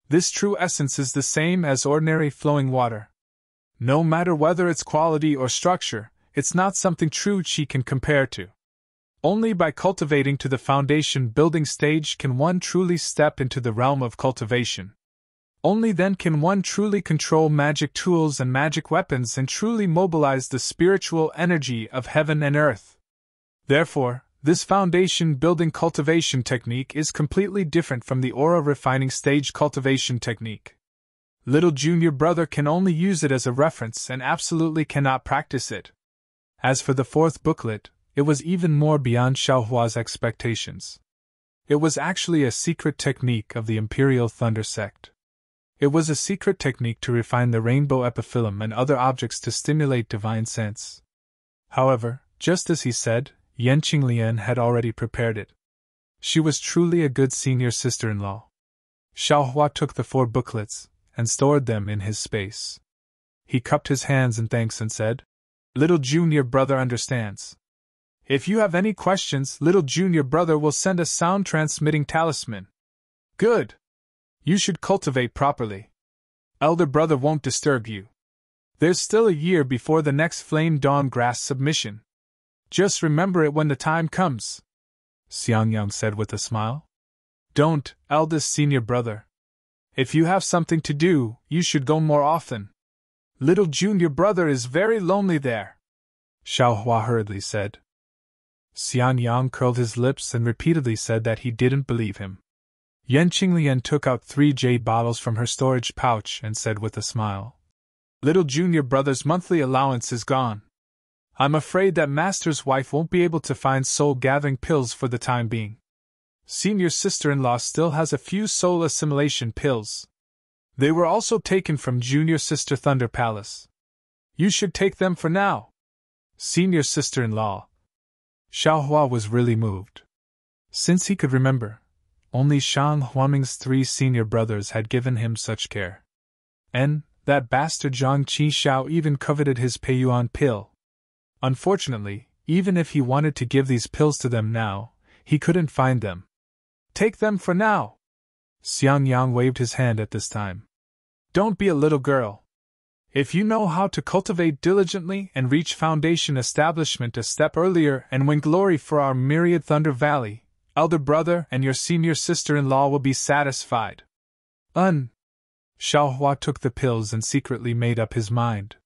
This true essence is the same as ordinary flowing water. No matter whether its quality or structure, it's not something true qi can compare to. Only by cultivating to the foundation building stage can one truly step into the realm of cultivation. Only then can one truly control magic tools and magic weapons and truly mobilize the spiritual energy of heaven and earth. Therefore, This foundation building cultivation technique is completely different from the aura refining stage cultivation technique. Little junior brother can only use it as a reference and absolutely cannot practice it. As for the fourth booklet, it was even more beyond Xiaohua's expectations. It was actually a secret technique of the Imperial Thunder sect. It was a secret technique to refine the rainbow epiphyllum and other objects to stimulate divine sense. However, just as he said, Yan Qinglian had already prepared it. She was truly a good senior sister-in-law. Xiaohua took the 4 booklets and stored them in his space. He cupped his hands in thanks and said, "Little junior brother understands. If you have any questions, little junior brother will send a sound-transmitting talisman." "Good. You should cultivate properly. Elder brother won't disturb you. There's still a year before the next Flame Dawn Grass submission. Just remember it when the time comes," Xiangyang said with a smile. "Don't, eldest senior brother. If you have something to do, you should go more often. Little junior brother is very lonely there," Xiaohua hurriedly said. Xianyang curled his lips and repeatedly said that he didn't believe him. Yan Qinglian took out 3 jade bottles from her storage pouch and said with a smile, "Little junior brother's monthly allowance is gone. I'm afraid that master's wife won't be able to find soul-gathering pills for the time being. Senior sister-in-law still has a few soul assimilation pills. They were also taken from junior sister Thunder Palace. You should take them for now. Senior sister-in-law." Xiaohua was really moved. Since he could remember, only Shang Huaming's 3 senior brothers had given him such care. And that bastard Zhang Qi even coveted his Peiyuan pill. Unfortunately, even if he wanted to give these pills to them now, he couldn't find them. "Take them for now." Xiangyang waved his hand at this time. "Don't be a little girl. If you know how to cultivate diligently and reach foundation establishment a step earlier and win glory for our myriad Thunder Valley, elder brother and your senior sister-in-law will be satisfied." Xiaohua took the pills and secretly made up his mind.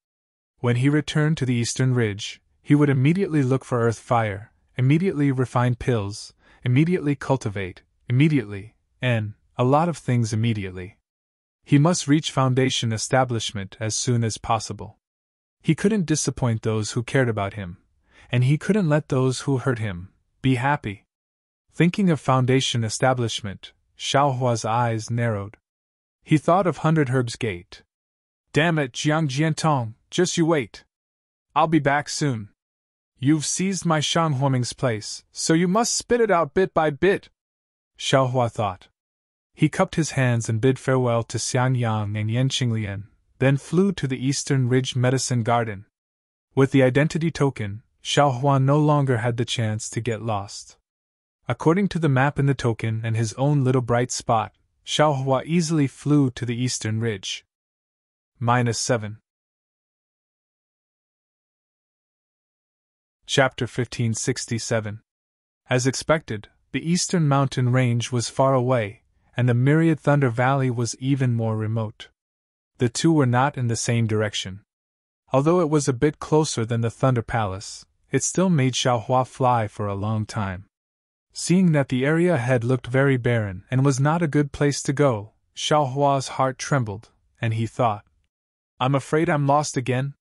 When he returned to the eastern ridge, he would immediately look for earth fire, immediately refine pills, immediately cultivate, immediately, and a lot of things immediately. He must reach foundation establishment as soon as possible. He couldn't disappoint those who cared about him, and he couldn't let those who hurt him be happy. Thinking of foundation establishment, Xiaohua's eyes narrowed. He thought of 100 Herbs Gate. "Damn it, Jiang Jiantong, just you wait. I'll be back soon. You've seized my Shang Huaming's place, so you must spit it out bit by bit," Xiaohua thought. He cupped his hands and bid farewell to Xianyang and Yan Qinglian, then flew to the Eastern Ridge Medicine Garden. With the identity token, Xiaohua no longer had the chance to get lost. According to the map in the token and his own little bright spot, Xiaohua easily flew to the Eastern Ridge. -7. Chapter 1567. As expected, the Eastern Mountain Range was far away, and the myriad Thunder Valley was even more remote. The two were not in the same direction. Although it was a bit closer than the Thunder Palace, it still made Xiaohua fly for a long time. Seeing that the area ahead looked very barren and was not a good place to go, Xiaohua's heart trembled, and he thought, "I'm afraid I'm lost again?"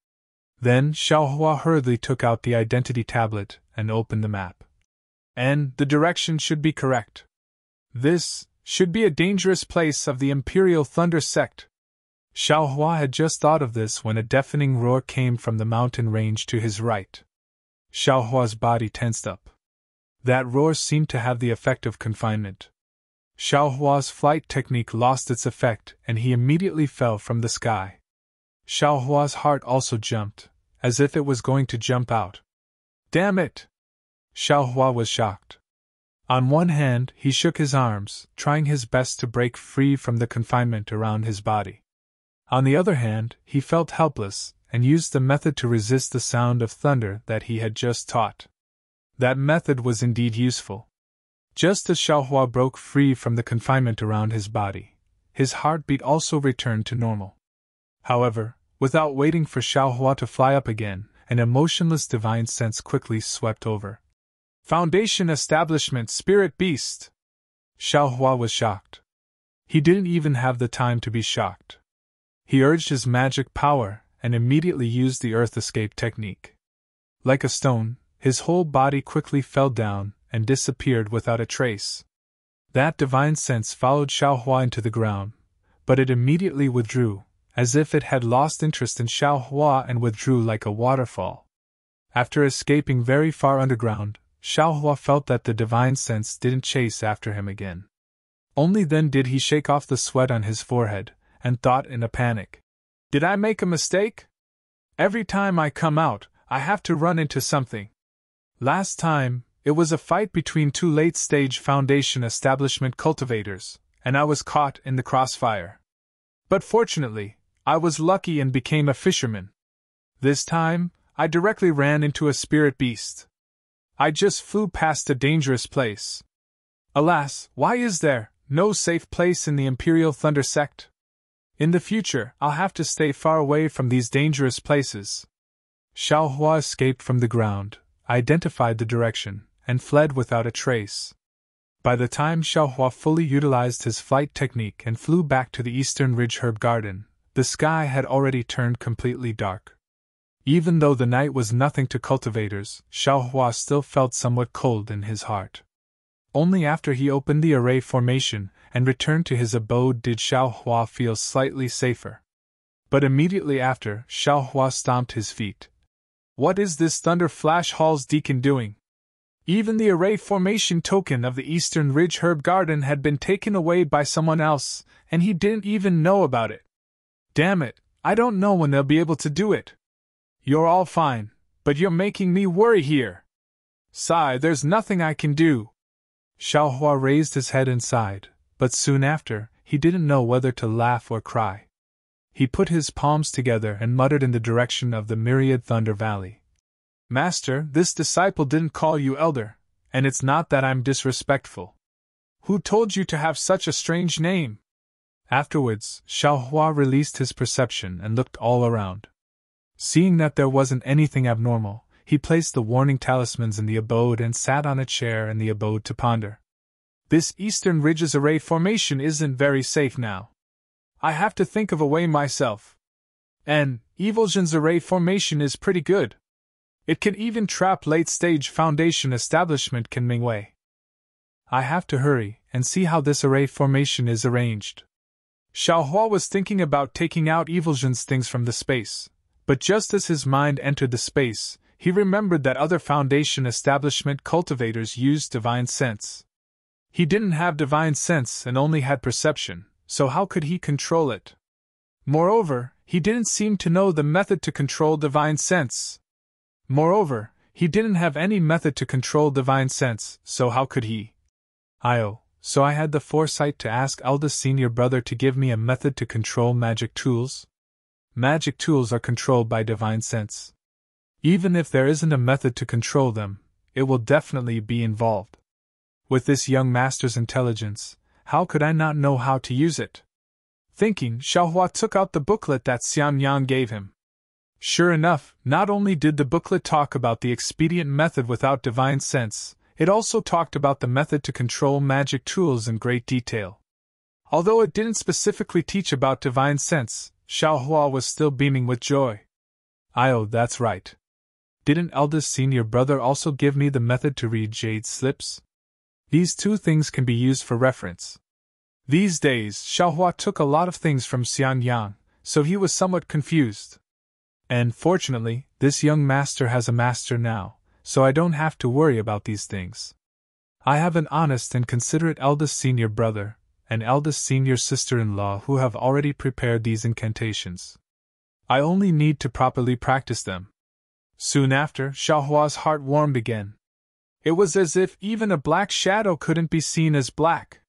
Then Xiaohua hurriedly took out the identity tablet and opened the map. And the direction should be correct. This should be a dangerous place of the Imperial Thunder sect. Xiaohua had just thought of this when a deafening roar came from the mountain range to his right. Xiaohua's body tensed up. That roar seemed to have the effect of confinement. Xiaohua's flight technique lost its effect and he immediately fell from the sky. Xiaohua's heart also jumped, as if it was going to jump out. "Damn it!" Xiaohua was shocked. On one hand, he shook his arms, trying his best to break free from the confinement around his body. On the other hand, he felt helpless, and used the method to resist the sound of thunder that he had just taught. That method was indeed useful. Just as Xiaohua broke free from the confinement around his body, his heartbeat also returned to normal. However, without waiting for Xiaohua to fly up again, an emotionless divine sense quickly swept over. Foundation Establishment Spirit Beast! Xiaohua was shocked. He didn't even have the time to be shocked. He urged his magic power and immediately used the Earth Escape technique. Like a stone, his whole body quickly fell down and disappeared without a trace. That divine sense followed Xiaohua into the ground, but it immediately withdrew, as if it had lost interest in Xiaohua and withdrew like a waterfall. After escaping very far underground, Xiaohua felt that the divine sense didn't chase after him again. Only then did he shake off the sweat on his forehead, and thought in a panic, "Did I make a mistake? Every time I come out, I have to run into something. Last time, it was a fight between two late-stage Foundation Establishment cultivators, and I was caught in the crossfire. But fortunately, I was lucky and became a fisherman. This time, I directly ran into a spirit beast. I just flew past a dangerous place. Alas, why is there no safe place in the Imperial Thunder Sect? In the future, I'll have to stay far away from these dangerous places." Xiaohua escaped from the ground, identified the direction, and fled without a trace. By the time Xiaohua fully utilized his flight technique and flew back to the Eastern Ridge Herb Garden, the sky had already turned completely dark. Even though the night was nothing to cultivators, Xiaohua still felt somewhat cold in his heart. Only after he opened the array formation and returned to his abode did Xiaohua feel slightly safer. But immediately after, Xiaohua stomped his feet. "What is this Thunder Flash Hall's deacon doing? Even the array formation token of the Eastern Ridge Herb Garden had been taken away by someone else, and he didn't even know about it. Damn it, I don't know when they'll be able to do it. You're all fine, but you're making me worry here. Sigh, there's nothing I can do." Xiaohua raised his head and sighed, but soon after, he didn't know whether to laugh or cry. He put his palms together and muttered in the direction of the Myriad Thunder Valley. "Master, this disciple didn't call you elder, and it's not that I'm disrespectful. Who told you to have such a strange name?" Afterwards, Xiaohua released his perception and looked all around. Seeing that there wasn't anything abnormal, he placed the warning talismans in the abode and sat on a chair in the abode to ponder. "This Eastern Ridge's array formation isn't very safe now. I have to think of a way myself. And Evulsion's array formation is pretty good. It can even trap late-stage Foundation Establishment Kunmingwei. I have to hurry and see how this array formation is arranged." Xiaohua was thinking about taking out Evulsion's things from the space, but just as his mind entered the space, he remembered that other Foundation Establishment cultivators used divine sense. He didn't have divine sense and only had perception, so how could he control it? Moreover, he didn't seem to know the method to control divine sense. Moreover, he didn't have any method to control divine sense, so how could he? So I had the foresight to ask eldest senior brother to give me a method to control magic tools? Magic tools are controlled by divine sense. Even if there isn't a method to control them, it will definitely be involved. With this young master's intelligence, how could I not know how to use it? Thinking, Xiaohua took out the booklet that Xian Yang gave him. Sure enough, not only did the booklet talk about the expedient method without divine sense, it also talked about the method to control magic tools in great detail. Although it didn't specifically teach about divine sense, Xiaohua was still beaming with joy. That's right. Didn't eldest senior brother also give me the method to read jade slips? These two things can be used for reference. These days, Xiaohua took a lot of things from Xian Yang, so he was somewhat confused. And fortunately, this young master has a master now, so I don't have to worry about these things. I have an honest and considerate eldest senior brother, and eldest senior sister-in-law who have already prepared these incantations. I only need to properly practice them. Soon after, Xiaohua's heart warmed again. It was as if even a black shadow couldn't be seen as black.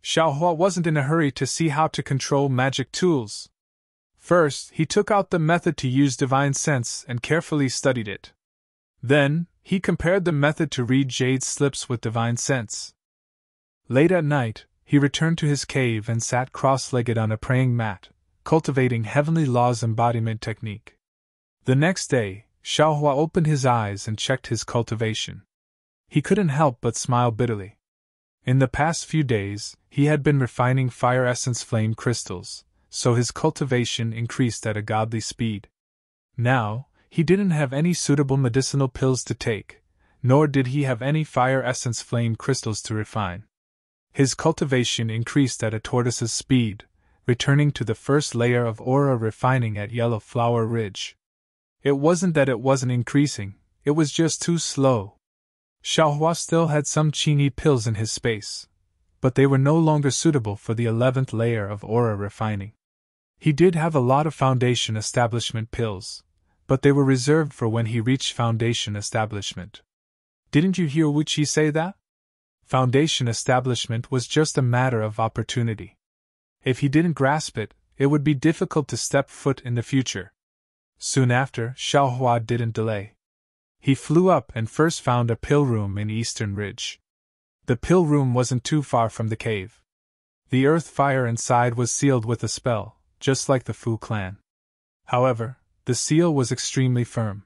Xiaohua wasn't in a hurry to see how to control magic tools. First, he took out the method to use divine sense and carefully studied it. Then, he compared the method to read jade slips with divine sense. Late at night, he returned to his cave and sat cross-legged on a praying mat, cultivating Heavenly Law's embodiment technique. The next day, Xiaohua opened his eyes and checked his cultivation. He couldn't help but smile bitterly. In the past few days, he had been refining fire essence flame crystals, so his cultivation increased at a godly speed. Now, he didn't have any suitable medicinal pills to take, nor did he have any fire essence flame crystals to refine. His cultivation increased at a tortoise's speed, returning to the first layer of aura refining at Yellow Flower Ridge. It wasn't that it wasn't increasing, it was just too slow. Xiaohua still had some qingyi pills in his space, but they were no longer suitable for the 11th layer of aura refining. He did have a lot of foundation establishment pills, but they were reserved for when he reached foundation establishment. Didn't you hear Wuqi say that? Foundation establishment was just a matter of opportunity. If he didn't grasp it, it would be difficult to step foot in the future. Soon after, Xiaohua didn't delay. He flew up and first found a pill room in Eastern Ridge. The pill room wasn't too far from the cave. The earth fire inside was sealed with a spell, just like the Fu clan. However, the seal was extremely firm.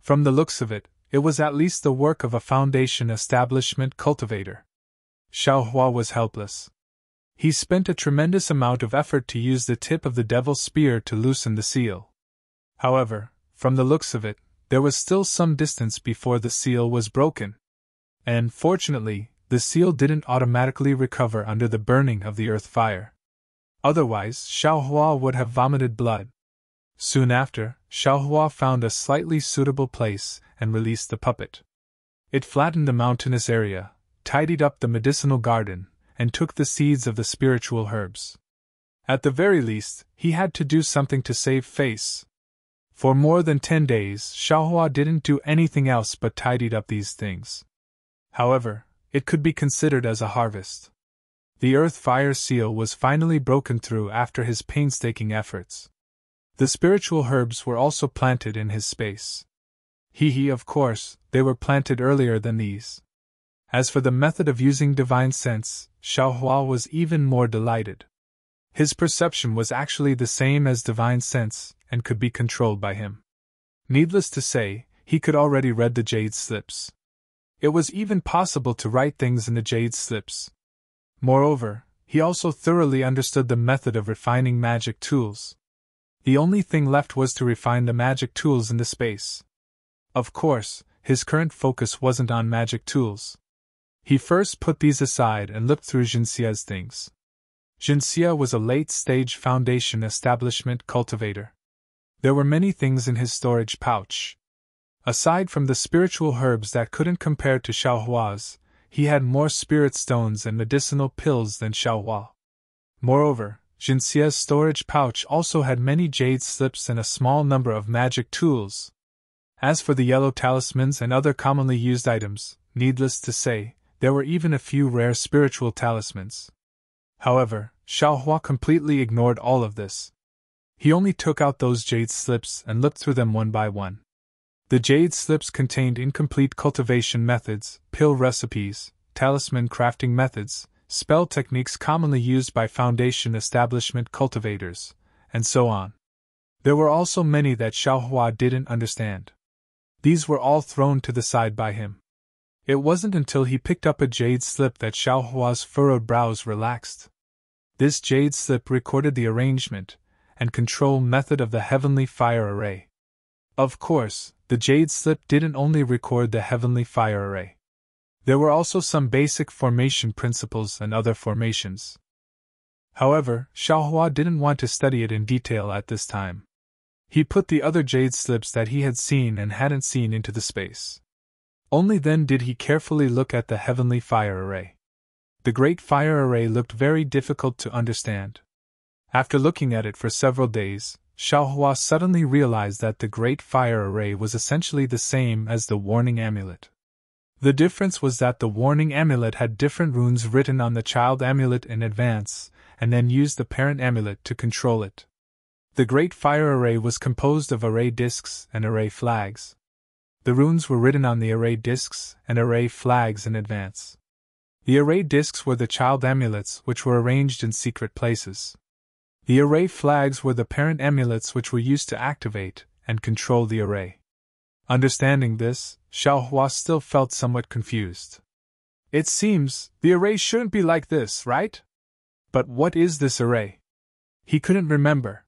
From the looks of it, it was at least the work of a foundation establishment cultivator. Xiaohua was helpless. He spent a tremendous amount of effort to use the tip of the devil's spear to loosen the seal. However, from the looks of it, there was still some distance before the seal was broken. And, fortunately, the seal didn't automatically recover under the burning of the earth fire. Otherwise, Xiaohua would have vomited blood. Soon after, Xiaohua found a slightly suitable place and released the puppet. It flattened the mountainous area, tidied up the medicinal garden, and took the seeds of the spiritual herbs. At the very least, he had to do something to save face. For more than 10 days, Xiaohua didn't do anything else but tidied up these things. However, it could be considered as a harvest. The earth fire seal was finally broken through after his painstaking efforts. The spiritual herbs were also planted in his space. Of course, they were planted earlier than these. As for the method of using divine sense, Xiaohua was even more delighted. His perception was actually the same as divine sense, and could be controlled by him. Needless to say, he could already read the jade slips. It was even possible to write things in the jade slips. Moreover, he also thoroughly understood the method of refining magic tools. The only thing left was to refine the magic tools in the space. Of course, his current focus wasn't on magic tools. He first put these aside and looked through Jinxia's things. Jinxia was a late-stage foundation establishment cultivator. There were many things in his storage pouch. Aside from the spiritual herbs that couldn't compare to Xiaohua's, he had more spirit stones and medicinal pills than Xiaohua. Moreover, Jinxia's storage pouch also had many jade slips and a small number of magic tools. As for the yellow talismans and other commonly used items, needless to say, there were even a few rare spiritual talismans. However, Xiaohua completely ignored all of this. He only took out those jade slips and looked through them one by one. The jade slips contained incomplete cultivation methods, pill recipes, talisman crafting methods, spell techniques commonly used by foundation establishment cultivators, and so on. There were also many that Xiaohua didn't understand. These were all thrown to the side by him. It wasn't until he picked up a jade slip that Xiaohua's furrowed brows relaxed. This jade slip recorded the arrangement and control method of the heavenly fire array. Of course, the jade slip didn't only record the heavenly fire array. There were also some basic formation principles and other formations. However, Xiaohua didn't want to study it in detail at this time. He put the other jade slips that he had seen and hadn't seen into the space. Only then did he carefully look at the heavenly fire array. The great fire array looked very difficult to understand. After looking at it for several days, Xiaohua suddenly realized that the great fire array was essentially the same as the warning amulet. The difference was that the warning amulet had different runes written on the child amulet in advance, and then used the parent amulet to control it. The great fire array was composed of array discs and array flags. The runes were written on the array discs and array flags in advance. The array discs were the child amulets which were arranged in secret places. The array flags were the parent amulets which were used to activate and control the array. Understanding this, Xiaohua still felt somewhat confused. It seems, the array shouldn't be like this, right? But what is this array? He couldn't remember.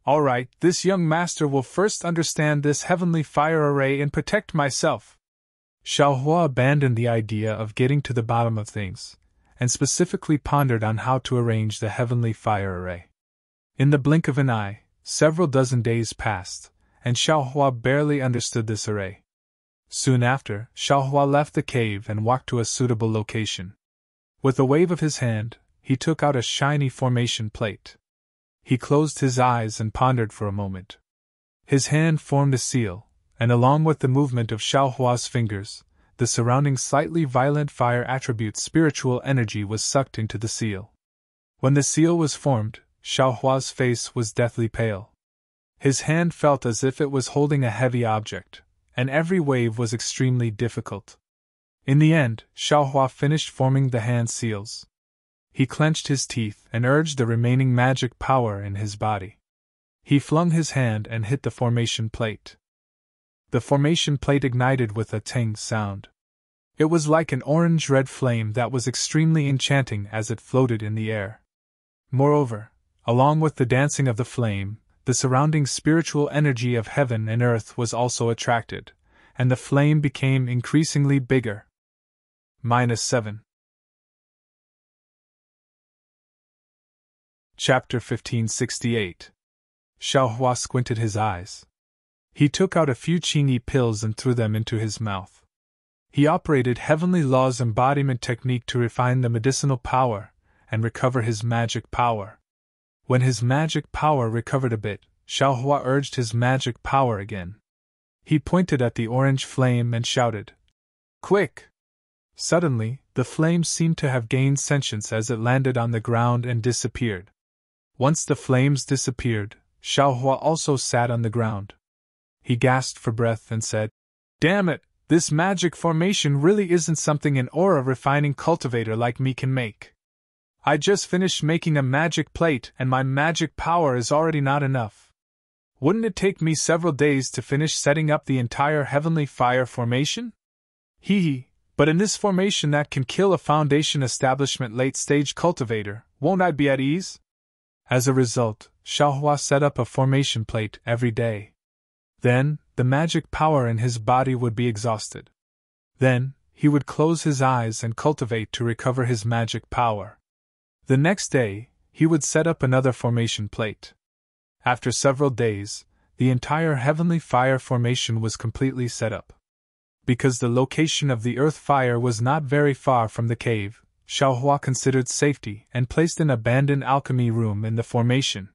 Alright, this young master will first understand this heavenly fire array and protect myself. Xiaohua abandoned the idea of getting to the bottom of things, and specifically pondered on how to arrange the heavenly fire array. In the blink of an eye, several dozen days passed, and Xiaohua barely understood this array. Soon after, Xiaohua left the cave and walked to a suitable location. With a wave of his hand, he took out a shiny formation plate. He closed his eyes and pondered for a moment. His hand formed a seal, and along with the movement of Xiaohua's fingers, the surrounding slightly violent fire attribute spiritual energy was sucked into the seal. When the seal was formed, Xiaohua's face was deathly pale. His hand felt as if it was holding a heavy object, and every wave was extremely difficult. In the end, Xiaohua finished forming the hand seals. He clenched his teeth and urged the remaining magic power in his body. He flung his hand and hit the formation plate. The formation plate ignited with a ting sound. It was like an orange-red flame that was extremely enchanting as it floated in the air. Moreover, along with the dancing of the flame, the surrounding spiritual energy of heaven and earth was also attracted, and the flame became increasingly bigger. -7. Chapter 1568. Xiaohua squinted his eyes. He took out a few qingyi pills and threw them into his mouth. He operated Heavenly Law's embodiment technique to refine the medicinal power and recover his magic power. When his magic power recovered a bit, Xiaohua urged his magic power again. He pointed at the orange flame and shouted, "Quick!" Suddenly, the flame seemed to have gained sentience as it landed on the ground and disappeared. Once the flames disappeared, Xiaohua also sat on the ground. He gasped for breath and said, "Damn it, this magic formation really isn't something an aura-refining cultivator like me can make. I just finished making a magic plate and my magic power is already not enough. Wouldn't it take me several days to finish setting up the entire heavenly fire formation? Hee, but in this formation that can kill a foundation establishment late-stage cultivator, won't I be at ease?" As a result, Xiaohua set up a formation plate every day. Then, the magic power in his body would be exhausted. Then, he would close his eyes and cultivate to recover his magic power. The next day, he would set up another formation plate. After several days, the entire heavenly fire formation was completely set up. Because the location of the earth fire was not very far from the cave, Xiaohua considered safety and placed an abandoned alchemy room in the formation.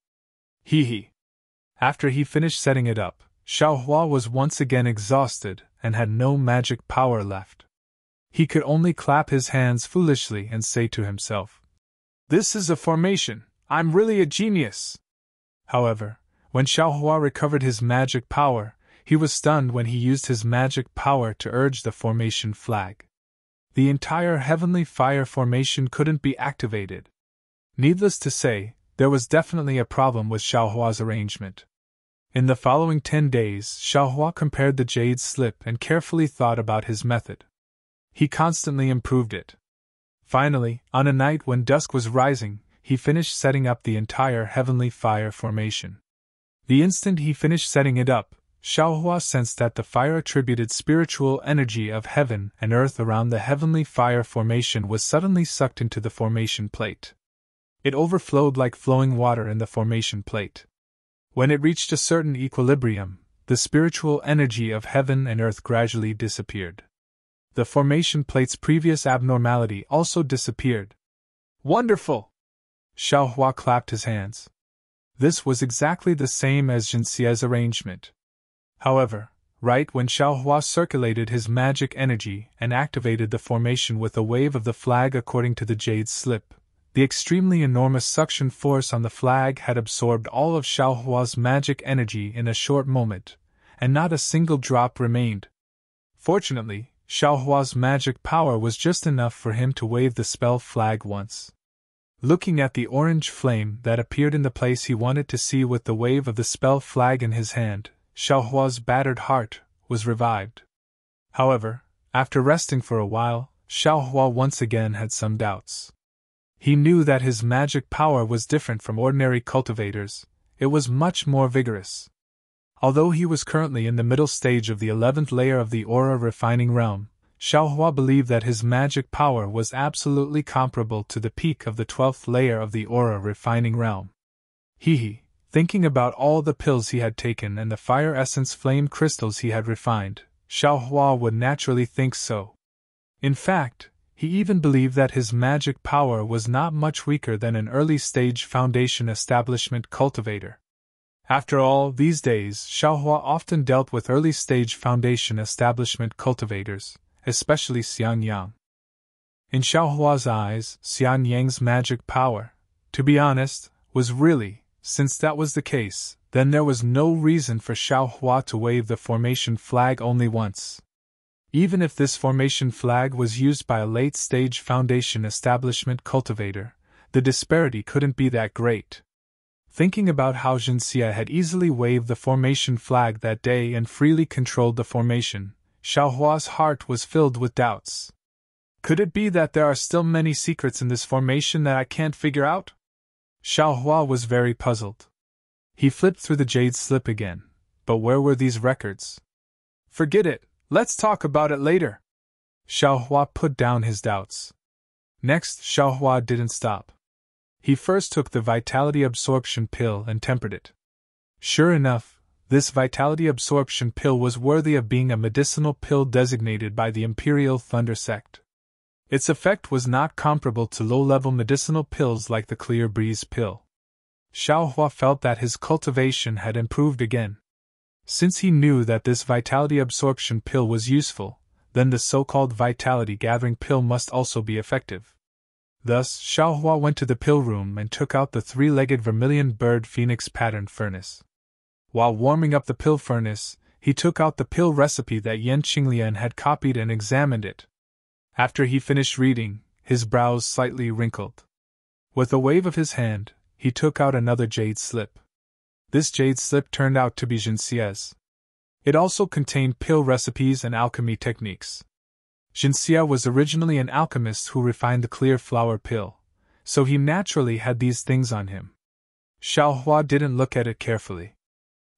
After he finished setting it up, Xiaohua was once again exhausted and had no magic power left. He could only clap his hands foolishly and say to himself, "This is a formation, I'm really a genius." However, when Xiaohua recovered his magic power, he was stunned when he used his magic power to urge the formation flag. The entire heavenly fire formation couldn't be activated. Needless to say, there was definitely a problem with Xiaohua's arrangement. In the following 10 days, Xiaohua compared the jade slip and carefully thought about his method. He constantly improved it. Finally, on a night when dusk was rising, he finished setting up the entire heavenly fire formation. The instant he finished setting it up, Xiaohua sensed that the fire-attributed spiritual energy of heaven and earth around the heavenly fire formation was suddenly sucked into the formation plate. It overflowed like flowing water in the formation plate. When it reached a certain equilibrium, the spiritual energy of heaven and earth gradually disappeared. The formation plate's previous abnormality also disappeared. "Wonderful!" Xiaohua clapped his hands. This was exactly the same as Jinxie's arrangement. However, right when Xiaohua circulated his magic energy and activated the formation with a wave of the flag according to the jade slip, the extremely enormous suction force on the flag had absorbed all of Xiaohua's magic energy in a short moment, and not a single drop remained. Fortunately, Xiaohua's magic power was just enough for him to wave the spell flag once. Looking at the orange flame that appeared in the place he wanted to see with the wave of the spell flag in his hand, Xiaohua's battered heart was revived. However, after resting for a while, Xiao Hua once again had some doubts. He knew that his magic power was different from ordinary cultivators, it was much more vigorous. Although he was currently in the middle stage of the 11th layer of the aura refining realm, Xiao Hua believed that his magic power was absolutely comparable to the peak of the 12th layer of the aura refining realm. Thinking about all the pills he had taken and the fire essence flame crystals he had refined, Xiao Hua would naturally think so. In fact, he even believed that his magic power was not much weaker than an early-stage foundation establishment cultivator. After all, these days, Xiao Hua often dealt with early-stage foundation establishment cultivators, especially Xiang Yang. In Xiao Hua's eyes, Xiang Yang's magic power, to be honest, was really, since that was the case, then there was no reason for Xiao Hua to wave the formation flag only once. Even if this formation flag was used by a late-stage foundation establishment cultivator, the disparity couldn't be that great. Thinking about how Jinxia had easily waved the formation flag that day and freely controlled the formation, Xiao Hua's heart was filled with doubts. Could it be that there are still many secrets in this formation that I can't figure out? Xiao Hua was very puzzled. He flipped through the jade slip again, but where were these records? Forget it. Let's talk about it later. Xiao Hua put down his doubts. Next, Xiao Hua didn't stop. He first took the vitality absorption pill and tempered it. Sure enough, this vitality absorption pill was worthy of being a medicinal pill designated by the Imperial Thunder Sect. Its effect was not comparable to low-level medicinal pills like the Clear Breeze pill. Xiao Hua felt that his cultivation had improved again. Since he knew that this vitality absorption pill was useful, then the so-called vitality gathering pill must also be effective. Thus, Xiao Hua went to the pill room and took out the three-legged vermilion bird phoenix patterned furnace. While warming up the pill furnace, he took out the pill recipe that Yan Qinglian had copied and examined it. After he finished reading, his brows slightly wrinkled. With a wave of his hand, he took out another jade slip. This jade slip turned out to be Jinxia's. It also contained pill recipes and alchemy techniques. Jinxia was originally an alchemist who refined the clear flower pill, so he naturally had these things on him. Xiao Hua didn't look at it carefully.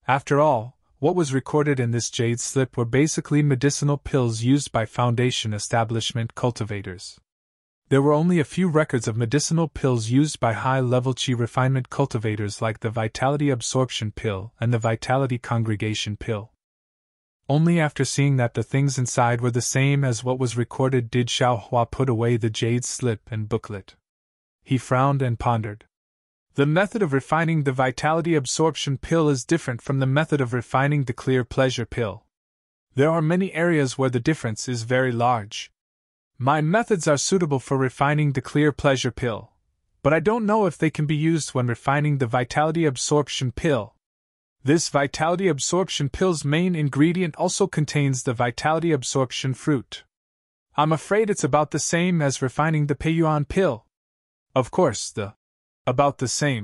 After all, what was recorded in this jade slip were basically medicinal pills used by foundation establishment cultivators. There were only a few records of medicinal pills used by high-level Qi refinement cultivators like the Vitality Absorption Pill and the Vitality Congregation Pill. Only after seeing that the things inside were the same as what was recorded did Xiao Hua put away the jade slip and booklet. He frowned and pondered. The method of refining the Vitality Absorption Pill is different from the method of refining the Clear Pleasure Pill. There are many areas where the difference is very large. My methods are suitable for refining the Clear Pleasure Pill, but I don't know if they can be used when refining the Vitality Absorption Pill. This Vitality Absorption Pill's main ingredient also contains the Vitality Absorption Fruit. I'm afraid it's about the same as refining the Peiyuan Pill. Of course, about the same.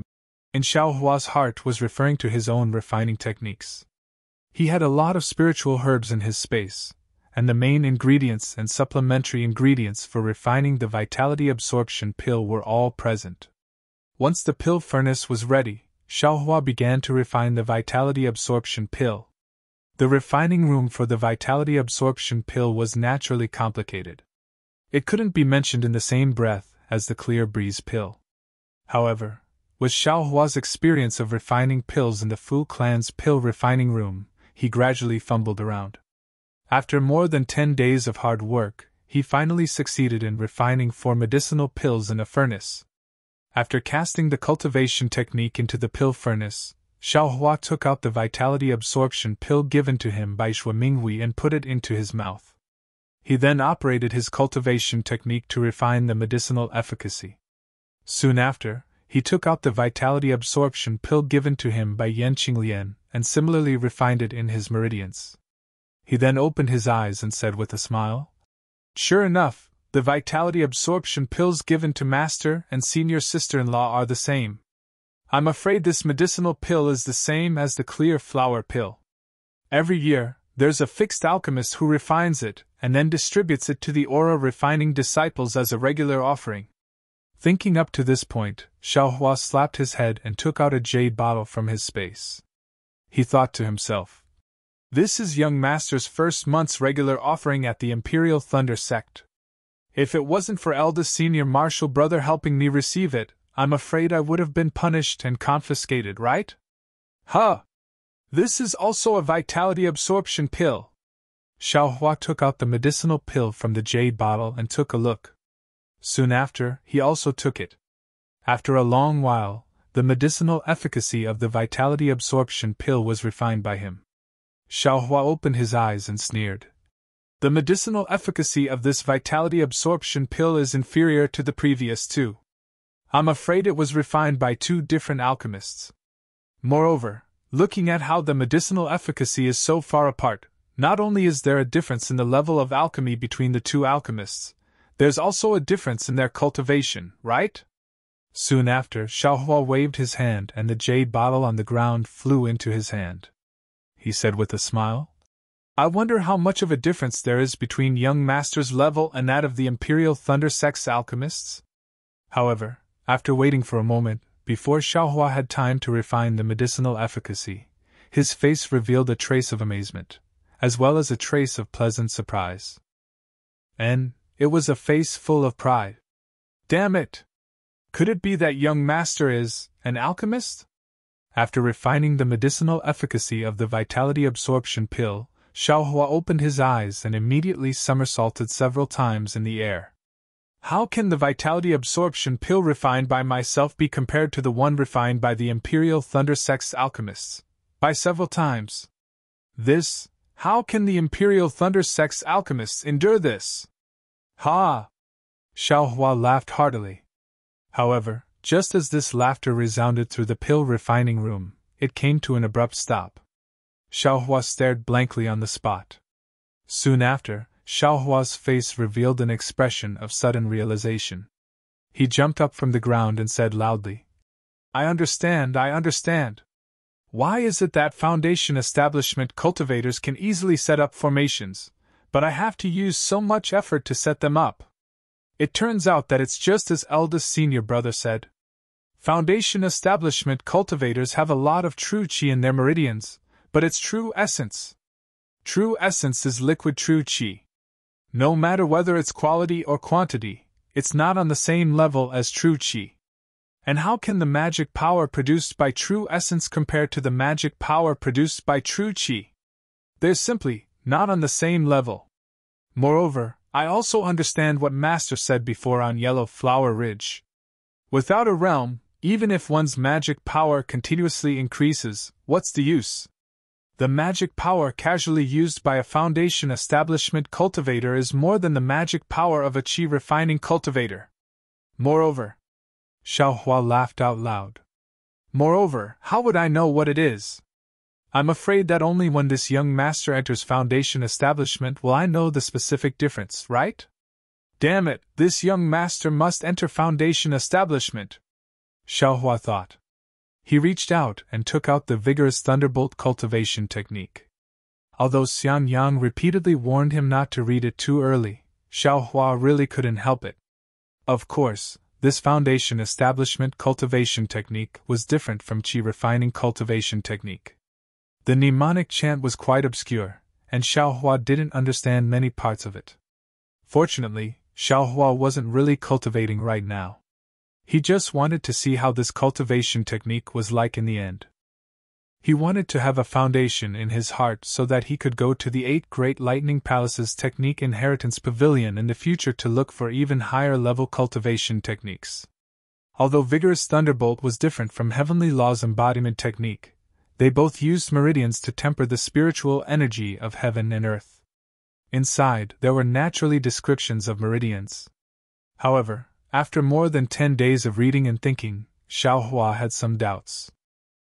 In Xiao Hua's heart was referring to his own refining techniques. He had a lot of spiritual herbs in his space, and the main ingredients and supplementary ingredients for refining the Vitality Absorption Pill were all present. Once the pill furnace was ready, Xiao Hua began to refine the Vitality Absorption Pill. The refining room for the Vitality Absorption Pill was naturally complicated. It couldn't be mentioned in the same breath as the Clear Breeze Pill. However, with Xiao Hua's experience of refining pills in the Fu clan's pill refining room, he gradually fumbled around. After more than 10 days of hard work, he finally succeeded in refining 4 medicinal pills in a furnace. After casting the cultivation technique into the pill furnace, Xiao Hua took out the Vitality Absorption Pill given to him by Xue Minghui and put it into his mouth. He then operated his cultivation technique to refine the medicinal efficacy. Soon after, he took out the Vitality Absorption Pill given to him by Yan Qinglian and similarly refined it in his meridians. He then opened his eyes and said with a smile, "Sure enough, the Vitality Absorption Pills given to Master and Senior Sister-in-law are the same. I'm afraid this medicinal pill is the same as the Clear Flower Pill. Every year, there's a fixed alchemist who refines it, and then distributes it to the aura refining disciples as a regular offering. Thinking up to this point, Xiaohua slapped his head and took out a jade bottle from his space. He thought to himself, "This is young master's first month's regular offering at the Imperial Thunder Sect. If it wasn't for eldest senior martial brother helping me receive it, I'm afraid I would have been punished and confiscated, right? Huh! This is also a vitality absorption pill." Xiaohua took out the medicinal pill from the jade bottle and took a look. Soon after, he also took it. After a long while, the medicinal efficacy of the vitality absorption pill was refined by him. Xiaohua opened his eyes and sneered. "The medicinal efficacy of this vitality absorption pill is inferior to the previous two. I'm afraid it was refined by two different alchemists. Moreover, looking at how the medicinal efficacy is so far apart, not only is there a difference in the level of alchemy between the two alchemists, there's also a difference in their cultivation, right?" Soon after, Xiaohua waved his hand and the jade bottle on the ground flew into his hand. He said with a smile, "I wonder how much of a difference there is between young master's level and that of the Imperial Thunder Sect's alchemists?" However, after waiting for a moment, before Xiaohua had time to refine the medicinal efficacy, his face revealed a trace of amazement, as well as a trace of pleasant surprise. And it was a face full of pride. "Damn it! Could it be that young master is an alchemist?" After refining the medicinal efficacy of the vitality absorption pill, Xiaohua opened his eyes and immediately somersaulted several times in the air. "How can the vitality absorption pill refined by myself be compared to the one refined by the Imperial Thunder Sect's alchemists? By several times. How can the Imperial Thunder Sect's alchemists endure this? Ha!" Xiaohua laughed heartily. However, just as this laughter resounded through the pill refining room, it came to an abrupt stop. Xiaohua stared blankly on the spot. Soon after, Xiaohua's face revealed an expression of sudden realization. He jumped up from the ground and said loudly, I understand. Why is it that Foundation establishment cultivators can easily set up formations, but I have to use so much effort to set them up? It turns out that it's just as eldest senior brother said. Foundation establishment cultivators have a lot of true chi in their meridians, but it's true essence. True essence is liquid true chi. No matter whether it's quality or quantity, it's not on the same level as true chi. And how can the magic power produced by true essence compare to the magic power produced by true chi? They're simply not on the same level. Moreover, I also understand what Master said before on Yellow Flower Ridge. Without a realm, even if one's magic power continuously increases, what's the use? The magic power casually used by a Foundation establishment cultivator is more than the magic power of a chi refining cultivator. Moreover, Xiaohua laughed out loud. Moreover, how would I know what it is? I'm afraid that only when this young master enters Foundation establishment will I know the specific difference, right? Damn it, this young master must enter Foundation establishment, Xiaohua thought. He reached out and took out the vigorous thunderbolt cultivation technique. Although Xian Yang repeatedly warned him not to read it too early, Xiaohua really couldn't help it. Of course, this Foundation establishment cultivation technique was different from chi refining cultivation technique. The mnemonic chant was quite obscure, and Xiaohua didn't understand many parts of it. Fortunately, Xiaohua wasn't really cultivating right now. He just wanted to see how this cultivation technique was like in the end. He wanted to have a foundation in his heart so that he could go to the 8 Great Lightning Palaces Technique Inheritance Pavilion in the future to look for even higher level cultivation techniques. Although Vigorous Thunderbolt was different from Heavenly Law's embodiment technique, they both used meridians to temper the spiritual energy of heaven and earth. Inside, there were naturally descriptions of meridians. However, after more than 10 days of reading and thinking, Xiaohua had some doubts.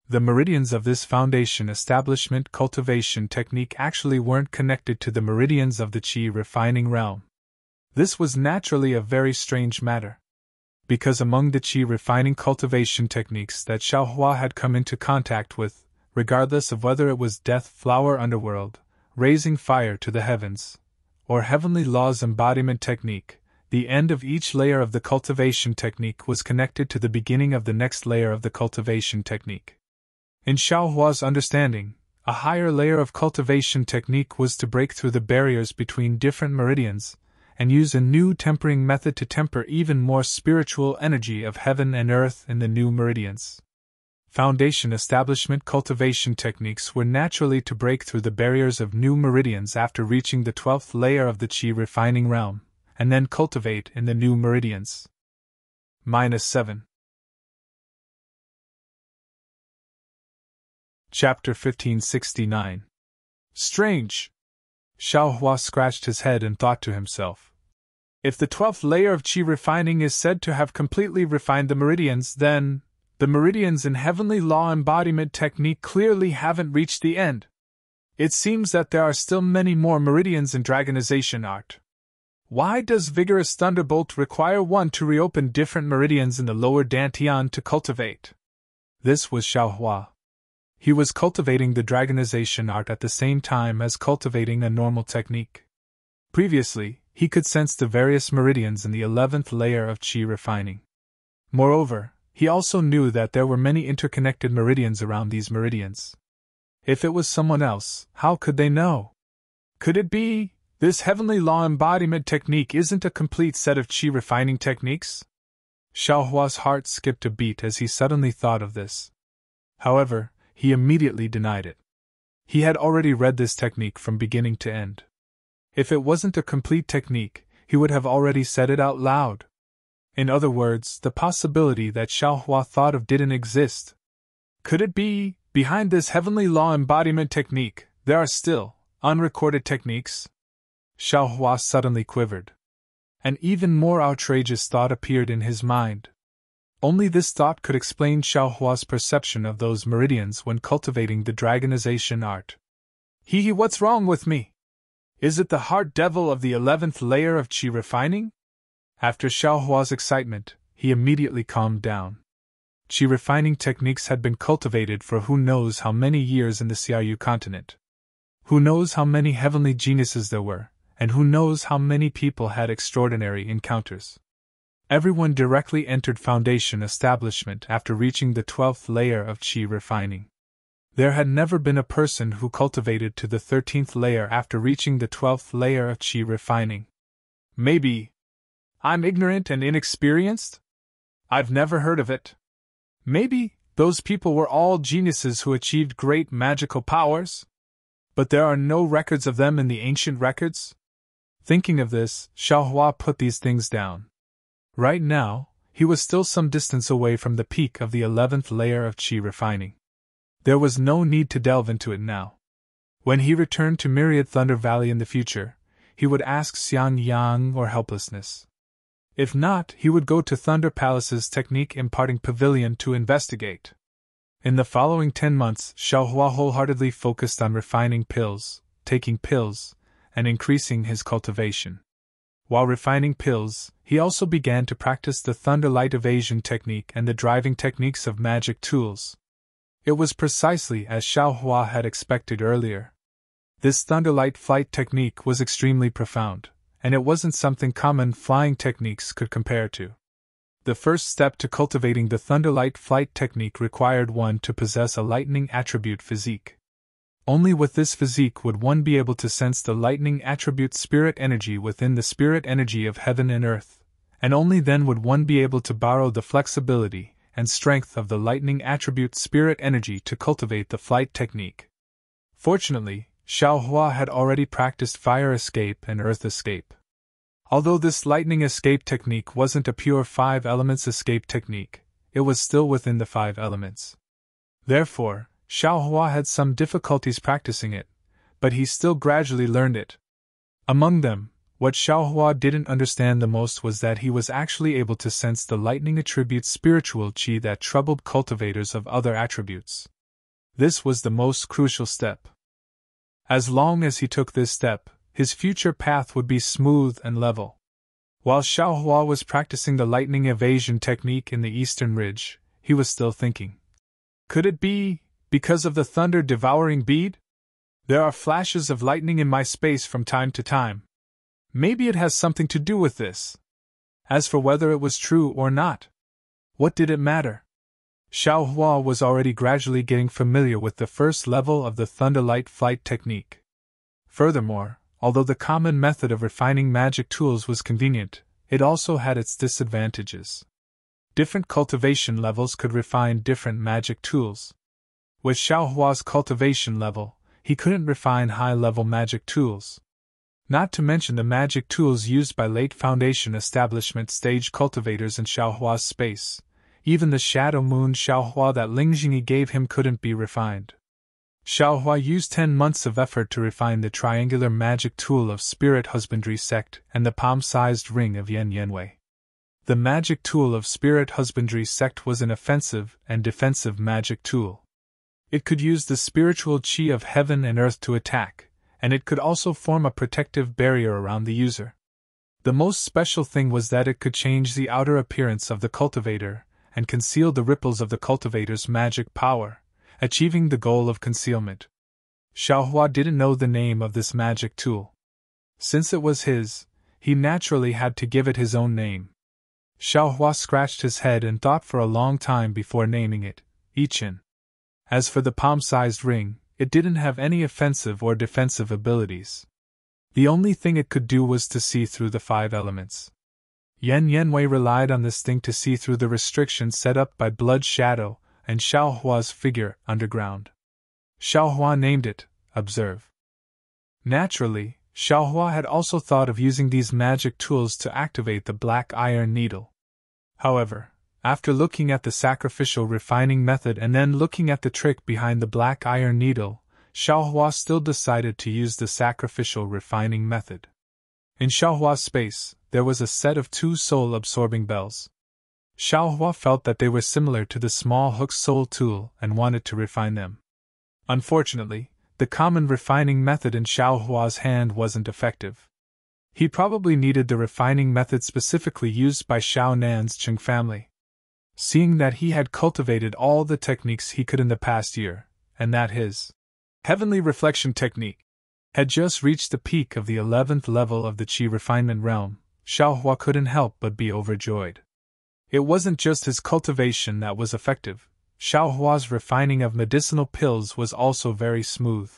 The meridians of this Foundation establishment cultivation technique actually weren't connected to the meridians of the chi refining realm. This was naturally a very strange matter. Because among the chi refining cultivation techniques that Xiaohua had come into contact with, regardless of whether it was Death Flower Underworld, Raising Fire to the Heavens, or heavenly laws embodiment technique, the end of each layer of the cultivation technique was connected to the beginning of the next layer of the cultivation technique. In Xiaohua's understanding, a higher layer of cultivation technique was to break through the barriers between different meridians and use a new tempering method to temper even more spiritual energy of heaven and earth in the new meridians. Foundation establishment cultivation techniques were naturally to break through the barriers of new meridians after reaching the 12th layer of the qi refining realm, and then cultivate in the new meridians. -7. Chapter 1569. Strange! Xiaohua scratched his head and thought to himself. If the 12th layer of qi refining is said to have completely refined the meridians, then the meridians in heavenly law embodiment technique clearly haven't reached the end. It seems that there are still many more meridians in dragonization art. Why does vigorous thunderbolt require one to reopen different meridians in the lower dantian to cultivate? This was Xiaohua. He was cultivating the dragonization art at the same time as cultivating a normal technique. Previously, he could sense the various meridians in the 11th layer of qi refining. Moreover, he also knew that there were many interconnected meridians around these meridians. If it was someone else, how could they know? Could it be this heavenly law embodiment technique isn't a complete set of qi refining techniques? Xiaohua's heart skipped a beat as he suddenly thought of this. However, he immediately denied it. He had already read this technique from beginning to end. If it wasn't a complete technique, he would have already said it out loud. In other words, the possibility that Xiaohua thought of didn't exist. Could it be, behind this heavenly law embodiment technique, there are still unrecorded techniques? Xiaohua suddenly quivered. An even more outrageous thought appeared in his mind. Only this thought could explain Xiaohua's perception of those meridians when cultivating the dragonization art. What's wrong with me? Is it the heart devil of the 11th layer of qi refining? After Xiaohua's excitement, he immediately calmed down. Qi refining techniques had been cultivated for who knows how many years in the Xiaoyu continent. Who knows how many heavenly geniuses there were, and who knows how many people had extraordinary encounters. Everyone directly entered foundation establishment after reaching the 12th layer of qi refining. There had never been a person who cultivated to the 13th layer after reaching the 12th layer of qi refining. Maybe I'm ignorant and inexperienced? I've never heard of it. Maybe those people were all geniuses who achieved great magical powers? But there are no records of them in the ancient records? Thinking of this, Xiaohua put these things down. Right now, he was still some distance away from the peak of the 11th layer of qi refining. There was no need to delve into it now. When he returned to Myriad Thunder Valley in the future, he would ask Xiang Yang or Helplessness. If not, he would go to Thunder Palace's technique imparting pavilion to investigate. In the following 10 months, Xiaohua wholeheartedly focused on refining pills, taking pills, and increasing his cultivation. While refining pills, he also began to practice the Thunder Light Evasion technique and the driving techniques of magic tools. It was precisely as Xiaohua had expected earlier. This Thunderlight flight technique was extremely profound, and it wasn't something common flying techniques could compare to. The first step to cultivating the Thunderlight flight technique required one to possess a lightning attribute physique. Only with this physique would one be able to sense the lightning attribute spirit energy within the spirit energy of heaven and earth, and only then would one be able to borrow the flexibility and strength of the lightning attribute spirit energy to cultivate the flight technique. Fortunately, Xiaohua had already practiced fire escape and earth escape. Although this lightning escape technique wasn't a pure 5 elements escape technique, it was still within the 5 elements. Therefore, Xiaohua had some difficulties practicing it, but he still gradually learned it. Among them, what Xiaohua didn't understand the most was that he was actually able to sense the lightning attribute spiritual qi that troubled cultivators of other attributes. This was the most crucial step. As long as he took this step, his future path would be smooth and level. While Xiaohua was practicing the lightning evasion technique in the eastern ridge, he was still thinking. Could it be because of the thunder-devouring bead? There are flashes of lightning in my space from time to time. Maybe it has something to do with this. As for whether it was true or not, what did it matter? Xiao Hua was already gradually getting familiar with the first level of the Thunderlight flight technique. Furthermore, although the common method of refining magic tools was convenient, it also had its disadvantages. Different cultivation levels could refine different magic tools. With Xiao Hua's cultivation level, he couldn't refine high-level magic tools. Not to mention the magic tools used by late Foundation establishment stage cultivators in Xiao Hua's space. Even the Shadow Moon Xiao Hua that Ling Jingyi gave him couldn't be refined. Xiao Hua used 10 months of effort to refine the triangular magic tool of Spirit Husbandry Sect and the palm-sized ring of Yan Yanwei. The magic tool of Spirit Husbandry Sect was an offensive and defensive magic tool. It could use the spiritual chi of heaven and earth to attack, and it could also form a protective barrier around the user. The most special thing was that it could change the outer appearance of the cultivator and conceal the ripples of the cultivator's magic power, achieving the goal of concealment. Xiao Hua didn't know the name of this magic tool. Since it was his, he naturally had to give it his own name. Xiao Hua scratched his head and thought for a long time before naming it, Yichin. As for the palm-sized ring, it didn't have any offensive or defensive abilities. The only thing it could do was to see through the 5 elements. Yan Yanwei relied on this thing to see through the restrictions set up by Blood Shadow and Xiao Hua's figure underground. Xiao Hua named it Observe. Naturally, Xiao Hua had also thought of using these magic tools to activate the Black Iron Needle. However, after looking at the sacrificial refining method and then looking at the trick behind the Black Iron Needle, Xiao Hua still decided to use the sacrificial refining method. In Xiao Hua's space, there was a set of 2 soul-absorbing bells. Xiao Hua felt that they were similar to the small hook soul tool and wanted to refine them. Unfortunately, the common refining method in Xiao Hua's hand wasn't effective. He probably needed the refining method specifically used by Xiao Nan's Qing family. Seeing that he had cultivated all the techniques he could in the past year, and that his heavenly reflection technique had just reached the peak of the 11th level of the Qi refinement realm, Xiao Hua couldn't help but be overjoyed. It wasn't just his cultivation that was effective. Xiao Hua's refining of medicinal pills was also very smooth.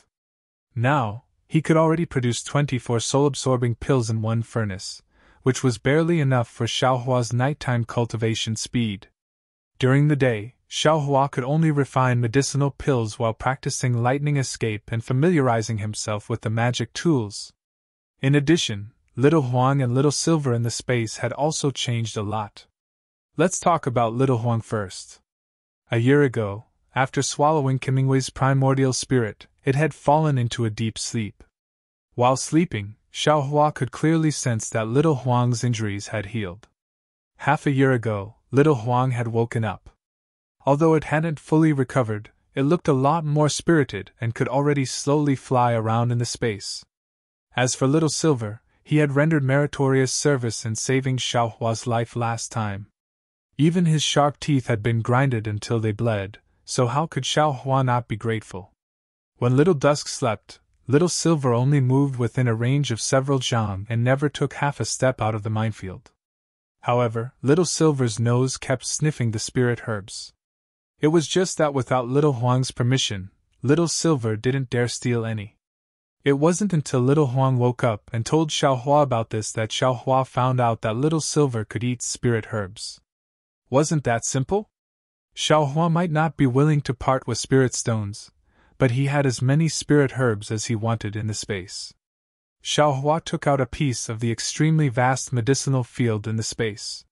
Now, he could already produce 24 soul-absorbing pills in one furnace, which was barely enough for Xiao Hua's nighttime cultivation speed. During the day, Xiao Hua could only refine medicinal pills while practicing lightning escape and familiarizing himself with the magic tools. In addition, Little Huang and Little Silver in the space had also changed a lot. Let's talk about Little Huang first. A year ago, after swallowing Kimingwei's primordial spirit, it had fallen into a deep sleep. While sleeping, Xiao Hua could clearly sense that Little Huang's injuries had healed. Half a year ago, Little Huang had woken up. Although it hadn't fully recovered, it looked a lot more spirited and could already slowly fly around in the space. As for Little Silver, he had rendered meritorious service in saving Xiao Hua's life last time. Even his sharp teeth had been grinded until they bled, so how could Xiao Hua not be grateful? When Little Dusk slept, Little Silver only moved within a range of several zhang and never took half a step out of the minefield. However, Little Silver's nose kept sniffing the spirit herbs. It was just that without Little Huang's permission, Little Silver didn't dare steal any. It wasn't until Little Huang woke up and told Xiao Hua about this that Xiao Hua found out that Little Silver could eat spirit herbs. Wasn't that simple? Xiao Hua might not be willing to part with spirit stones, but he had as many spirit herbs as he wanted in the space. Xiao Hua took out a piece of the extremely vast medicinal field in the space.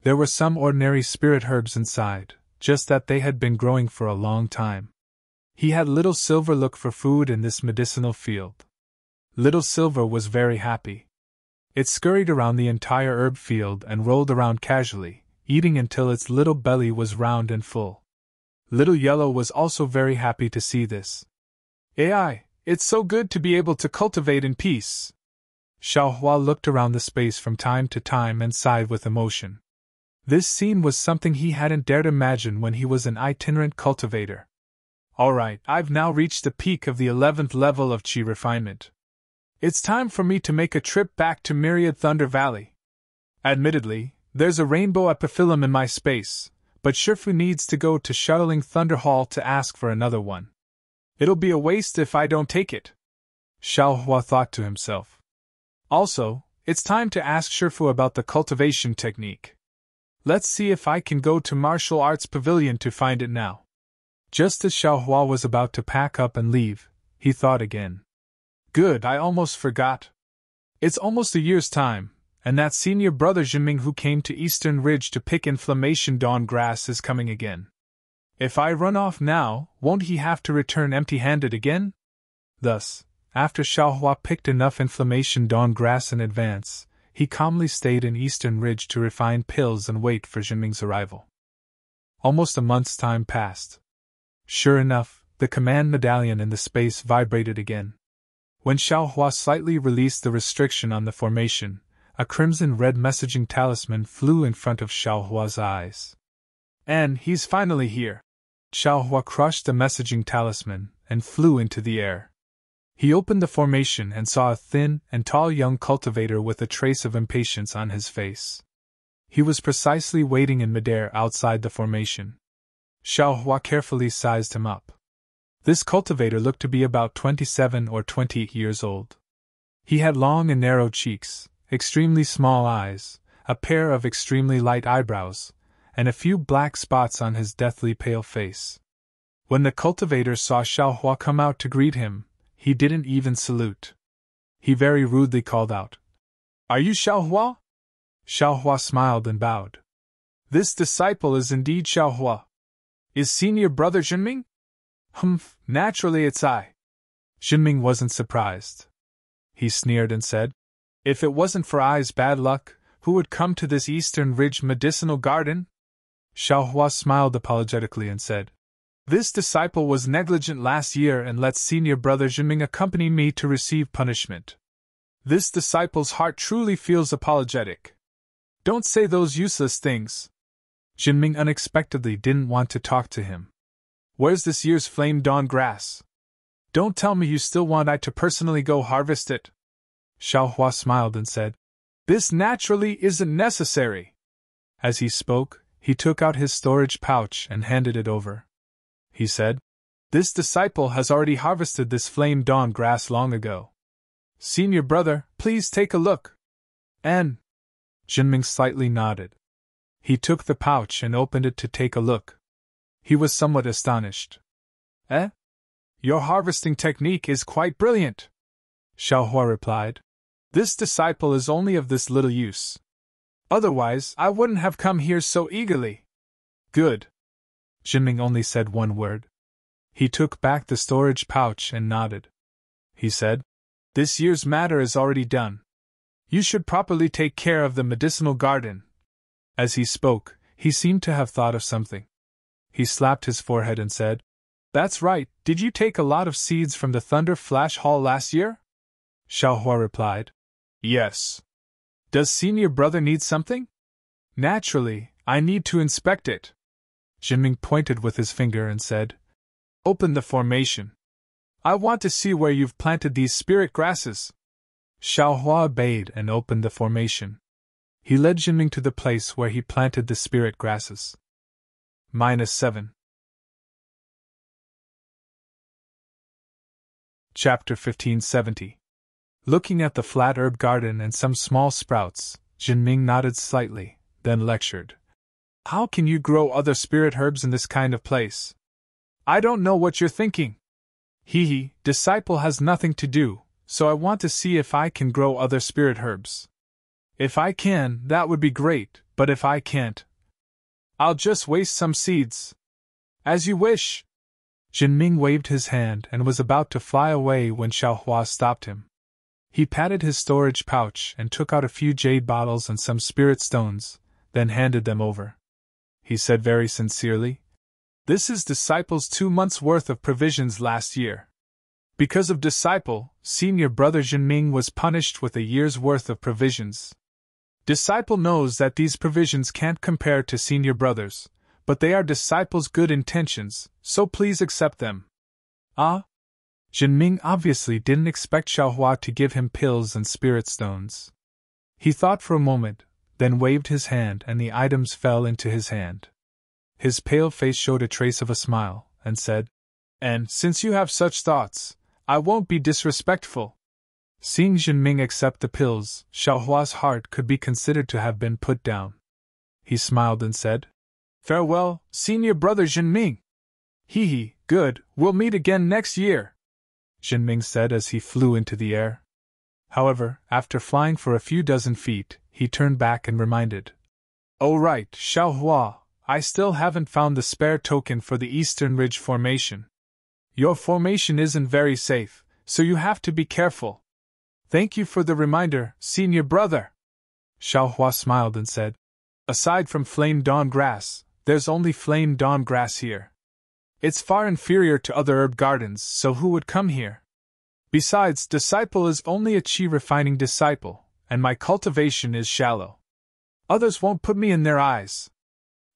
There were some ordinary spirit herbs inside, just that they had been growing for a long time. He had Little Silver look for food in this medicinal field. Little Silver was very happy. It scurried around the entire herb field and rolled around casually, eating until its little belly was round and full. Little Yellow was also very happy to see this. "AI, it's so good to be able to cultivate in peace." Xiao Hua looked around the space from time to time and sighed with emotion. This scene was something he hadn't dared imagine when he was an itinerant cultivator. "Alright, I've now reached the peak of the 11th level of Qi refinement. It's time for me to make a trip back to Myriad Thunder Valley. Admittedly, there's a rainbow epiphyllum in my space, but Shifu needs to go to Shuttling Thunder Hall to ask for another one. It'll be a waste if I don't take it, Xiaohua thought to himself. Also, it's time to ask Shifu about the cultivation technique. Let's see if I can go to Martial Arts Pavilion to find it now. Just as Xiaohua was about to pack up and leave, he thought again. Good, I almost forgot. It's almost a year's time, and that senior brother Jinming who came to Eastern Ridge to pick inflammation dawn grass is coming again. If I run off now, won't he have to return empty-handed again? Thus, after Xiaohua picked enough inflammation dawn grass in advance, he calmly stayed in Eastern Ridge to refine pills and wait for Jinming's arrival. Almost a month's time passed. Sure enough, the command medallion in the space vibrated again. When Xiaohua slightly released the restriction on the formation, a crimson-red messaging talisman flew in front of Xiaohua's eyes. And he's finally here. Xiaohua crushed the messaging talisman and flew into the air. He opened the formation and saw a thin and tall young cultivator with a trace of impatience on his face. He was precisely waiting in midair outside the formation. Xiaohua carefully sized him up. This cultivator looked to be about 27 or 28 years old. He had long and narrow cheeks, extremely small eyes, a pair of extremely light eyebrows, and a few black spots on his deathly pale face. When the cultivator saw Xiaohua come out to greet him, he didn't even salute. He very rudely called out, "Are you Xiaohua?" Xiaohua smiled and bowed. "This disciple is indeed Xiaohua. Is senior brother Jinming?" "Humph, naturally it's I." Jinming wasn't surprised. He sneered and said, "If it wasn't for I's bad luck, who would come to this Eastern Ridge medicinal garden?" Xiaohua smiled apologetically and said, "This disciple was negligent last year and let senior brother Jinming accompany me to receive punishment. This disciple's heart truly feels apologetic. Don't say those useless things." Jinming unexpectedly didn't want to talk to him. "Where's this year's flame dawn grass? Don't tell me you still want I to personally go harvest it." Xiaohua smiled and said, "This naturally isn't necessary." As he spoke, he took out his storage pouch and handed it over. He said, "This disciple has already harvested this flame dawn grass long ago. Senior brother, please take a look." And Jinming slightly nodded. He took the pouch and opened it to take a look. He was somewhat astonished. "Eh? Your harvesting technique is quite brilliant," Xiaohua replied. "This disciple is only of this little use. Otherwise, I wouldn't have come here so eagerly." "Good." Jinming only said one word. He took back the storage pouch and nodded. He said, "This year's matter is already done. You should properly take care of the medicinal garden." As he spoke, he seemed to have thought of something. He slapped his forehead and said, "That's right, did you take a lot of seeds from the Thunder Flash Hall last year?" Xiaohua replied, "Yes." "Does senior brother need something?" "Naturally, I need to inspect it." Jinming pointed with his finger and said, "Open the formation. I want to see where you've planted these spirit grasses." Xiaohua obeyed and opened the formation. He led Jinming to the place where he planted the spirit grasses. -7. Chapter 1570. Looking at the flat herb garden and some small sprouts, Jinming nodded slightly, then lectured. "How can you grow other spirit herbs in this kind of place? I don't know what you're thinking. Disciple has nothing to do, so I want to see if I can grow other spirit herbs. If I can, that would be great, but if I can't, I'll just waste some seeds." "As you wish." Jinming waved his hand and was about to fly away when Xiaohua stopped him. He patted his storage pouch and took out a few jade bottles and some spirit stones, then handed them over. He said very sincerely, "This is Disciple's 2 months' worth of provisions last year. Because of Disciple, senior brother Jinming was punished with a year's worth of provisions. Disciple knows that these provisions can't compare to senior brother's, but they are Disciple's good intentions, so please accept them." "Ah?" Jinming obviously didn't expect Xiaohua to give him pills and spirit stones. He thought for a moment, then waved his hand and the items fell into his hand. His pale face showed a trace of a smile, and said, "And since you have such thoughts, I won't be disrespectful." Seeing Jinming accept the pills, Xiaohua's heart could be considered to have been put down. He smiled and said, "Farewell, senior brother Jinming." "Hee, good, we'll meet again next year," Jinming said as he flew into the air. However, after flying for a few dozen feet, he turned back and reminded, "Oh right, Xiaohua, I still haven't found the spare token for the Eastern Ridge formation. Your formation isn't very safe, so you have to be careful." "Thank you for the reminder, senior brother." Xiaohua smiled and said, "Aside from flame dawn grass, there's only flame dawn grass here. It's far inferior to other herb gardens, so who would come here? Besides, disciple is only a chi refining disciple, and my cultivation is shallow. Others won't put me in their eyes.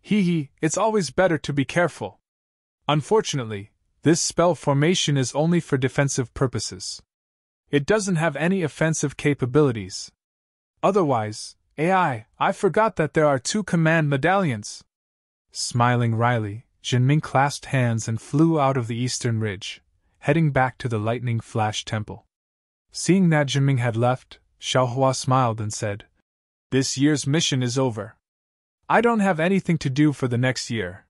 It's always better to be careful. Unfortunately, this spell formation is only for defensive purposes. It doesn't have any offensive capabilities. Otherwise, I forgot that there are 2 command medallions." Smiling wryly, Jinming clasped hands and flew out of the Eastern Ridge, heading back to the Lightning Flash Temple. Seeing that Jinming had left, Xiaohua smiled and said, "This year's mission is over. I don't have anything to do for the next year.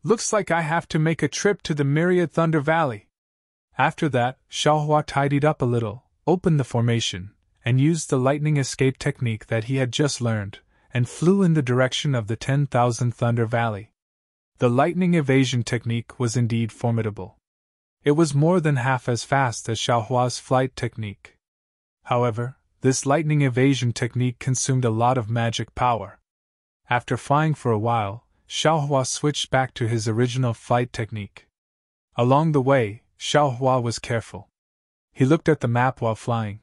Looks like I have to make a trip to the Myriad Thunder Valley." After that, Xiaohua tidied up a little, opened the formation, and used the lightning escape technique that he had just learned, and flew in the direction of the 10,000 Thunder Valley. The lightning evasion technique was indeed formidable. It was more than half as fast as Xiaohua's flight technique. However, this lightning evasion technique consumed a lot of magic power. After flying for a while, Xiaohua switched back to his original flight technique. Along the way, Xiaohua was careful. He looked at the map while flying.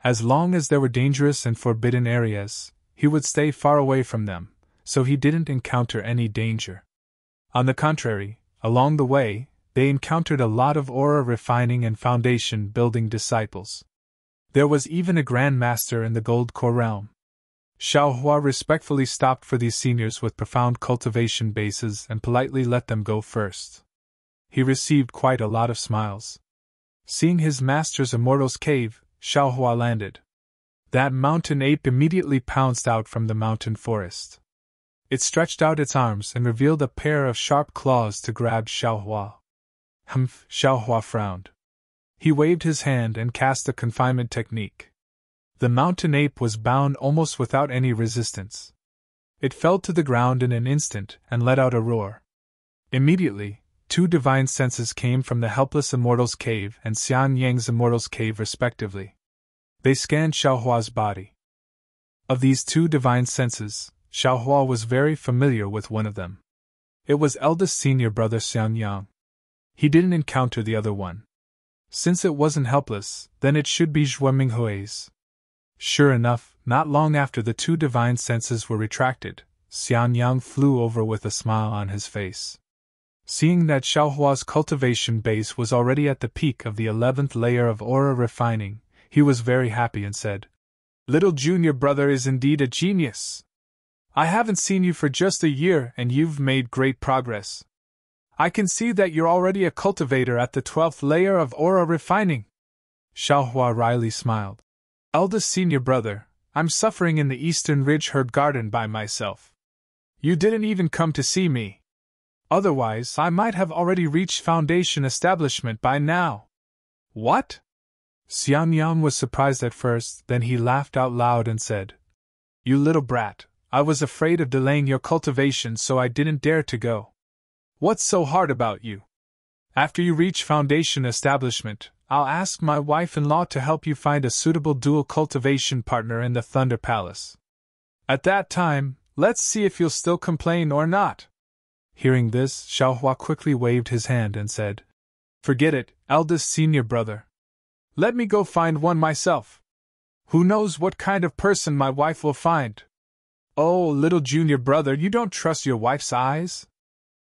As long as there were dangerous and forbidden areas, he would stay far away from them, so he didn't encounter any danger. On the contrary, along the way, they encountered a lot of aura refining and foundation building disciples. There was even a Grand Master in the Gold Core realm. Xiaohua respectfully stopped for these seniors with profound cultivation bases and politely let them go first. He received quite a lot of smiles. Seeing his master's Immortal's cave, Xiaohua landed. That mountain ape immediately pounced out from the mountain forest. It stretched out its arms and revealed a pair of sharp claws to grab Xiaohua. Xiaohua frowned. He waved his hand and cast the confinement technique. The mountain ape was bound almost without any resistance. It fell to the ground in an instant and let out a roar. Immediately, 2 divine senses came from the helpless Immortal's cave and Xian Yang's Immortal's cave respectively. They scanned Xiaohua's body. Of these 2 divine senses, Xiaohua was very familiar with one of them. It was eldest senior brother Xian Yang. He didn't encounter the other one. Since it wasn't helpless, then it should be Zhuo Minghui's. Sure enough, not long after the 2 divine senses were retracted, Xian Yang flew over with a smile on his face. Seeing that Xiaohua's cultivation base was already at the peak of the 11th layer of aura refining, he was very happy and said, "Little junior brother is indeed a genius. I haven't seen you for just a year and you've made great progress. I can see that you're already a cultivator at the 12th layer of aura refining." Xiaohua wryly smiled. "Eldest senior brother, I'm suffering in the Eastern Ridge herb garden by myself. You didn't even come to see me. Otherwise, I might have already reached foundation establishment by now." "What?" Xian Yang was surprised at first, then he laughed out loud and said, "You little brat, I was afraid of delaying your cultivation so I didn't dare to go. What's so hard about you? After you reach foundation establishment, I'll ask my wife-in-law to help you find a suitable dual cultivation partner in the Thunder Palace. At that time, let's see if you'll still complain or not." Hearing this, Xiaohua quickly waved his hand and said, "Forget it, eldest senior brother. Let me go find one myself. Who knows what kind of person my wife will find." "Oh, little junior brother, you don't trust your wife's eyes?"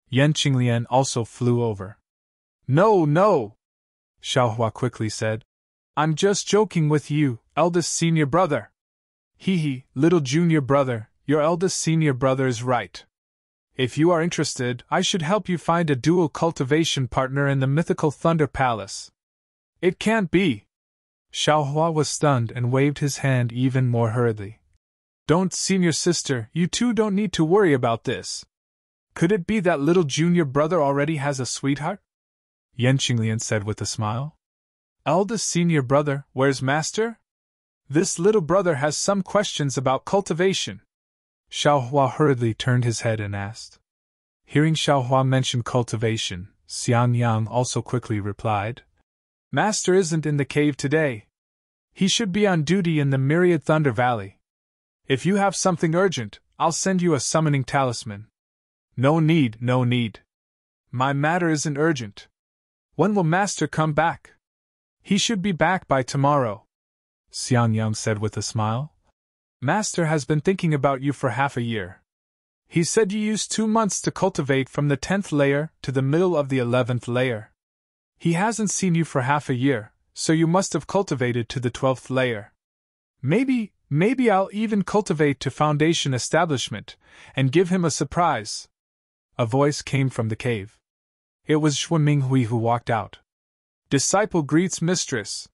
Yan Qinglian also flew over. No. Xiaohua quickly said. I'm just joking with you, eldest senior brother. Hee, little junior brother, your eldest senior brother is right. If you are interested, I should help you find a dual cultivation partner in the mythical Thunder Palace. It can't be. Xiaohua was stunned and waved his hand even more hurriedly. Don't, senior sister, you two don't need to worry about this. Could it be that little junior brother already has a sweetheart? Yan Qinglian said with a smile. Eldest senior brother, where's master? This little brother has some questions about cultivation. Xiaohua hurriedly turned his head and asked. Hearing Xiaohua mention cultivation, Xianyang also quickly replied. Master isn't in the cave today. He should be on duty in the Myriad Thunder Valley. If you have something urgent, I'll send you a summoning talisman. No need. My matter isn't urgent. When will Master come back? He should be back by tomorrow, Xianyang said with a smile. Master has been thinking about you for half a year. He said you used 2 months to cultivate from the 10th layer to the middle of the 11th layer. He hasn't seen you for half a year, so you must have cultivated to the 12th layer. Maybe I'll even cultivate to foundation establishment, and give him a surprise. A voice came from the cave. It was Xue Minghui who walked out. Disciple greets mistress.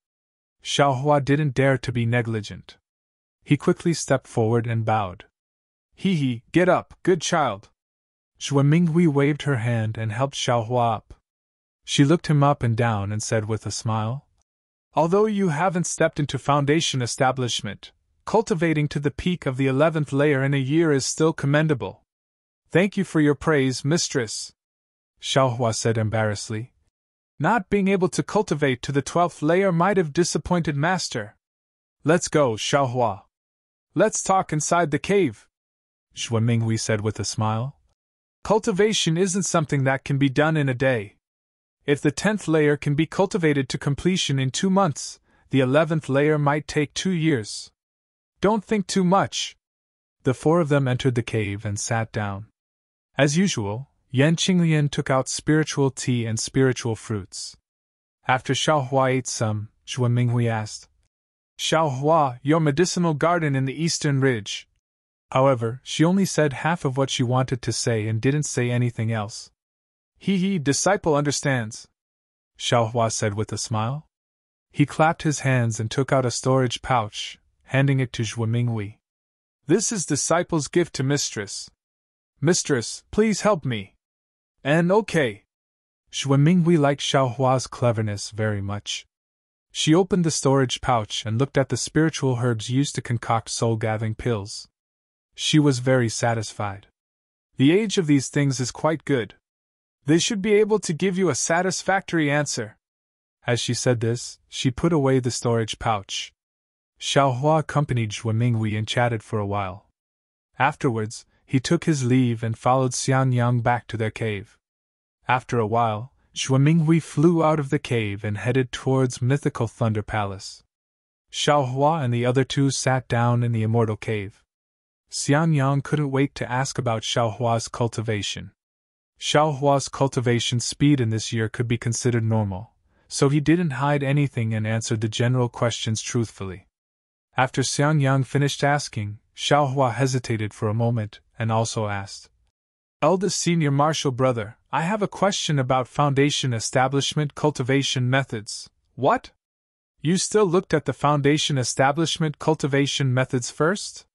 Xiaohua didn't dare to be negligent. He quickly stepped forward and bowed. Hee, get up, good child. Xue Minghui waved her hand and helped Xiaohua up. She looked him up and down and said with a smile, Although you haven't stepped into foundation establishment, cultivating to the peak of the 11th layer in a year is still commendable. Thank you for your praise, mistress, Xiaohua said embarrassedly. Not being able to cultivate to the 12th layer might have disappointed master. Let's go, Xiaohua. Let's talk inside the cave, Xue Minghui said with a smile. Cultivation isn't something that can be done in a day. If the 10th layer can be cultivated to completion in 2 months, the 11th layer might take 2 years. Don't think too much. The 4 of them entered the cave and sat down. As usual, Yan Qinglian took out spiritual tea and spiritual fruits. After Xiaohua ate some, Xue Minghui asked, Xiaohua, your medicinal garden in the eastern ridge. However, she only said half of what she wanted to say and didn't say anything else. Hee, disciple understands, Xiaohua said with a smile. He clapped his hands and took out a storage pouch, handing it to Xue Minghui. This is disciple's gift to mistress. Mistress, please help me. And okay. Xue Minghui liked Xiaohua's cleverness very much. She opened the storage pouch and looked at the spiritual herbs used to concoct soul-gathering pills. She was very satisfied. The age of these things is quite good. They should be able to give you a satisfactory answer. As she said this, she put away the storage pouch. Xiaohua accompanied Xue Minghui and chatted for a while. Afterwards, he took his leave and followed Xianyang back to their cave. After a while, Xue Minghui flew out of the cave and headed towards mythical Thunder Palace. Xiaohua and the other 2 sat down in the Immortal Cave. Xianyang couldn't wait to ask about Xiaohua's cultivation. Xiaohua's cultivation speed in this year could be considered normal, so he didn't hide anything and answered the general questions truthfully. After Xianyang finished asking, Xiaohua hesitated for a moment and also asked, Eldest senior martial brother, I have a question about foundation establishment cultivation methods. What? You still looked at the foundation establishment cultivation methods first?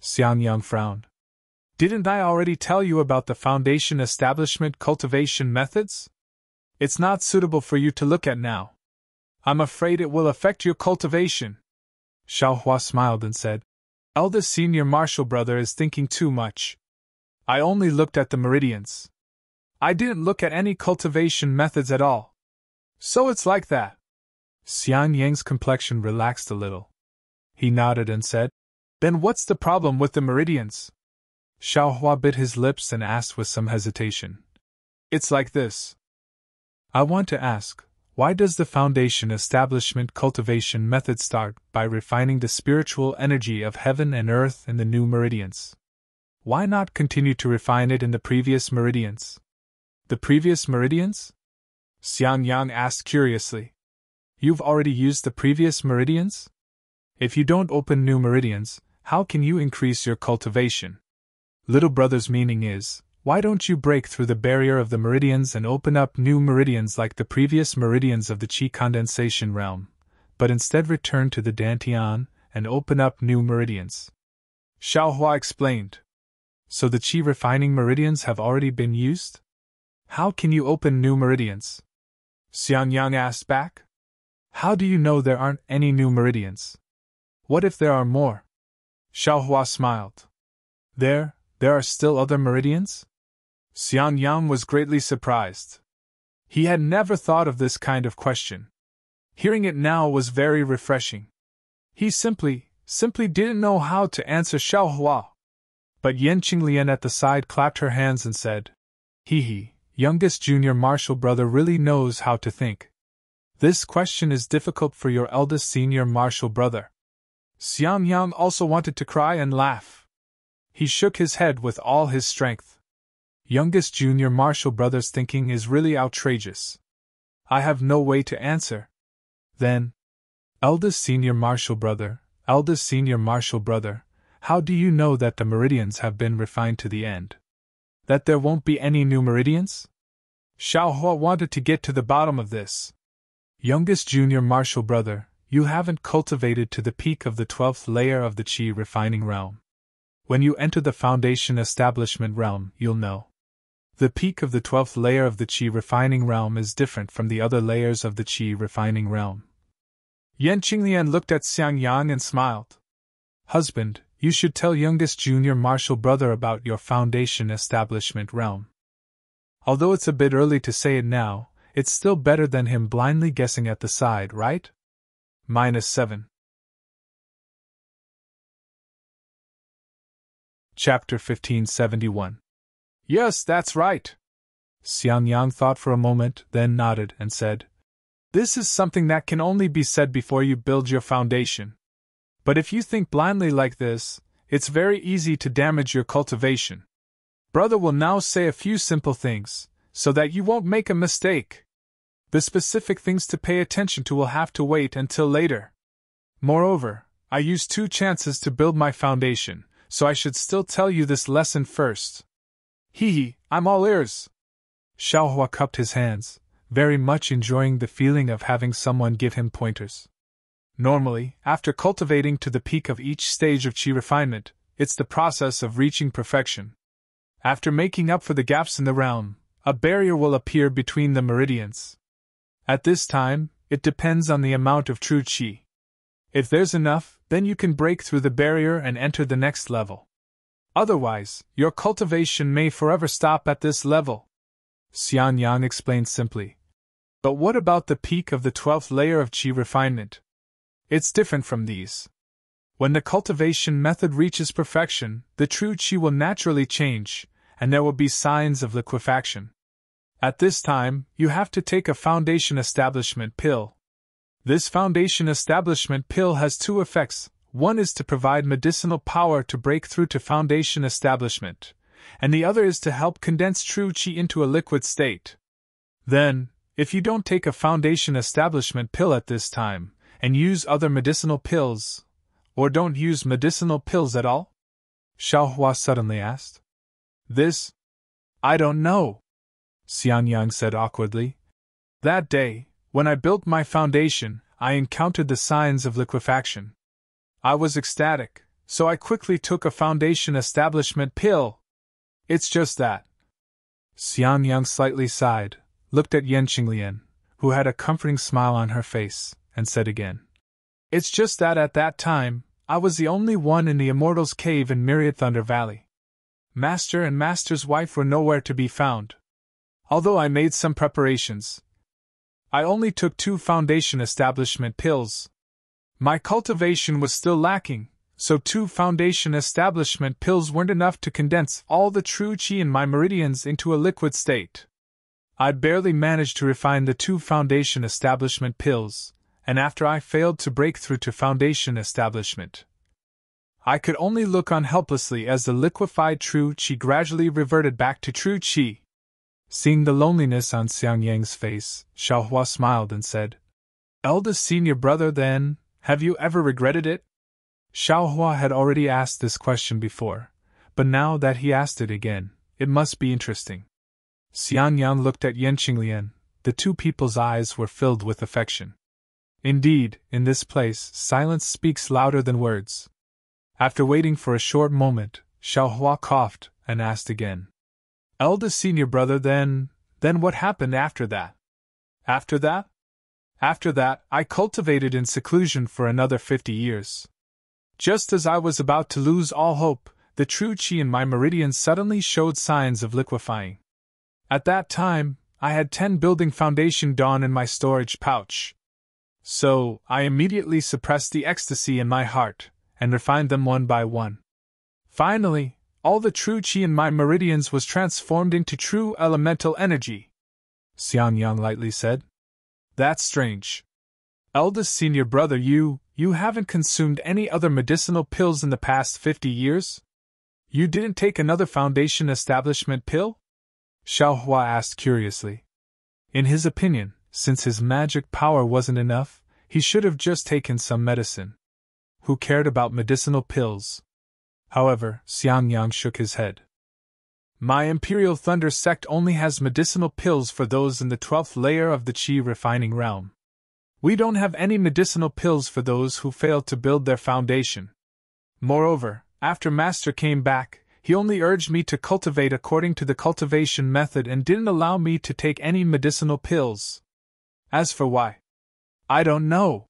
Xianyang frowned. Didn't I already tell you about the foundation establishment cultivation methods? It's not suitable for you to look at now. I'm afraid it will affect your cultivation. Xiaohua smiled and said, Eldest senior martial brother is thinking too much. I only looked at the meridians. I didn't look at any cultivation methods at all. So it's like that. Xianyang's complexion relaxed a little. He nodded and said, Then what's the problem with the meridians? Xiaohua bit his lips and asked with some hesitation. It's like this. I want to ask, why does the foundation establishment cultivation method start by refining the spiritual energy of heaven and earth in the new meridians? Why not continue to refine it in the previous meridians? The previous meridians? Xianyang asked curiously. You've already used the previous meridians? If you don't open new meridians, how can you increase your cultivation? Little brother's meaning is, why don't you break through the barrier of the meridians and open up new meridians like the previous meridians of the Qi condensation realm, but instead return to the Dantian and open up new meridians? Xiaohua explained. So the Qi refining meridians have already been used? How can you open new meridians? Xiangyang asked back. How do you know there aren't any new meridians? What if there are more? Xiaohua smiled. There are still other meridians? Xiangyang was greatly surprised. He had never thought of this kind of question. Hearing it now was very refreshing. He simply didn't know how to answer Xiaohua. But Yan Qinglian at the side clapped her hands and said, He, youngest junior martial brother really knows how to think. This question is difficult for your eldest senior martial brother. Xiangyang also wanted to cry and laugh. He shook his head with all his strength. Youngest junior martial brother's thinking is really outrageous. I have no way to answer. Then, eldest senior martial brother, how do you know that the meridians have been refined to the end? That there won't be any new meridians? Xiaohua wanted to get to the bottom of this. Youngest junior martial brother, you haven't cultivated to the peak of the 12th layer of the Qi refining realm. When you enter the foundation establishment realm, you'll know. The peak of the 12th layer of the Qi refining realm is different from the other layers of the Qi refining realm. Yan Qinglian looked at Xiangyang and smiled. Husband, you should tell youngest junior martial brother about your foundation establishment realm. Although it's a bit early to say it now, it's still better than him blindly guessing at the side, right? -7. Chapter 1571. Yes, that's right. Xiangyang thought for a moment, then nodded and said, This is something that can only be said before you build your foundation. But if you think blindly like this, it's very easy to damage your cultivation. Brother will now say a few simple things, so that you won't make a mistake. The specific things to pay attention to will have to wait until later. Moreover, I used 2 chances to build my foundation, so I should still tell you this lesson first. I'm all ears. Xiaohua cupped his hands, very much enjoying the feeling of having someone give him pointers. Normally, after cultivating to the peak of each stage of Qi refinement, it's the process of reaching perfection. After making up for the gaps in the realm, a barrier will appear between the meridians. At this time, it depends on the amount of true Qi. If there's enough, then you can break through the barrier and enter the next level. Otherwise, your cultivation may forever stop at this level. Xiangyang explained simply. But what about the peak of the 12th layer of Qi refinement? It's different from these. When the cultivation method reaches perfection, the true Qi will naturally change, and there will be signs of liquefaction. At this time, you have to take a foundation establishment pill. This foundation establishment pill has 2 effects. One is to provide medicinal power to break through to foundation establishment, and the other is to help condense true Qi into a liquid state. Then, if you don't take a foundation establishment pill at this time, and use other medicinal pills, or don't use medicinal pills at all? Xiaohua suddenly asked. This? I don't know, Xiangyang said awkwardly. That day, when I built my foundation, I encountered the signs of liquefaction. I was ecstatic, so I quickly took a foundation establishment pill. It's just that. Xiangyang slightly sighed, looked at Yan Qinglian, who had a comforting smile on her face, and said again. It's just that at that time, I was the only one in the Immortal's cave in Myriad Thunder Valley. Master and Master's wife were nowhere to be found. Although I made some preparations, I only took 2 foundation establishment pills. My cultivation was still lacking, so 2 foundation establishment pills weren't enough to condense all the true Qi in my meridians into a liquid state. I barely managed to refine the 2 foundation establishment pills, and after I failed to break through to foundation establishment, I could only look on helplessly as the liquefied true Qi gradually reverted back to true Qi. Seeing the loneliness on Xiangyang's face, Xiaohua smiled and said, Eldest senior brother then, have you ever regretted it? Xiaohua had already asked this question before, but now that he asked it again, it must be interesting. Xianyang looked at Yan Qinglian. The two people's eyes were filled with affection. Indeed, in this place, silence speaks louder than words. After waiting for a short moment, Xiaohua coughed and asked again. Eldest senior brother then what happened after that? After that? After that, I cultivated in seclusion for another 50 years. Just as I was about to lose all hope, the true qi in my meridians suddenly showed signs of liquefying. At that time, I had 10 building foundation dawn in my storage pouch. So, I immediately suppressed the ecstasy in my heart, and refined them one by one. Finally, all the true qi in my meridians was transformed into true elemental energy. Xianyang lightly said. That's strange. Eldest senior brother, you haven't consumed any other medicinal pills in the past 50 years? You didn't take another foundation establishment pill? Xiaohua asked curiously. In his opinion, since his magic power wasn't enough, he should have just taken some medicine. Who cared about medicinal pills? However, Xianyang shook his head. My Imperial Thunder sect only has medicinal pills for those in the 12th layer of the Qi refining realm. We don't have any medicinal pills for those who failed to build their foundation. Moreover, after Master came back, he only urged me to cultivate according to the cultivation method and didn't allow me to take any medicinal pills. As for why, I don't know.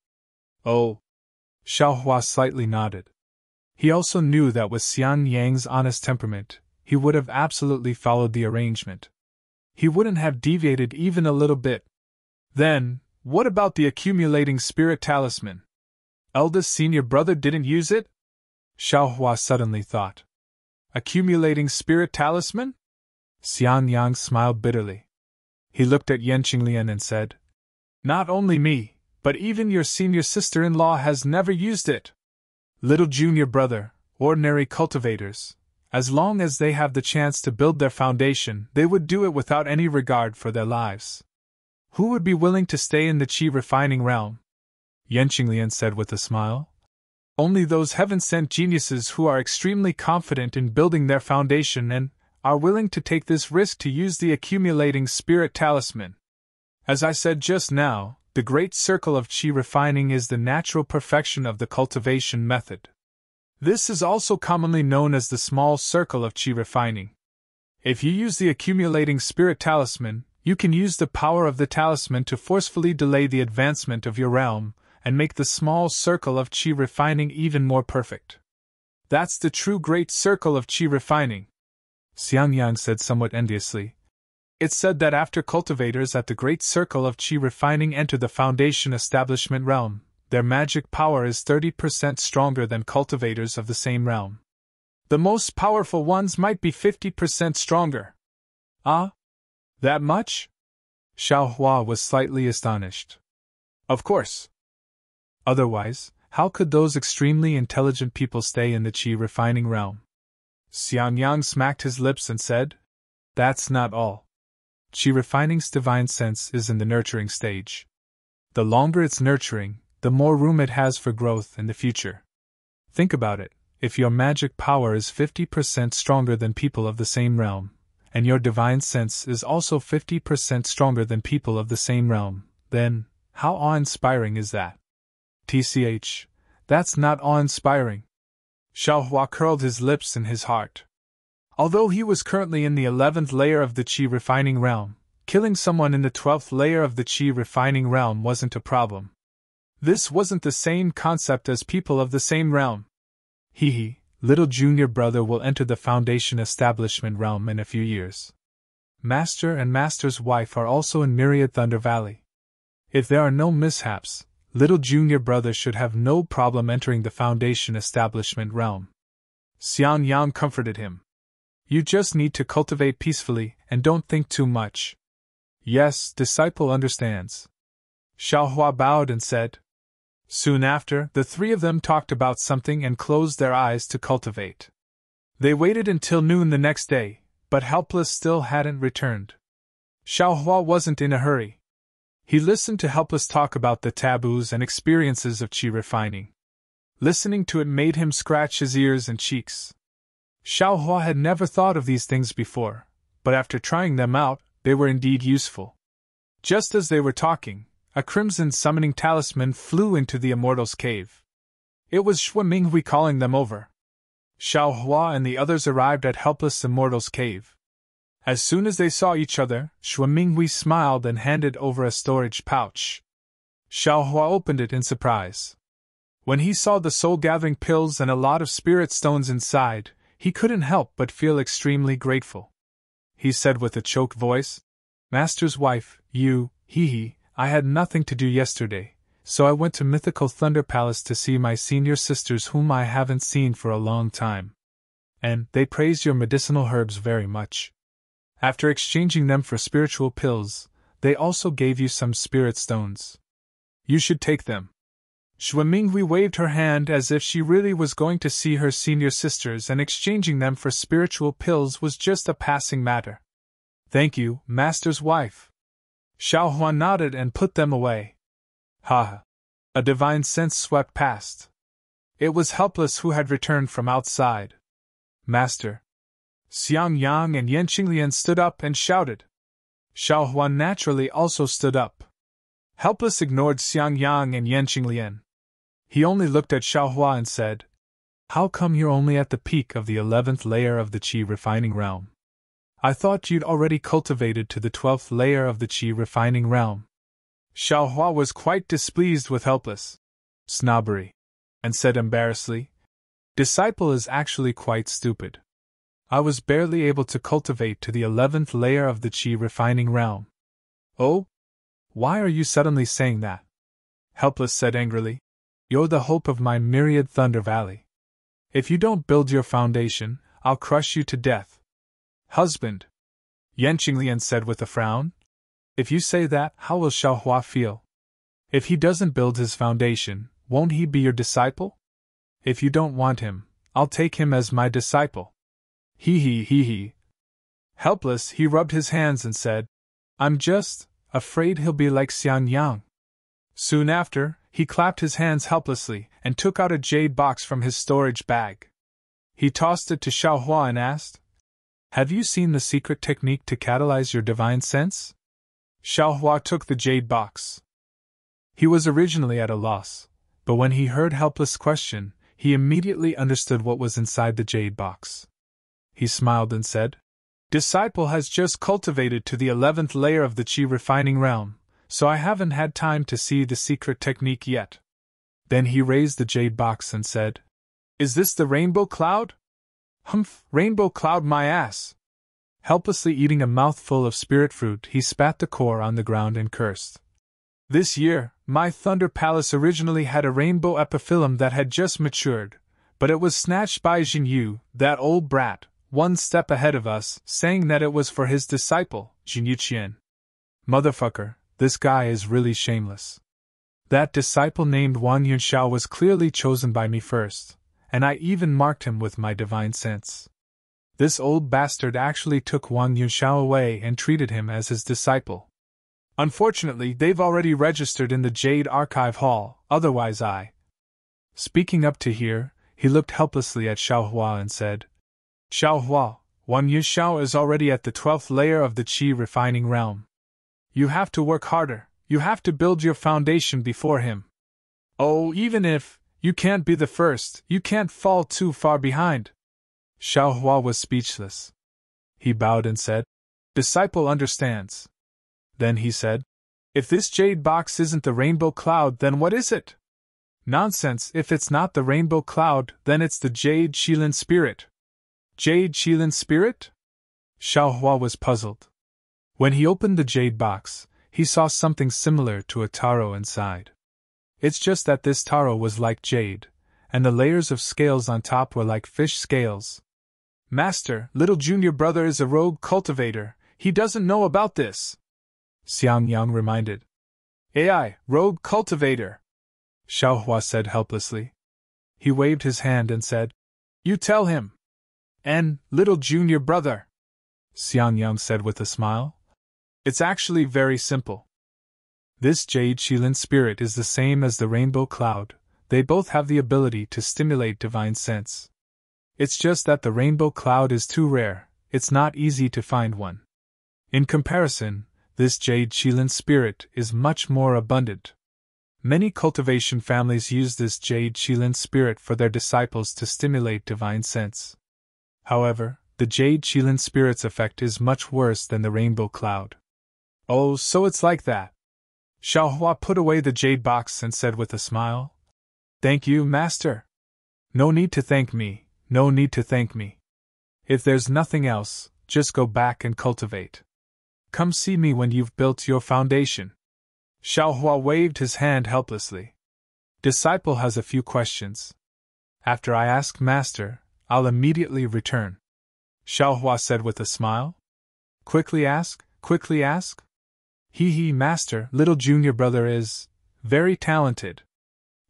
Oh. Xiaohua slightly nodded. He also knew that with Xianyang's honest temperament, he would have absolutely followed the arrangement. He wouldn't have deviated even a little bit. Then, what about the accumulating spirit talisman? Eldest senior brother didn't use it? Xiaohua suddenly thought. Accumulating spirit talisman? Xianyang smiled bitterly. He looked at Yan Qinglian and said, Not only me, but even your senior sister-in-law has never used it. Little junior brother, ordinary cultivators, as long as they have the chance to build their foundation, they would do it without any regard for their lives. Who would be willing to stay in the Qi refining realm? Yan Qinglian said with a smile. Only those heaven-sent geniuses who are extremely confident in building their foundation and are willing to take this risk to use the accumulating spirit talisman. As I said just now, the great circle of Qi refining is the natural perfection of the cultivation method. This is also commonly known as the small circle of Qi refining. If you use the accumulating spirit talisman, you can use the power of the talisman to forcefully delay the advancement of your realm, and make the small circle of Qi refining even more perfect. That's the true great circle of Qi refining, Xianyang said somewhat enviously. It's said that after cultivators at the great circle of Qi refining enter the foundation establishment realm, their magic power is 30% stronger than cultivators of the same realm. The most powerful ones might be 50% stronger. Ah? That much? Xiaohua was slightly astonished. Of course. Otherwise, how could those extremely intelligent people stay in the Qi refining realm? Xianyang smacked his lips and said, That's not all. Qi refining's divine sense is in the nurturing stage. The longer it's nurturing, the more room it has for growth in the future. Think about it, if your magic power is 50% stronger than people of the same realm, and your divine sense is also 50% stronger than people of the same realm, then, how awe-inspiring is that? TCH, that's not awe-inspiring. Xiaohua curled his lips in his heart. Although he was currently in the 11th layer of the Qi refining realm, killing someone in the 12th layer of the Qi refining realm wasn't a problem. This wasn't the same concept as people of the same realm. Hee, little junior brother will enter the foundation establishment realm in a few years. Master and Master's wife are also in Myriad Thunder Valley. If there are no mishaps, little junior brother should have no problem entering the foundation establishment realm. Xianyang comforted him. You just need to cultivate peacefully and don't think too much. Yes, disciple understands. Xiaohua bowed and said. Soon after, the three of them talked about something and closed their eyes to cultivate. They waited until noon the next day, but Helpless still hadn't returned. Xiaohua wasn't in a hurry. He listened to Helpless talk about the taboos and experiences of qi refining. Listening to it made him scratch his ears and cheeks. Xiaohua had never thought of these things before, but after trying them out, they were indeed useful. Just as they were talking, a crimson summoning talisman flew into the Immortal's cave. It was Xue Minghui calling them over. Xiaohua and the others arrived at Helpless Immortal's cave. As soon as they saw each other, Xue Minghui smiled and handed over a storage pouch. Xiaohua opened it in surprise. When he saw the soul-gathering pills and a lot of spirit stones inside, he couldn't help but feel extremely grateful. He said with a choked voice, "Master's wife, I had nothing to do yesterday, so I went to Mythical Thunder Palace to see my senior sisters whom I haven't seen for a long time. And they praised your medicinal herbs very much. After exchanging them for spiritual pills, they also gave you some spirit stones. You should take them." Xue Minghui waved her hand as if she really was going to see her senior sisters, and exchanging them for spiritual pills was just a passing matter. "Thank you, Master's wife." Xiaohua nodded and put them away. Ha! A divine sense swept past. It was Helpless who had returned from outside. "Master!" Xiang Yang and Yan Qinglian stood up and shouted. Xiaohua naturally also stood up. Helpless ignored Xiang Yang and Yan Qinglian. He only looked at Xiaohua and said, "How come you're only at the peak of the 11th layer of the qi refining realm? I thought you'd already cultivated to the 12th layer of the qi refining realm." Xiaohua was quite displeased with Helpless snobbery, and said embarrassedly, "Disciple is actually quite stupid. I was barely able to cultivate to the 11th layer of the qi refining realm." "Oh? Why are you suddenly saying that?" Helpless said angrily. "You're the hope of my myriad Thunder Valley. If you don't build your foundation, I'll crush you to death." "Husband," Yan Qinglian said with a frown, "if you say that, how will Xiaohua feel? If he doesn't build his foundation, won't he be your disciple? If you don't want him, I'll take him as my disciple." He. Helpless, he rubbed his hands and said, "I'm just afraid he'll be like Xiang Yang." Soon after, he clapped his hands helplessly and took out a jade box from his storage bag. He tossed it to Xiaohua and asked, "Have you seen the secret technique to catalyze your divine sense?" Xiaohua took the jade box. He was originally at a loss, but when he heard Helpless' question, he immediately understood what was inside the jade box. He smiled and said, "Disciple has just cultivated to the 11th layer of the qi refining realm, so I haven't had time to see the secret technique yet." Then he raised the jade box and said, "Is this the rainbow cloud?" "Humph, rainbow cloud my ass!" Helplessly eating a mouthful of spirit fruit, he spat the core on the ground and cursed. "This year, my Thunder Palace originally had a rainbow epiphyllum that had just matured, but it was snatched by Jinyu, that old brat, one step ahead of us, saying that it was for his disciple, Jinyu Qian. Motherfucker, this guy is really shameless. That disciple named Wang Yunxiao was clearly chosen by me first, and I even marked him with my divine sense. This old bastard actually took Wang Yunxiao away and treated him as his disciple. Unfortunately, they've already registered in the Jade Archive Hall, otherwise I..." Speaking up to here, he looked helplessly at Xiaohua and said, "Xiaohua, Wang Yunxiao is already at the 12th layer of the qi refining realm. You have to work harder, you have to build your foundation before him. Oh, even if you can't be the first, you can't fall too far behind." Xiaohua was speechless. He bowed and said, "Disciple understands." Then he said, "If this jade box isn't the rainbow cloud, then what is it?" "Nonsense, if it's not the rainbow cloud, then it's the Jade Qilin spirit." "Jade Qilin spirit?" Xiaohua was puzzled. When he opened the jade box, he saw something similar to a taro inside. It's just that this taro was like jade, and the layers of scales on top were like fish scales. "Master, little junior brother is a rogue cultivator, he doesn't know about this," Xiang Yang reminded. "AI, rogue cultivator," Xiaohua said helplessly. He waved his hand and said, "You tell him." "And, little junior brother," Xiang Yang said with a smile, "it's actually very simple. This jade Shilin spirit is the same as the rainbow cloud, they both have the ability to stimulate divine sense. It's just that the rainbow cloud is too rare, it's not easy to find one. In comparison, this jade Shilin spirit is much more abundant. Many cultivation families use this jade Shilin spirit for their disciples to stimulate divine sense. However, the jade Shilin spirit's effect is much worse than the rainbow cloud. Oh, so it's like that. Xiaohua put away the jade box and said with a smile, "Thank you, Master. No need to thank me, no need to thank me. If there's nothing else, just go back and cultivate. Come see me when you've built your foundation." Xiaohua waved his hand helplessly. Disciple has a few questions. After I ask Master, I'll immediately return. Xiaohua said with a smile. Quickly ask, quickly ask? He, Master, little junior brother is very talented.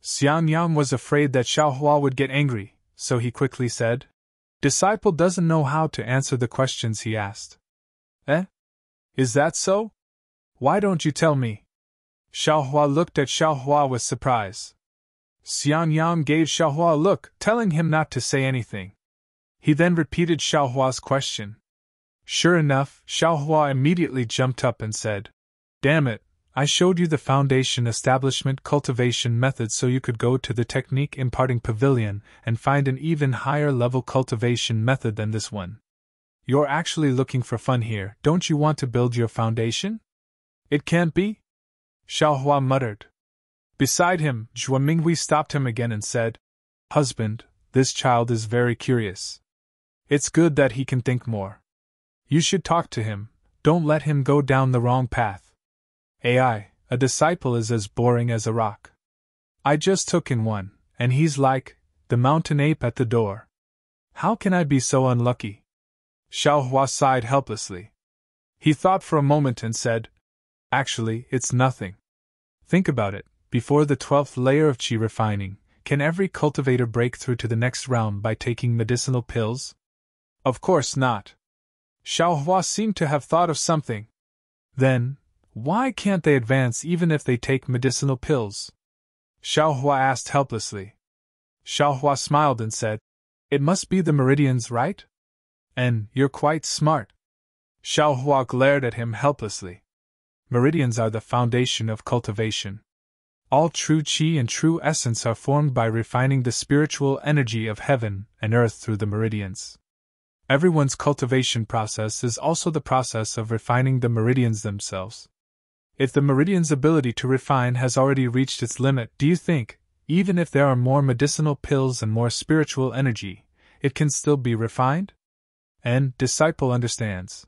Xianyang was afraid that Xiaohua would get angry, so he quickly said, Disciple doesn't know how to answer the questions he asked. Eh? Is that so? Why don't you tell me? Xiaohua looked at Xiaohua with surprise. Xianyang gave Xiaohua a look, telling him not to say anything. He then repeated Xiaohua's question. Sure enough, Xiaohua immediately jumped up and said, Damn it, I showed you the foundation establishment cultivation method so you could go to the technique imparting pavilion and find an even higher level cultivation method than this one. You're actually looking for fun here, don't you want to build your foundation? It can't be? Xiaohua muttered. Beside him, Zhuo Minghui stopped him again and said, Husband, this child is very curious. It's good that he can think more. You should talk to him, don't let him go down the wrong path. A disciple is as boring as a rock. I just took in one, and he's like the mountain ape at the door. How can I be so unlucky? Xiaohua sighed helplessly. He thought for a moment and said, Actually, it's nothing. Think about it, before the 12th layer of qi refining, can every cultivator break through to the next round by taking medicinal pills? Of course not. Xiaohua seemed to have thought of something. Then, why can't they advance even if they take medicinal pills? Xiaohua asked helplessly. Xiaohua smiled and said, It must be the meridians, right? And you're quite smart. Xiaohua glared at him helplessly. Meridians are the foundation of cultivation. All true qi and true essence are formed by refining the spiritual energy of heaven and earth through the meridians. Everyone's cultivation process is also the process of refining the meridians themselves. If the meridian's ability to refine has already reached its limit, do you think, even if there are more medicinal pills and more spiritual energy, it can still be refined? And disciple understands.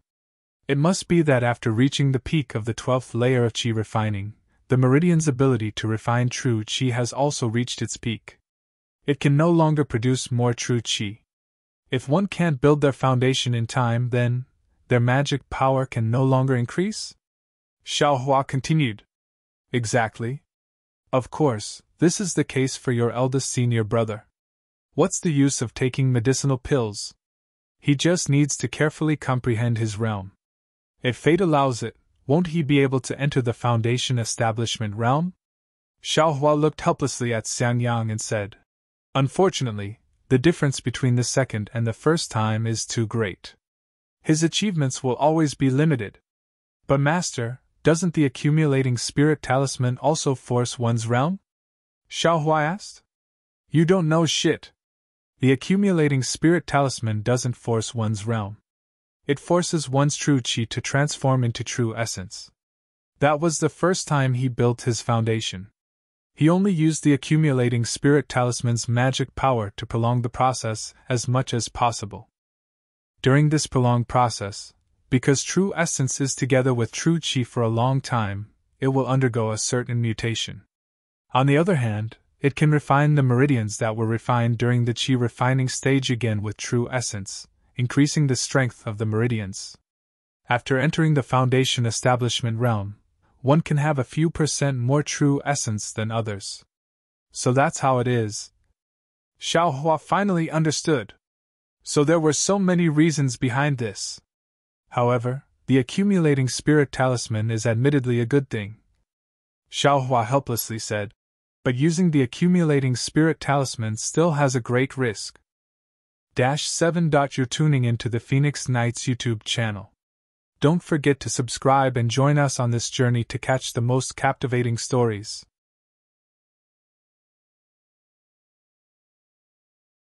It must be that after reaching the peak of the 12th layer of qi refining, the meridian's ability to refine true qi has also reached its peak. It can no longer produce more true qi. If one can't build their foundation in time, then their magic power can no longer increase? Xiaohua continued. Exactly. Of course, this is the case for your eldest senior brother. What's the use of taking medicinal pills? He just needs to carefully comprehend his realm. If fate allows it, won't he be able to enter the foundation establishment realm? Xiaohua looked helplessly at Xiangyang and said, Unfortunately, the difference between the second and the first time is too great. His achievements will always be limited. But Master, doesn't the accumulating spirit talisman also force one's realm? Xiaohua asked. You don't know shit. The accumulating spirit talisman doesn't force one's realm. It forces one's true qi to transform into true essence. That was the first time he built his foundation. He only used the accumulating spirit talisman's magic power to prolong the process as much as possible. During this prolonged process, because true essence is together with true qi for a long time, it will undergo a certain mutation. On the other hand, it can refine the meridians that were refined during the qi refining stage again with true essence, increasing the strength of the meridians. After entering the foundation establishment realm, one can have a few % more true essence than others. So that's how it is. Xiaohua finally understood. So there were so many reasons behind this. However, the accumulating spirit talisman is admittedly a good thing. Xiaohua helplessly said. But using the accumulating spirit talisman still has a great risk. 7. You're tuning into the Phoenix Knights YouTube channel. Don't forget to subscribe and join us on this journey to catch the most captivating stories.